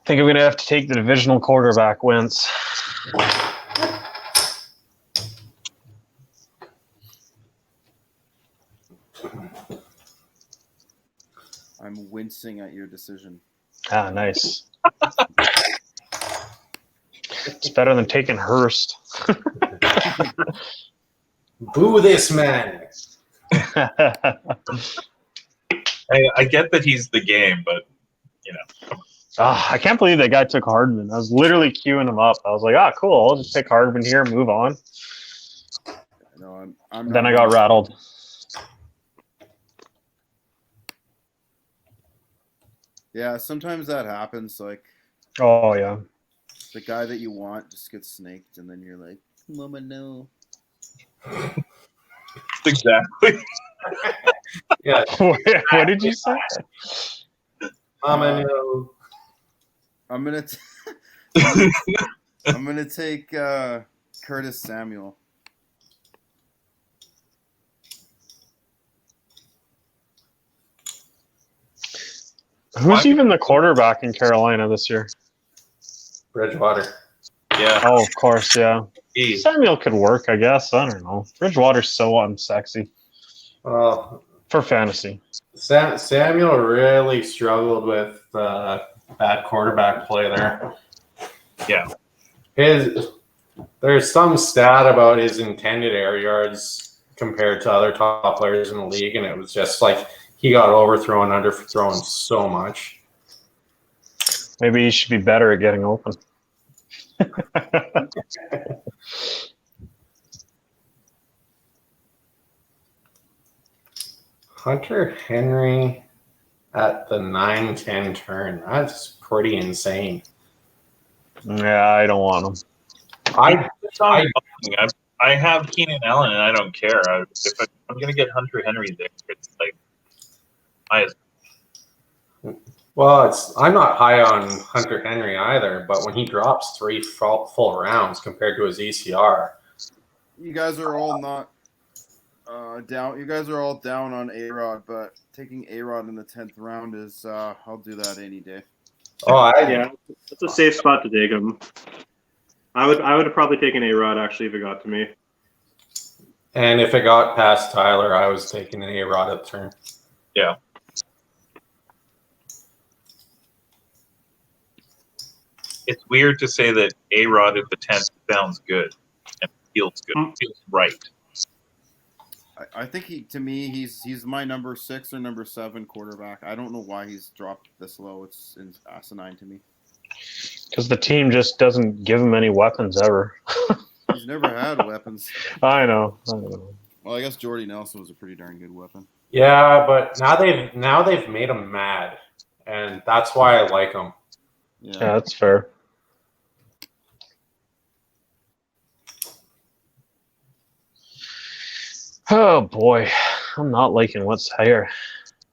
S2: have to take the divisional quarterback Wentz.
S4: I'm wincing at your decision.
S2: Ah, nice. It's better than taking Hurst.
S5: Boo this man.
S7: I get that he's the game, but, you know.
S2: I can't believe that guy took Hardman. I was literally queuing him up. I was like, cool. I'll just take Hardman here, move on.
S4: No,
S2: Then I got rattled.
S4: Yeah, sometimes that happens. Like,
S2: Oh, yeah.
S4: the guy that you want just gets snaked, and then you're like, Mama, no.
S7: Exactly.
S5: Yeah.
S2: What did you say?
S5: No.
S4: I'm gonna take Curtis Samuel.
S2: Who's even the quarterback in Carolina this year?
S5: Bridgewater.
S7: Yeah.
S2: Oh, of course, yeah.
S7: He-
S2: Samuel could work, I guess. I don't know. Bridgewater's so unsexy
S5: Well,
S2: for fantasy.
S5: Samuel really struggled with bad quarterback play there.
S7: Yeah.
S5: There's some stat about his intended air yards compared to other top players in the league, and it was just like he got overthrown, underthrown so much.
S2: Maybe he should be better at getting open.
S5: Hunter Henry at the 9-10 turn. That's pretty insane.
S2: Yeah, I don't want him.
S7: I have Keenan Allen, and I don't care. If I'm going to get Hunter Henry there, it's like,
S5: Well, I'm not high on Hunter Henry either, but when he drops 3 full rounds compared to his ECR,
S4: You guys are all not down. You guys are all down on A-Rod, but taking A-Rod in the 10th round is I'll do that any day.
S3: Yeah, it's a safe spot to take him. I would have probably taken A-Rod actually if it got to me.
S5: And if it got past Tyler, I was taking an A-Rod at the turn.
S7: Yeah. It's weird to say that A-Rod at the 10th sounds good and feels good. Feels right.
S4: I think he's my number 6 or number 7 quarterback. I don't know why he's dropped this low. It's asinine to me.
S2: Because the team just doesn't give him any weapons ever.
S4: He's never had weapons.
S2: I know.
S4: Well, I guess Jordy Nelson was a pretty darn good weapon.
S5: Yeah, but now they've made him mad, and that's why I like him.
S2: Yeah, that's fair. Oh boy, I'm not liking what's here.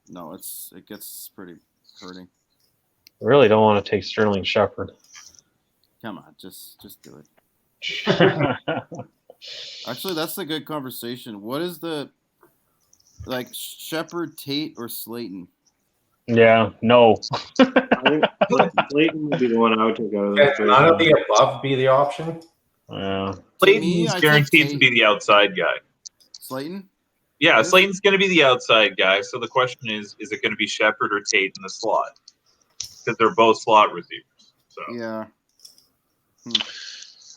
S4: No, it gets pretty hurting.
S2: I really don't want to take Sterling Shepard.
S4: Come on, just do it. Actually, that's a good conversation. What is the Shepard, Tate, or Slayton?
S2: Yeah, no.
S3: I think Slayton would be the one I would take out of this.
S5: Can none of the above be the option?
S2: Yeah.
S7: Slayton's guaranteed to be the outside guy.
S4: Slayton?
S7: Yeah, Slayton's going to be the outside guy. So the question is it going to be Shepard or Tate in the slot? Because they're both slot receivers. So
S4: Yeah.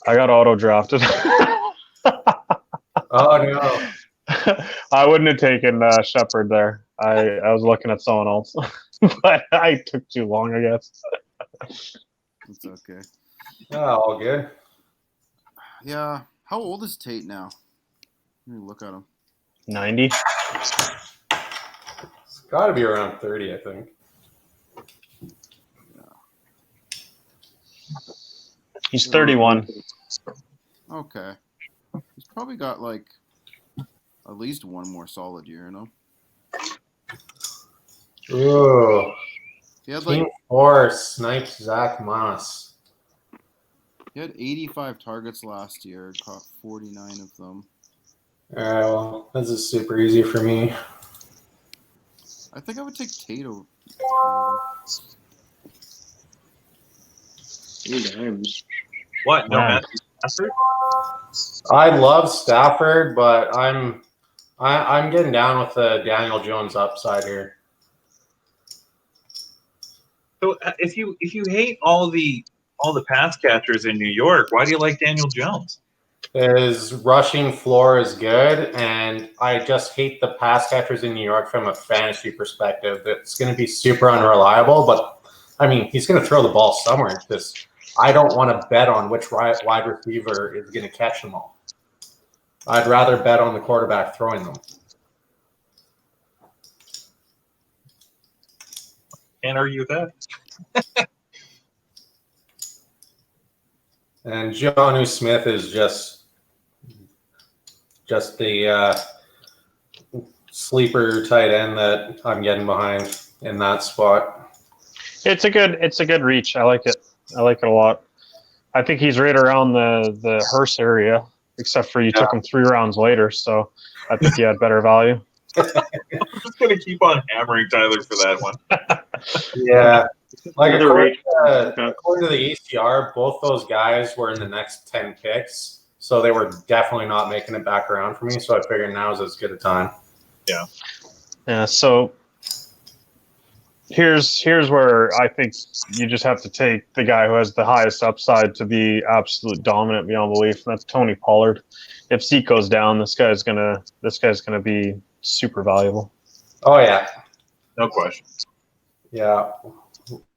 S2: I got auto drafted.
S5: Oh no.
S2: I wouldn't have taken Shepard there. I was looking at someone else, but I took too long, I guess.
S4: It's okay.
S5: Yeah, all good.
S4: Yeah. How old is Tate now? Let me look at him.
S2: 90.
S5: It's got to be around 30, I think.
S2: He's 31.
S4: Okay. He's probably got at least one more solid year, you know?
S5: Ooh.
S4: He had
S5: Team 4 sniped Zach Moss.
S4: He had 85 targets last year, caught 49 of them.
S5: All right, well, this is super easy for me.
S4: I think I would take Tate over.
S7: what? No
S2: Yeah.
S7: Matthew Stafford?
S5: I love Stafford, but I'm getting down with the Daniel Jones upside here.
S7: So if you hate all the pass catchers in New York, why do you like Daniel Jones?
S5: His rushing floor is good, and I just hate the pass catchers in New York from a fantasy perspective. It's going to be super unreliable, but I mean, he's going to throw the ball somewhere. Just I don't want to bet on which wide receiver is going to catch them all. I'd rather bet on the quarterback throwing them.
S7: Can't argue with that.
S5: And Jonnu Smith is just the sleeper tight end that I'm getting behind in that spot.
S2: It's a good reach. I like it. I like it a lot. I think he's right around the Hearst area, except for you took him 3 rounds later, so I think he had better value.
S7: I'm just going to keep on hammering Tyler for that one.
S5: Yeah. Like according to
S3: Okay.
S5: the ECR, both those guys were in the next 10 picks, so they were definitely not making it back around for me. So I figured now is as good a time.
S2: Yeah. So here's where I think you just have to take the guy who has the highest upside to be absolute dominant beyond belief, and that's Tony Pollard. If Zeke goes down, this guy's gonna be super valuable.
S5: Oh yeah,
S7: No question.
S5: yeah.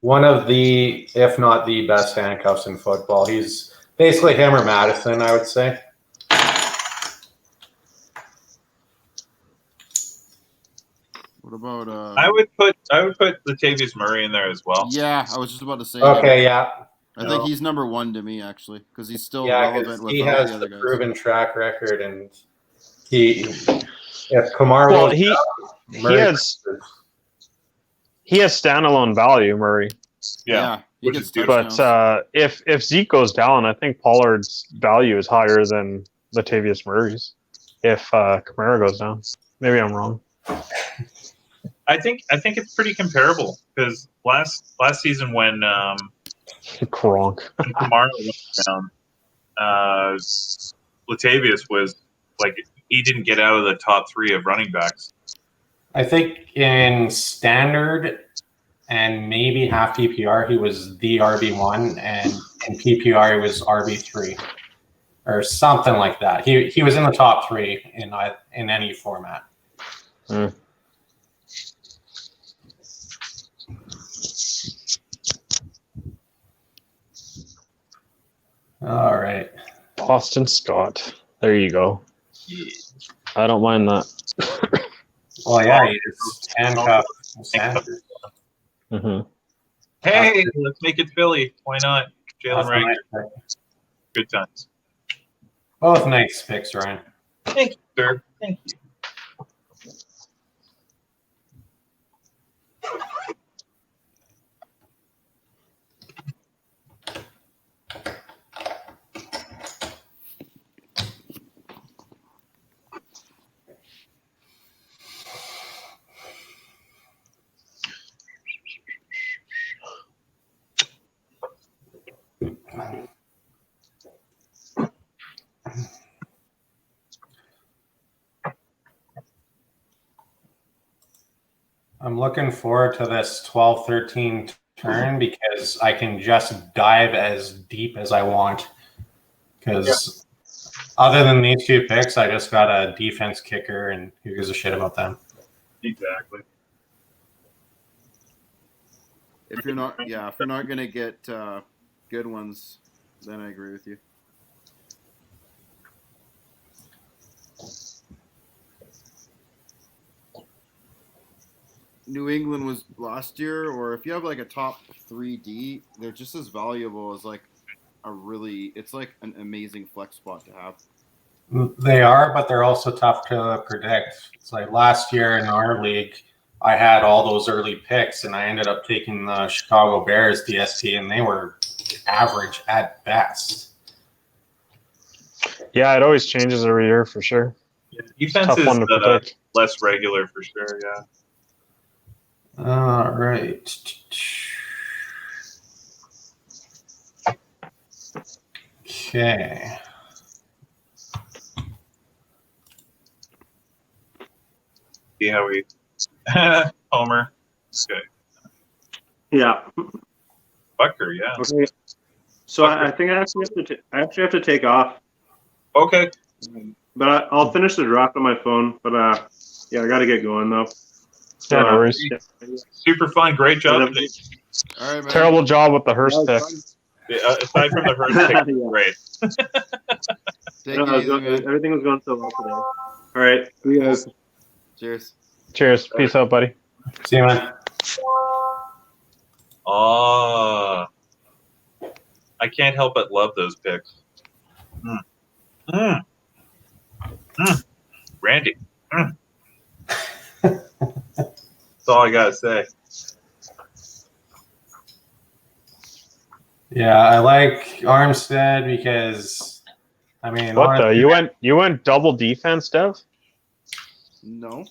S5: One of the, if not the best handcuffs in football. He's basically him or Madison, I would say.
S4: What about
S7: I would put Latavius Murray in there as well.
S4: Yeah, I was just about to say
S5: Okay, yeah.
S4: I think he's number 1 to me actually because he's still
S5: Yeah,
S4: relevant
S5: because he
S4: without
S5: has
S4: the
S5: the
S4: other guys.
S5: proven track record, and if Kamara
S2: Well,
S5: goes
S2: he
S5: down, Murray
S2: he has standalone value, Murray.
S7: Yeah.
S4: He
S7: which
S4: gets
S7: is beautiful.
S4: touchdowns.
S2: But if Zeke goes down, I think Pollard's value is higher than Latavius Murray's. If Kamara goes down, maybe I'm wrong.
S7: I think it's pretty comparable because last season when
S2: Kronk.
S7: Kamara went down, Latavius was like he didn't get out of the top 3 of running backs.
S5: I think in standard and maybe half PPR, he was the RB1, and in PPR, he was RB3 or something like that. He was in the top 3 in any format.
S2: Mm.
S5: All right.
S2: Boston Scott. There you go.
S7: Yeah.
S2: I don't mind that.
S5: Well, yeah, you just handcuff Sanders.
S2: Mm-hmm.
S7: Hey, let's make it Philly. Why not? Jalen
S5: That's a
S7: Rager.
S5: nice pick.
S7: Good times.
S5: Both nice picks, Ryan.
S7: Thank you, sir. Thank you.
S5: I'm looking forward to this 12-13 turn because I can just dive as deep as I want. Because other than these 2 picks, I just got a defense kicker, and who gives a shit about them?
S7: Exactly.
S4: If you're not gonna get good ones, then I agree with you. New England was last year, or if you have like a top 3D, they're just as valuable as like it's like an amazing flex spot to have.
S5: They are, but they're also tough to predict. It's like last year in our league, I had all those early picks, and I ended up taking the Chicago Bears DST, and they were average at best.
S2: Yeah, it always changes every year for sure.
S7: Yeah, defense
S2: Tough one to
S7: is
S2: predict.
S7: less regular for sure. Yeah.
S5: All right. Okay.
S7: See how we Homer. Okay.
S3: Yeah.
S7: Bucker. Yeah.
S3: Okay. So I think I actually have to take off,
S7: Okay.
S3: but I'll finish the draft on my phone. But yeah, I got to get going though. So,
S2: Yeah, no worries.
S3: yeah.
S7: Super fun. Great job.
S3: Yeah.
S4: All right, man.
S2: Terrible job with the Hurst pick.
S7: Aside from the Hurst pick,
S3: Yeah.
S7: great.
S4: Take
S3: No,
S4: it easy, man.
S3: everything was going so well today. All right. See you guys.
S4: Cheers.
S2: Cheers. Peace out, buddy.
S5: See you, man.
S7: I can't help but love those picks. Randy. That's all I gotta say.
S5: Yeah, I like Armstead because, I mean,
S2: What the?
S5: honestly,
S2: You went double defense, Dev?
S4: No.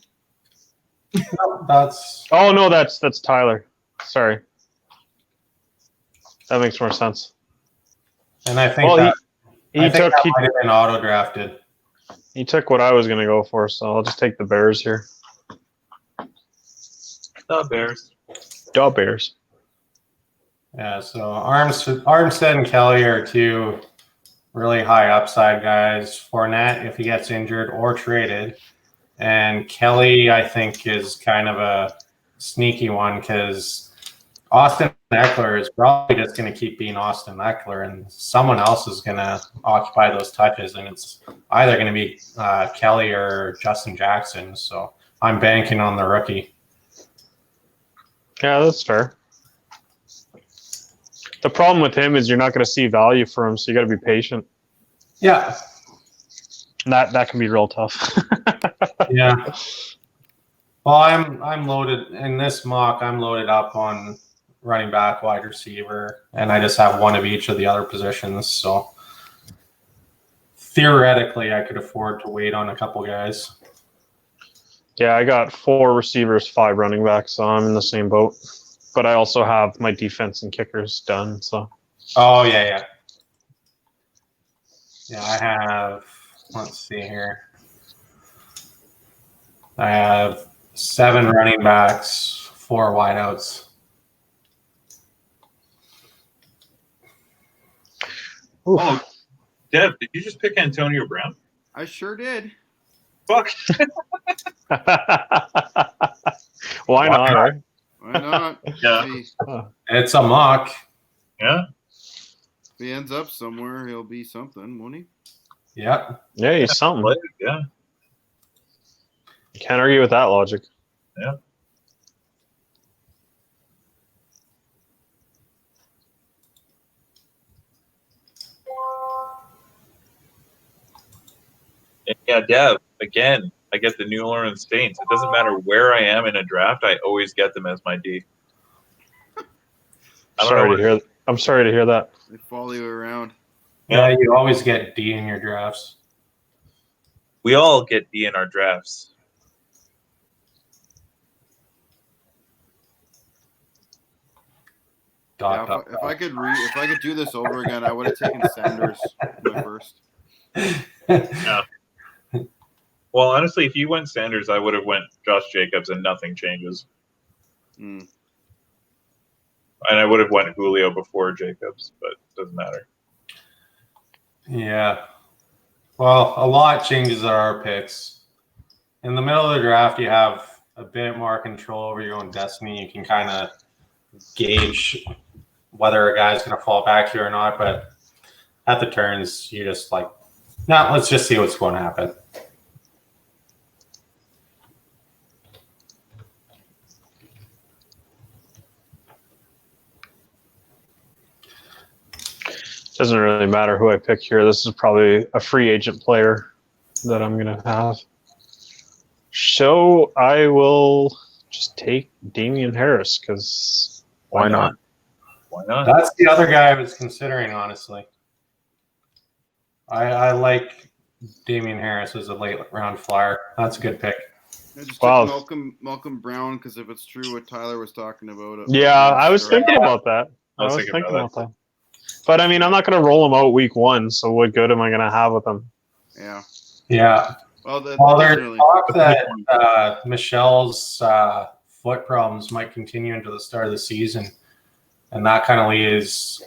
S5: that's
S2: Oh no, that's Tyler. Sorry. That makes more sense.
S5: and I think
S2: Well,
S5: that
S2: he
S5: I think
S2: took
S5: that might have been auto drafted.
S2: he took what I was gonna go for, so I'll just take the Bears here.
S7: The Bears.
S2: Duh, Bears.
S5: Yeah, so Armstead and Kelly are 2 really high upside guys. Fournette, if he gets injured or traded, and Kelly, I think, is kind of a sneaky one because Austin Eckler is probably just going to keep being Austin Eckler, and someone else is going to occupy those touches, and it's either going to be Kelly or Justin Jackson. So I'm banking on the rookie.
S2: Yeah, that's fair. The problem with him is you're not going to see value for him, so you got to be patient.
S5: Yeah,
S2: And that can be real tough.
S5: yeah. Well, I'm loaded in this mock. I'm loaded up on running back, wide receiver, and I just have one of each of the other positions. So theoretically, I could afford to wait on a couple guys.
S2: Yeah, I got 4 receivers, 5 running backs, so I'm in the same boat. But I also have my defense and kickers done. So.
S5: Oh yeah. Yeah, I have. Let's see here. I have 7 running backs, 4 wideouts.
S7: Oh, Dev, did you just pick Antonio Brown?
S4: I sure did.
S7: Fuck.
S2: Why not? Right?
S4: Why not?
S7: Yeah.
S5: It's a mock.
S7: Yeah.
S4: If he ends up somewhere, he'll be something, won't he?
S5: Yep.
S2: Yeah, he's something.
S7: Yeah.
S2: You can't argue with that logic.
S7: Yeah. Yeah, Dev, again, I get the New Orleans Saints. It doesn't matter where I am in a draft, I always get them as my D.
S2: I'm sorry to hear that.
S4: They follow you around.
S5: Yeah, you always get D in your drafts.
S7: We all get D in our drafts.
S4: Yeah, if I could do this over again, I would have taken Sanders my first.
S7: Yeah. Well, honestly, if you went Sanders, I would have went Josh Jacobs, and nothing changes.
S4: Mm.
S7: And I would have went Julio before Jacobs, but it doesn't matter.
S5: Yeah. Well, a lot changes at our picks. In the middle of the draft, you have a bit more control over your own destiny. You can kind of gauge whether a guy's going to fall back to you or not. But at the turns, you just like, no, let's just see what's going to happen.
S2: Doesn't really matter who I pick here. This is probably a free agent player that I'm going to have. So I will just take Damian Harris because why not?
S7: Why not?
S5: That's the other guy I was considering, honestly. I like Damian Harris as a late round flyer. That's a good pick.
S4: I just took Malcolm Brown because if it's true what Tyler was talking about.
S2: Yeah, I was thinking about that. I was thinking about that. But, I mean, I'm not going to roll him out week 1, so what good am I going to have with him?
S4: Yeah.
S5: Yeah.
S4: Well, there's
S5: talk that Michelle's foot problems might continue into the start of the season, and that kind of leaves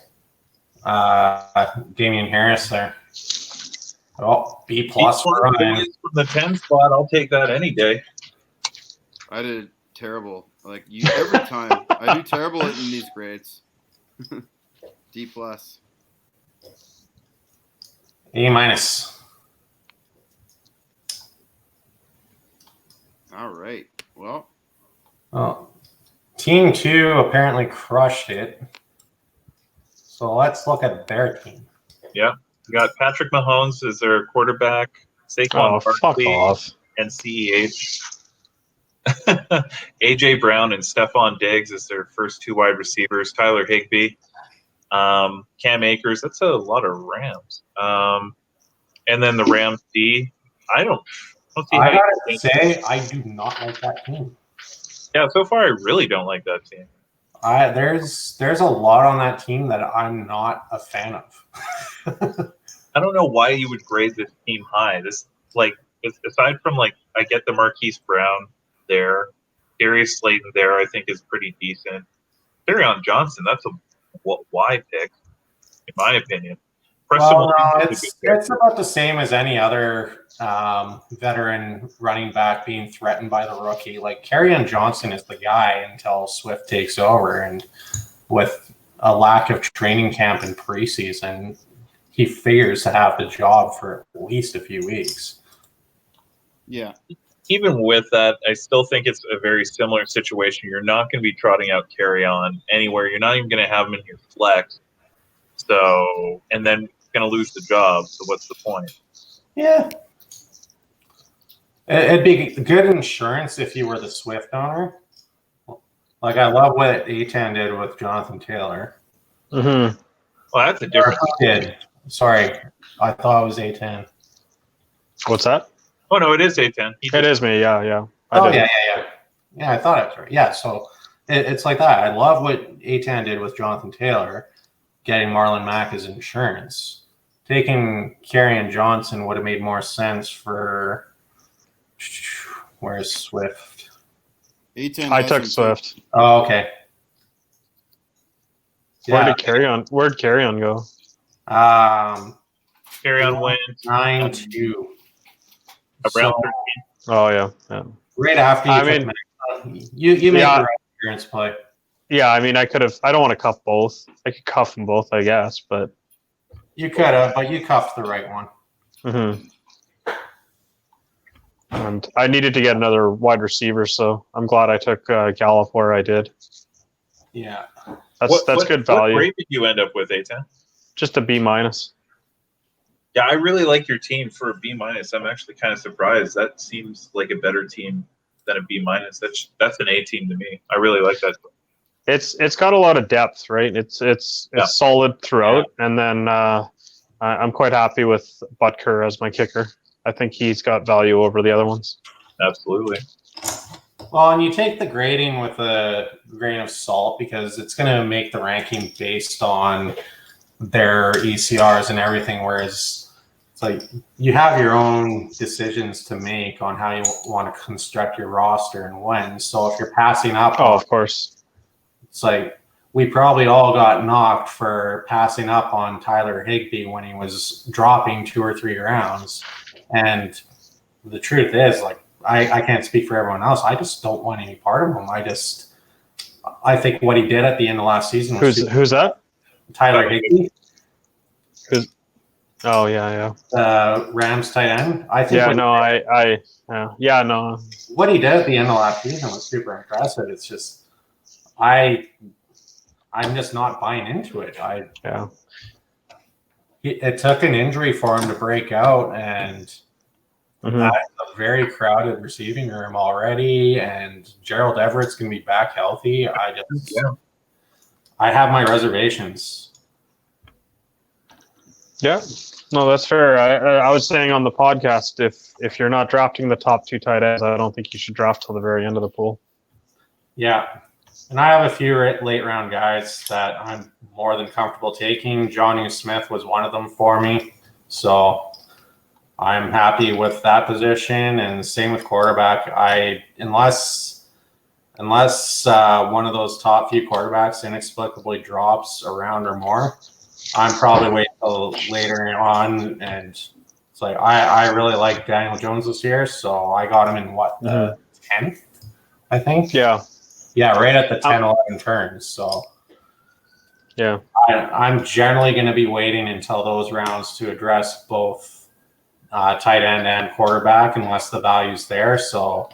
S5: Damian Harris there. Oh, B+ for Ryan.
S7: From the 10 spot, I'll take that any day.
S4: I did terrible. Like you every time. I do terrible in these grades. D+.
S5: A-.
S4: All right. Well.
S5: Oh, Team 2 apparently crushed it. So let's look at their team.
S7: Yeah. We got Patrick Mahomes as their quarterback, Saquon Barkley, and CEH. AJ Brown and Stephon Diggs as their first 2 wide receivers, Tyler Higbee. Cam Akers, that's a lot of Rams. And then the Rams D. I don't see how
S5: I gotta say, I do not like that team.
S7: Yeah, so far I really don't like that team.
S5: There's a lot on that team that I'm not a fan of.
S7: I don't know why you would grade this team high. This aside from I get the Marquise Brown there, Darius Slayton there. I think is pretty decent. Kerryon Johnson, that's a why pick, in my opinion.
S5: Well, no, it's about the same as any other veteran running back being threatened by the rookie. Like Kerryon Johnson is the guy until Swift takes over, and with a lack of training camp and preseason, he figures to have the job for at least a few weeks.
S4: Yeah.
S7: Even with that, I still think it's a very similar situation. You're not going to be trotting out Kerryon anywhere. You're not even going to have him in your flex. So, and then going to lose the job. So what's the point?
S5: Yeah. It'd be good insurance if you were the Swift owner. Like, I love what Aetan did with Jonathan Taylor.
S2: Mm-hmm.
S7: Well, that's a different.
S5: Did. Sorry, I thought it was Aetan.
S2: What's that?
S7: Oh no, it is A10.
S2: It is me. Yeah.
S5: Yeah. Yeah, I thought it was right. Yeah, so it's like that. I love what Aetan did with Jonathan Taylor, getting Marlon Mack as insurance. Taking Kerryon Johnson would have made more sense for. Where's Swift?
S4: A10
S2: I took
S4: hasn't
S2: Swift.
S5: Oh, okay.
S2: Where'd Carry-On go?
S7: Carry on went
S5: 9-2.
S7: around
S5: So,
S7: 13.
S2: Oh yeah.
S5: right after you took Mack. You made the right insurance play.
S2: Yeah, I mean, I could have. I don't want to cuff both. I could cuff them both, I guess, but
S5: You could have, but you cuffed the right one.
S2: mm-hmm. And I needed to get another wide receiver, so I'm glad I took Gallup where I did.
S5: Yeah.
S2: That's good value.
S7: What grade did you end up with, A10?
S2: Just a B-.
S7: Yeah, I really like your team for a B-. I'm actually kind of surprised. That seems like a better team than a B-. That's an A team to me. I really like that.
S2: It's got a lot of depth, right? It's solid throughout, and then I'm quite happy with Butker as my kicker. I think he's got value over the other ones.
S7: Absolutely.
S5: Well, and you take the grading with a grain of salt because it's going to make the ranking based on their ECRs and everything, whereas it's like you have your own decisions to make on how you want to construct your roster and when. So if you're passing up,
S2: of course,
S5: it's like we probably all got knocked for passing up on Tyler Higbee when he was dropping 2 or 3 rounds. And the truth is, like, I can't speak for everyone else. I just don't want any part of him. I think what he did at the end of last season was
S2: who's that?
S5: Tyler Higbee.
S2: Oh yeah.
S5: Rams tight end. I think.
S2: Yeah, no.
S5: What he did at the end of last season was super impressive. It's just I'm just not buying into it. It took an injury for him to break out, and that's a very crowded receiving room already. And Gerald Everett's going to be back healthy. I have my reservations.
S2: Yeah, no, that's fair. I was saying on the podcast, if you're not drafting the top 2 tight ends, I don't think you should draft till the very end of the pool.
S5: Yeah. And I have a few late round guys that I'm more than comfortable taking. Jonnu Smith was one of them for me. So I'm happy with that position. And same with quarterback. Unless one of those top few quarterbacks inexplicably drops a round or more, I'm probably waiting till later on. And it's like I really like Daniel Jones this year. So I got him in the 10th, I think. Yeah, right at the 10-11 turns. So,
S2: yeah,
S5: I'm generally going to be waiting until those rounds to address both tight end and quarterback, unless the value's there. So,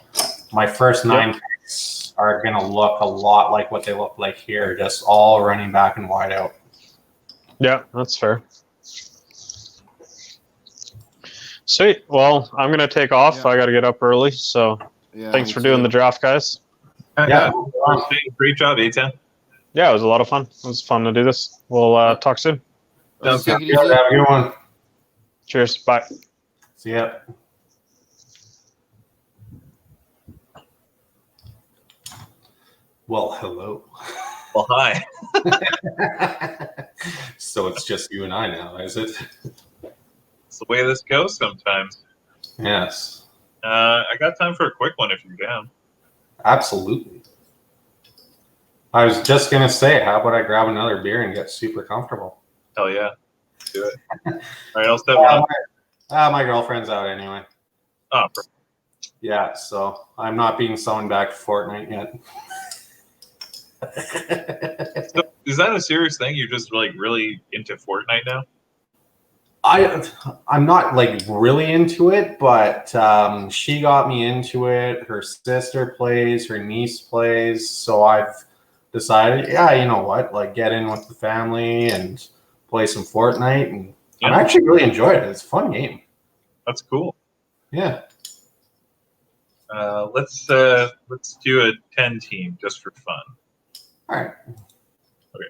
S5: my first 9 picks are going to look a lot like what they look like here, just all running back and wide out.
S2: Yeah, that's fair. Sweet. Well, I'm going to take off.
S4: Yeah.
S2: I got to get up early. So, thanks for doing the draft, guys.
S5: Yeah.
S7: Great job, A10.
S2: Yeah, it was a lot of fun. It was fun to do this. We'll talk soon.
S7: Sounds good.
S5: Have a good one.
S2: Cheers. Bye.
S5: See ya. Well, hello.
S7: Well, hi.
S5: So it's just you and I now, is it?
S7: It's the way this goes sometimes.
S5: Yes.
S7: I got time for a quick one if you're down.
S5: Absolutely. I was just going to say, how about I grab another beer and get super comfortable?
S7: Hell yeah. Do it. All right, I'll step on.
S5: My girlfriend's out anyway.
S7: Oh, perfect.
S5: Yeah, so I'm not being summoned back to Fortnite yet.
S7: So, is that a serious thing? You're just like really into Fortnite now?
S5: I'm not like really into it, but she got me into it. Her sister plays, her niece plays, so I've decided, you know what, like get in with the family and play some Fortnite, and I'm actually really enjoying it. It's a fun game.
S7: That's cool.
S5: Yeah.
S7: Let's do a 10 team just for fun.
S5: All right.
S7: Okay.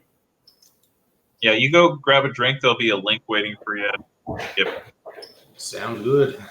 S7: Yeah, you go grab a drink. There'll be a link waiting for you. Yep.
S5: Sounds good.